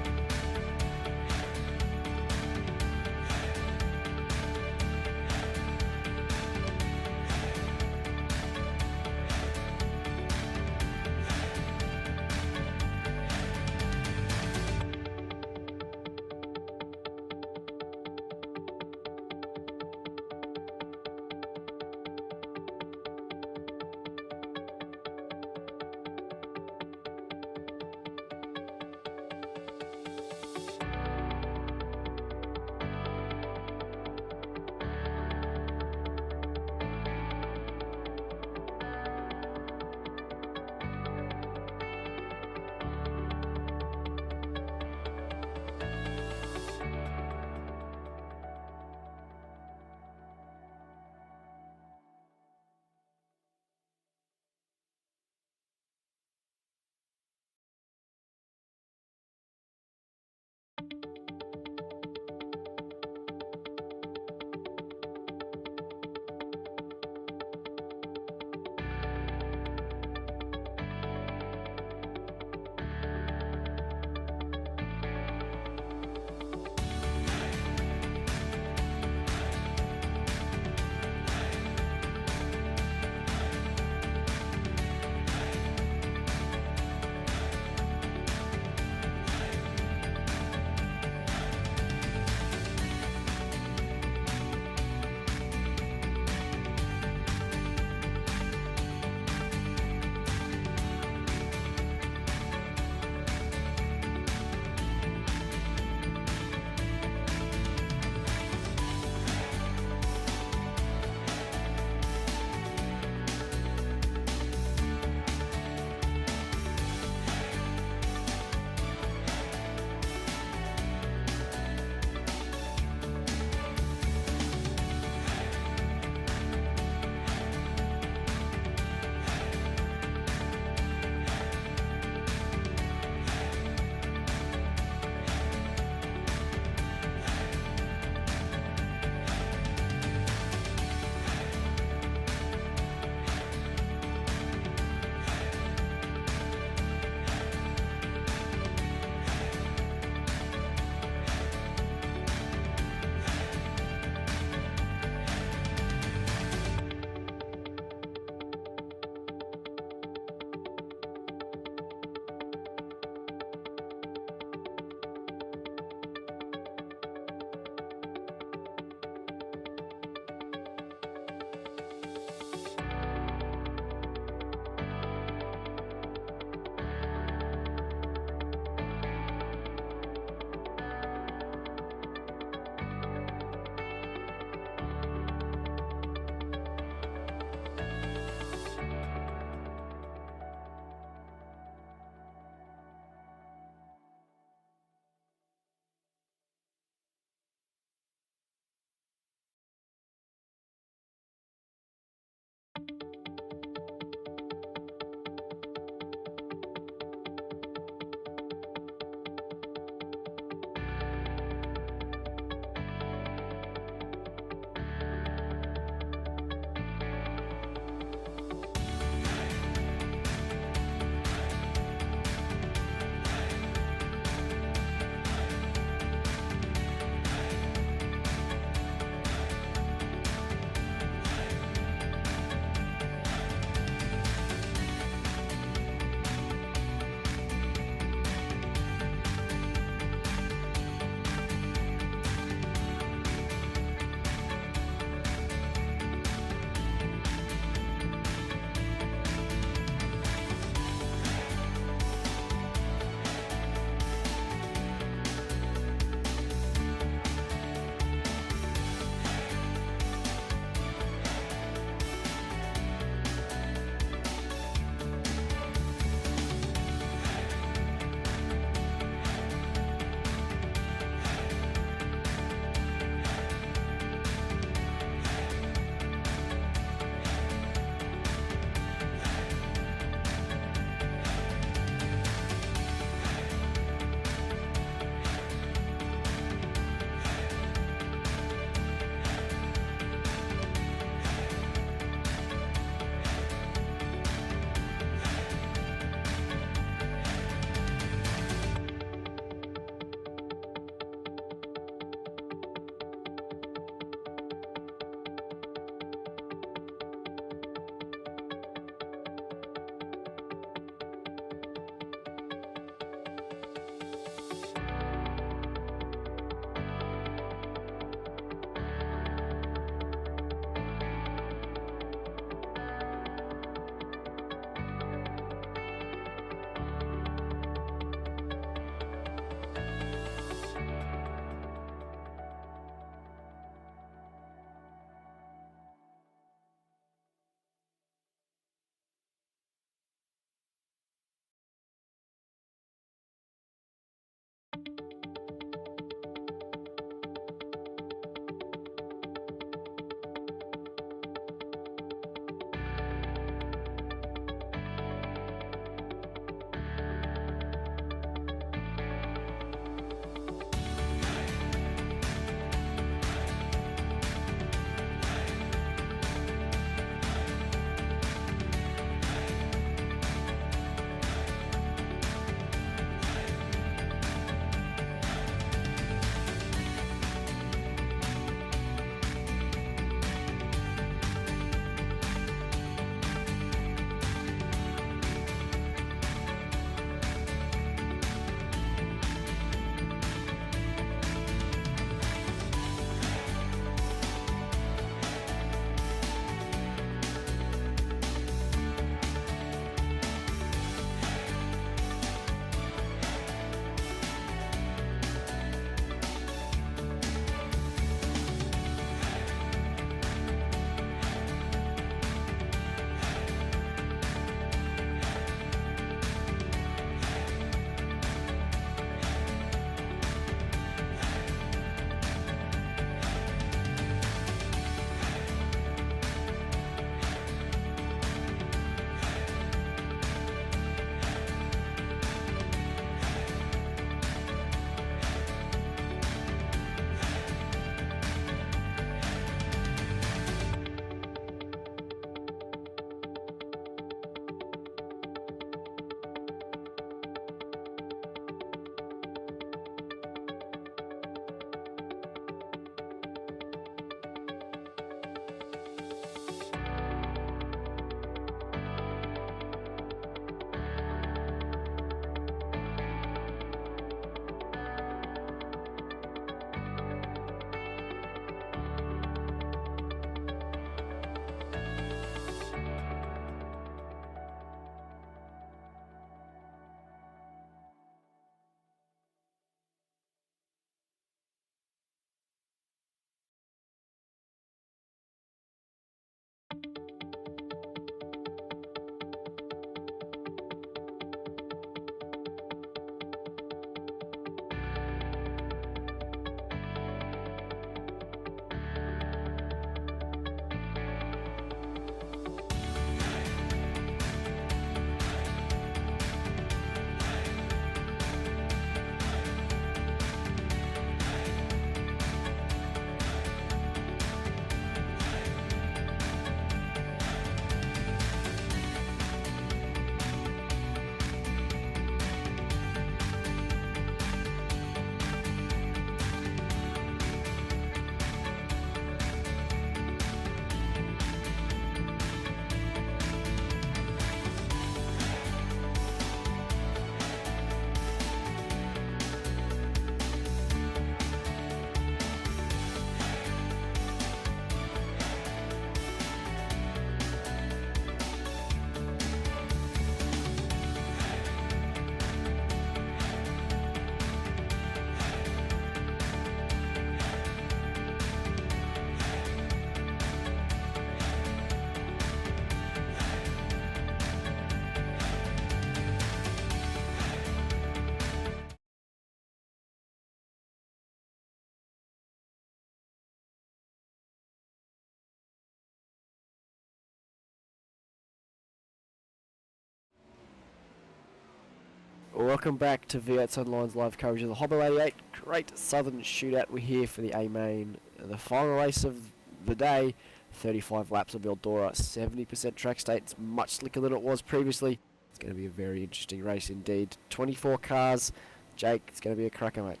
Welcome back to V8SONLINE's live coverage of the Hobbo88 Great Southern Shootout. We're here for the A-Main, the final race of the day. 35 laps of Eldora, 70% track state. It's much slicker than it was previously. It's going to be a very interesting race indeed. 24 cars. Jake, it's going to be a cracker, mate.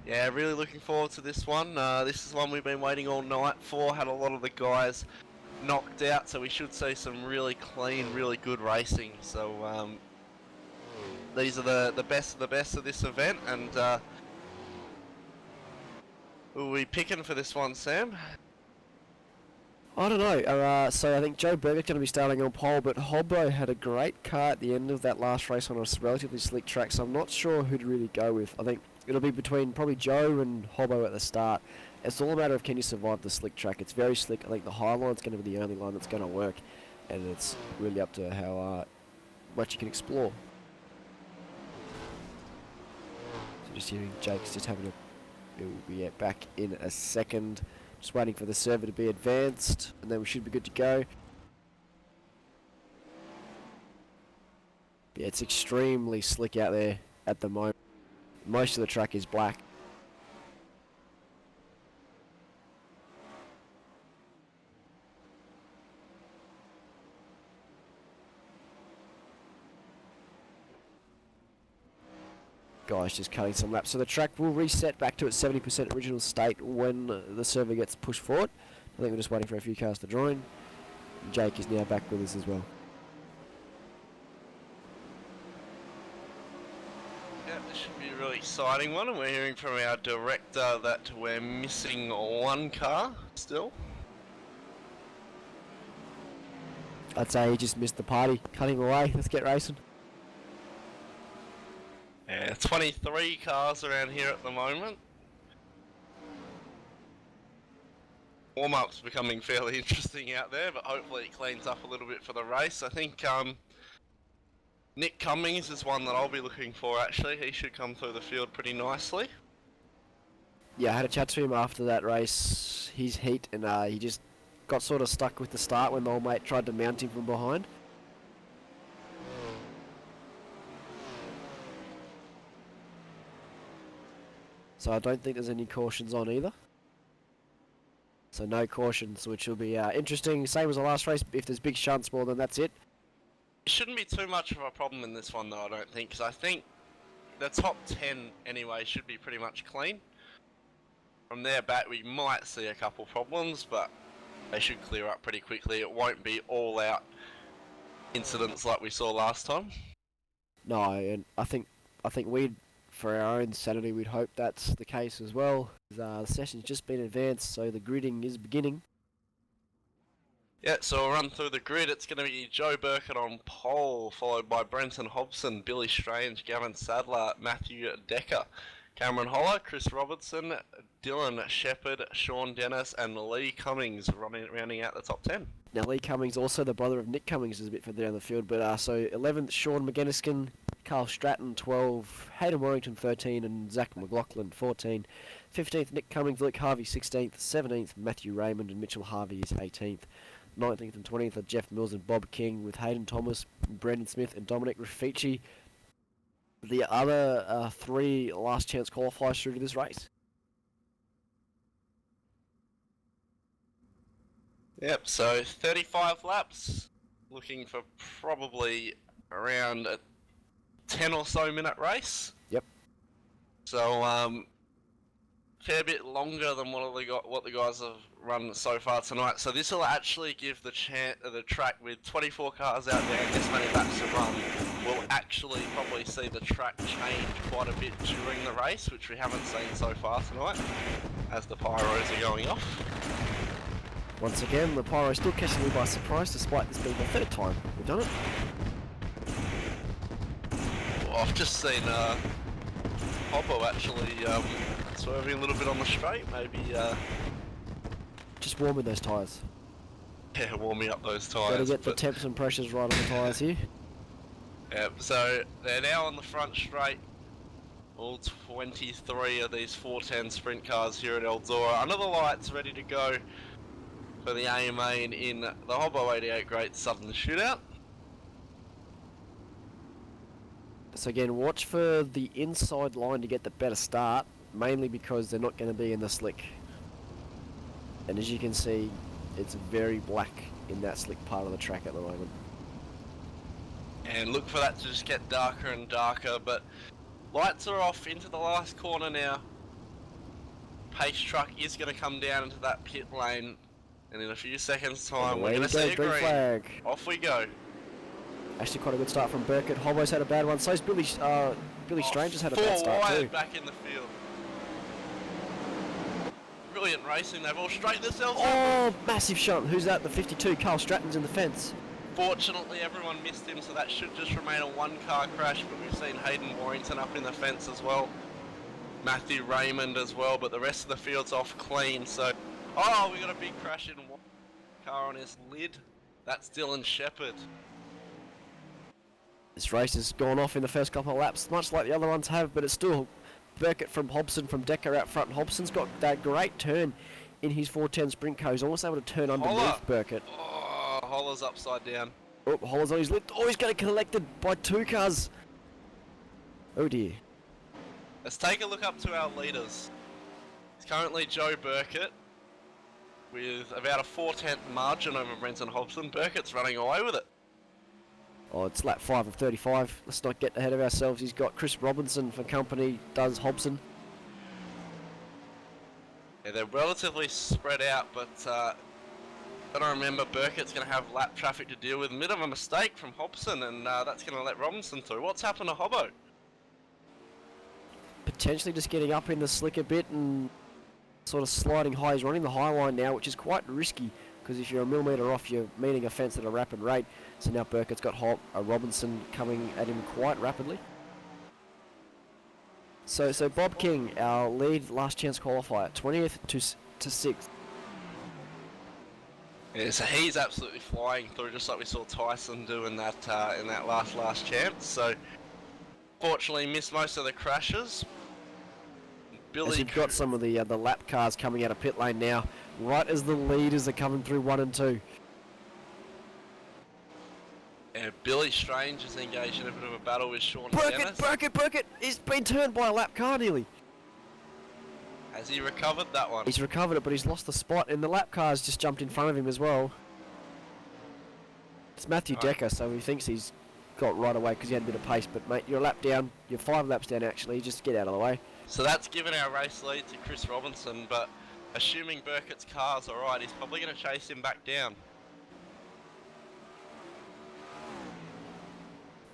Yeah, really looking forward to this one. This is one we've been waiting all night for. Had a lot of the guys knocked out, so we should see some really clean, really good racing. So these are the best of the best of this event, and who are we picking for this one, Sam? I don't know. So I think Joe Burkett's going to be starting on pole, but Hobbo had a great car at the end of that last race on a relatively slick track, so I'm not sure who to really go with. I think it'll be between probably Joe and Hobbo at the start. It's all a matter of can you survive the slick track. It's very slick. I think the high line's going to be the only line that's going to work, and it's really up to how much you can explore. So just hearing Jake's just having a... He'll be back in a second. Just waiting for the server to be advanced, and then we should be good to go. Yeah, it's extremely slick out there at the moment. Most of the track is black. Guys just cutting some laps, so the track will reset back to its 70% original state when the server gets pushed forward. I think we're just waiting for a few cars to join. Jake is now back with us as well. Yeah, this should be a really exciting one, and we're hearing from our director that we're missing one car still. I'd say he just missed the party. Cutting away, let's get racing. Yeah, 23 cars around here at the moment. Warm-up's becoming fairly interesting out there, but hopefully it cleans up a little bit for the race. I think Nick Cummings is one that I'll be looking for actually. He should come through the field pretty nicely. Yeah, I had a chat to him after that race, his heat, and he just got sort of stuck with the start when the old mate tried to mount him from behind. So I don't think there's any cautions on either. So no cautions, which will be interesting. Same as the last race. If there's big shunts more, then that's it. It shouldn't be too much of a problem in this one though, I don't think, because I think the top 10 anyway should be pretty much clean. From there back we might see a couple problems, but they should clear up pretty quickly. It won't be all out incidents like we saw last time. No, and I think we'd, for our own sanity, we'd hope that's the case as well. The session's just been advanced, so the gridding is beginning. Yeah, so we'll run through the grid. It's going to be Joe Burkett on pole, followed by Brenton Hobson, Billy Strange, Gavin Sadler, Matthew Decker, Cameron Holler, Chris Robertson, Dylan Shepherd, Sean Dennis, and Lee Cummings rounding out the top 10. Now Lee Cummings, also the brother of Nick Cummings, is a bit further down the field, but so 11th Sean McGinniskin, Carl Stratton 12, Hayden Warrington 13, and Zach McLaughlin 14. 15th Nick Cummings, Luke Harvey 16th, 17th Matthew Raymond, and Mitchell Harvey is 18th. 19th and 20th are Jeff Mills and Bob King, with Hayden Thomas, Brendan Smith, and Dominic Raffici. The other three last chance qualifiers through to this race. Yep, so 35 laps, looking for probably around a 10 or so minute race. Yep. So fair bit longer than what the guys have run so far tonight. So this will actually give the track with 24 cars out there and this many laps to run. We'll actually probably see the track change quite a bit during the race, which we haven't seen so far tonight, as the pyros are going off. Once again, the pyro still catching me by surprise, despite this being the third time we've done it. Well, I've just seen Hobbo actually swerving a little bit on the straight, maybe just warming those tyres. Yeah, warming up those tyres. Gotta get the temps and pressures right on the tyres here. Yep, so they're now on the front straight. All 23 of these 410 sprint cars here at Eldora. Under the lights, ready to go for the A-Main in the Hobbo88 Great Southern Shootout. So again, watch for the inside line to get the better start, mainly because they're not going to be in the slick. And as you can see, it's very black in that slick part of the track at the moment. And look for that to just get darker and darker, but lights are off into the last corner now. Pace truck is going to come down into that pit lane, and in a few seconds time we're going to see a green flag. Off we go. Actually quite a good start from Burkett. Hobbo's had a bad one, so's Billy Strange has had a bad start too. Back in the field. Brilliant racing, they've all straightened themselves up. Oh, massive shunt. Who's that? The 52, Carl Stratton's in the fence. Fortunately, everyone missed him, so that should just remain a one-car crash, but we've seen Hayden Warrington up in the fence as well. Matthew Raymond as well, but the rest of the field's off clean, so... Oh, we got a big crash in one car on his lid. That's Dylan Shepherd. This race has gone off in the first couple of laps, much like the other ones have, but it's still Burkett from Hobson from Decker out front. Hobson's got that great turn in his 410 sprint car. He's almost able to turn underneath Burkett. Oh, Holler's upside down. Oh, Holler's on his lip. Oh, he's going to get collected by 2 cars. Oh dear. Let's take a look up to our leaders. It's currently Joe Burkett with about a 4/10 margin over Brenton Hobson. Burkett's running away with it. Oh, it's lap 5 of 35. Let's not get ahead of ourselves. He's got Chris Robinson for company, does Hobson. Yeah, they're relatively spread out, but gotta remember Burkett's gonna have lap traffic to deal with. A bit of a mistake from Hobson, and that's gonna let Robinson through. What's happened to Hobbo? Potentially just getting up in the slick a bit and sort of sliding high. He's running the high line now, which is quite risky, because if you're a millimetre off, you're meeting a fence at a rapid rate. So now Burkett's got Robinson coming at him quite rapidly. So Bob King, our lead last chance qualifier, 20th to 6th. Yeah, so he's absolutely flying through, just like we saw Tyson do in that last chance. So fortunately missed most of the crashes. As you've got some of the lap cars coming out of pit lane now, right as the leaders are coming through 1 and 2. Yeah, Billy Strange is engaged in a bit of a battle with Sean Dennis. Burkett! He's been turned by a lap car nearly. Has he recovered that one? He's recovered it, but he's lost the spot, and the lap car's just jumped in front of him as well. It's Matthew Decker, so he thinks he's got right away because he had a bit of pace, but mate, you're a lap down. You're 5 laps down actually, just get out of the way. So that's given our race lead to Chris Robinson, but assuming Burkett's car's alright, he's probably going to chase him back down.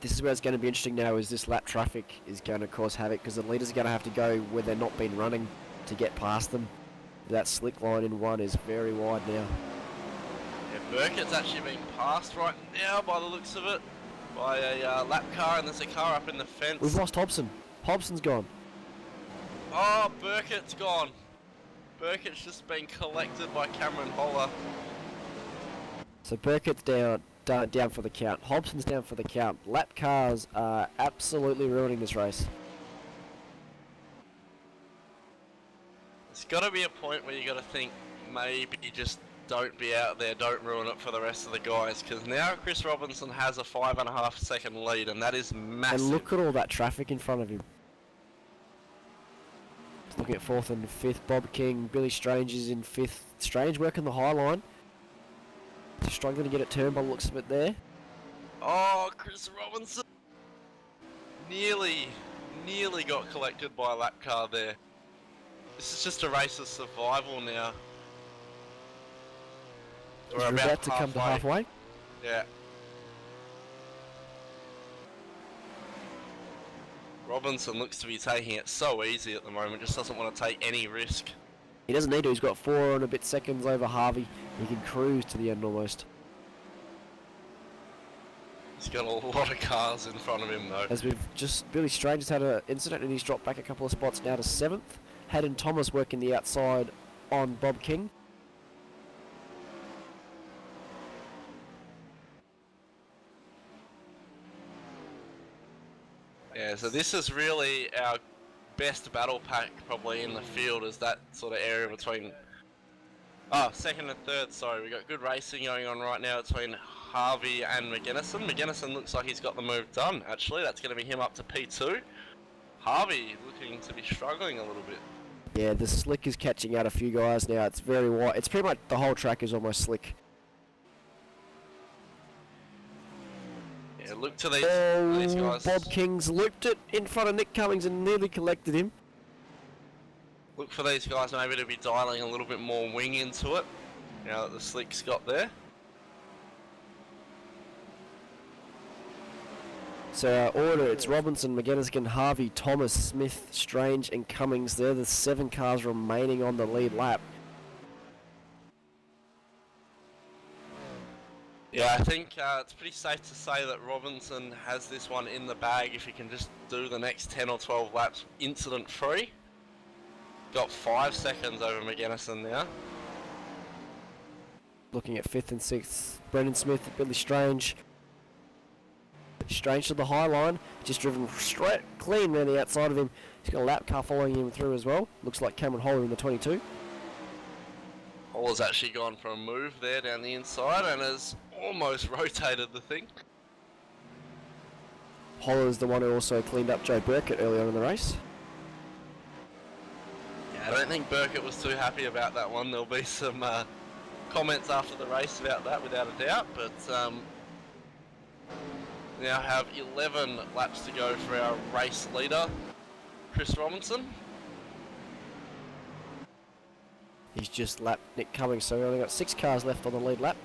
This is where it's going to be interesting now, is this lap traffic is going to cause havoc, because the leaders are going to have to go where they're not been running to get past them. That slick line in 1 is very wide now. Yeah, Burkett's actually being passed right now by the looks of it, by a lap car, and there's a car up in the fence. We've lost Hobson. Hobson's gone. Oh, Burkett's gone. Burkett's just been collected by Cameron Holler. So Burkett's down for the count. Hobson's down for the count. Lap cars are absolutely ruining this race. There's got to be a point where you got to think maybe just don't be out there, don't ruin it for the rest of the guys, because now Chris Robinson has a 5.5 second lead, and that is massive. And look at all that traffic in front of him. Just looking at 4th and 5th, Bob King, Billy Strange is in 5th. Strange working the high line. Struggling to get it turned by the looks of it there. Oh, Chris Robinson nearly got collected by a lap car there. This is just a race of survival now. We're about to come to halfway. Yeah. Robinson looks to be taking it so easy at the moment, just doesn't want to take any risk. He doesn't need to, he's got 4 and a bit seconds over Harvey. He can cruise to the end almost. He's got a lot of cars in front of him though. As Billy Strange has had an incident and he's dropped back a couple of spots now to 7th. Hayden Thomas working the outside on Bob King. Yeah, so this is really our best battle pack probably in the field, is that sort of area between... Oh, 2nd and 3rd, sorry. We've got good racing going on right now between Harvey and McGinnison. McGinnison looks like he's got the move done, actually. That's going to be him up to P2. Harvey looking to be struggling a little bit. Yeah, the slick is catching out a few guys now. It's very wide. It's pretty much the whole track is almost slick. Yeah, look to these guys. Bob King's looped it in front of Nick Cummings and nearly collected him. Look for these guys maybe to be dialing a little bit more wing into it, now that the slick's got there. So order, it's Robinson, McGinniskin, Harvey, Thomas, Smith, Strange and Cummings. They're the 7 cars remaining on the lead lap. Yeah, I think it's pretty safe to say that Robinson has this one in the bag if he can just do the next 10 or 12 laps incident free. Got 5 seconds over McGinnison now. Looking at 5th and 6th, Brendan Smith, Billy Strange. Strange to the high line, just driven straight clean around the outside of him. He's got a lap car following him through as well. Looks like Cameron Holler in the 22. Holler's actually gone for a move there down the inside and has almost rotated the thing. Holler is the one who also cleaned up Joe Burkett earlier in the race. Yeah, I don't think Burkett was too happy about that one. There'll be some comments after the race about that without a doubt, but now have 11 laps to go for our race leader, Chris Robinson. He's just lapped Nick Cummings, so we've only got 6 cars left on the lead lap.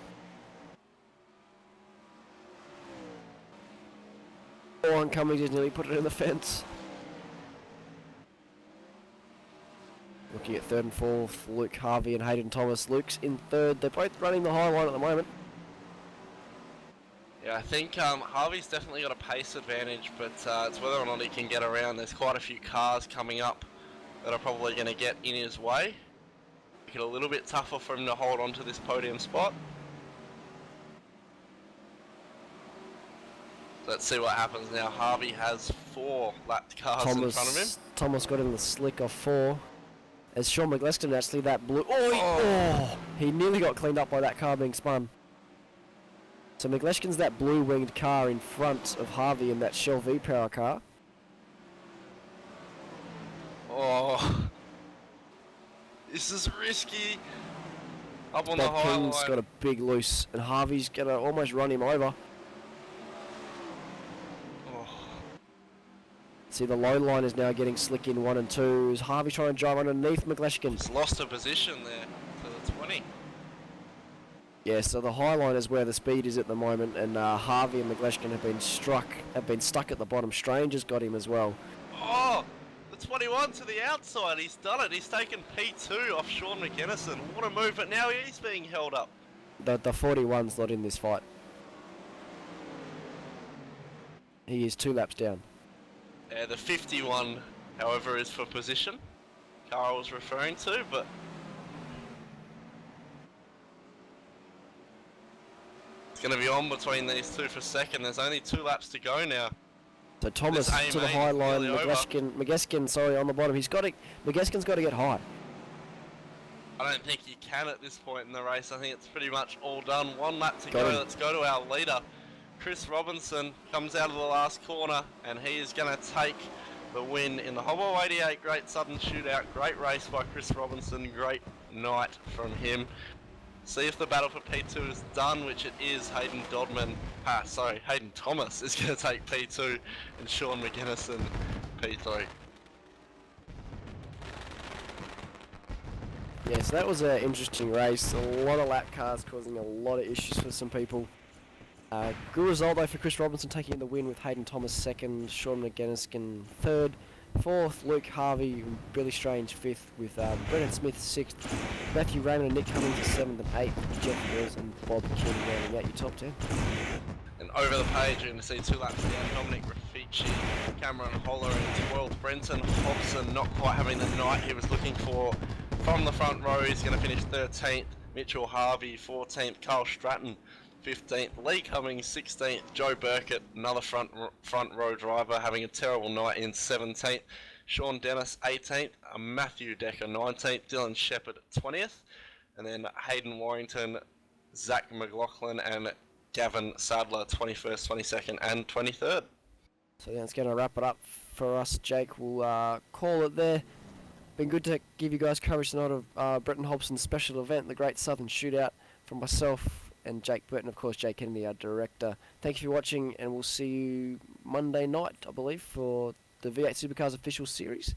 On Cummings has nearly put it in the fence. Looking at 3rd and 4th, Luke Harvey and Hayden Thomas. Luke's in 3rd. They're both running the high line at the moment. Yeah, I think Harvey's definitely got a pace advantage, but it's whether or not he can get around. There's quite a few cars coming up that are probably going to get in his way. Make it a little bit tougher for him to hold on to this podium spot. Let's see what happens now. Harvey has 4 lapped cars in front of him. Thomas got in the slick of 4. As Sean McGleston actually that blue... Oh! He nearly got cleaned up by that car being spun. So McGleshkin's that blue-winged car in front of Harvey in that Shell V-Power car. Oh, this is risky. Up on the Bob high King's line. got a big loose, and Harvey's gonna almost run him over. Oh. See, the low line is now getting slick in 1 and 2. Is Harvey trying to drive underneath McGleshkin? He's lost a position there to the 20. Yeah, so the high line is where the speed is at the moment, and Harvey and McGleshkin have been stuck at the bottom. Strange has got him as well. Oh, the 21 to the outside. He's done it. He's taken P2 off Sean McGinnison. What a move, but now he's being held up. The 41's not in this fight. He is 2 laps down. Yeah, the 51, however, is for position. Carl was referring to, but it's going to be on between these 2 for second. There's only 2 laps to go now. So Thomas to the high line, McGeskin, sorry, on the bottom. McGeskin's got to get high. I don't think he can at this point in the race. I think it's pretty much all done. 1 lap to Got go. him. Let's go to our leader. Chris Robinson comes out of the last corner, and he is going to take the win in the Hobbo88 Great Southern Shootout. Great race by Chris Robinson. Great night from him. See if the battle for P2 is done, which it is. Hayden Thomas is going to take P2 and Sean McGinnison P3. Yeah, so that was an interesting race. A lot of lap cars causing a lot of issues for some people. Good result though for Chris Robinson taking the win with Hayden Thomas 2nd, Sean McGinniskin 3rd, 4th Luke Harvey, and Billy Strange 5th with Brennan Smith 6th, Matthew Raymond and Nick Cummings 7th and 8th, Jeff Mills and Bob King rounding out your top 10. And over the page you're going to see 2 laps down, Dominic Raffici, Cameron Holler and 12th, Brenton Hobson not quite having the night he was looking for from the front row. He's going to finish 13th, Mitchell Harvey 14th, Carl Stratton 15th, Lee Cummings 16th, Joe Burkett, another front row driver, having a terrible night in 17th, Sean Dennis 18th, Matthew Decker 19th, Dylan Shepherd 20th, and then Hayden Warrington, Zach McLaughlin and Gavin Sadler 21st, 22nd, and 23rd. So that's going to wrap it up for us, Jake. We'll call it there. Been good to give you guys coverage tonight of Bretton Hobson's special event, the Great Southern Shootout, from myself and Jake Burton, of course, Jake Kennedy, our director. Thank you for watching, and we'll see you Monday night, I believe, for the V8 Supercars official series.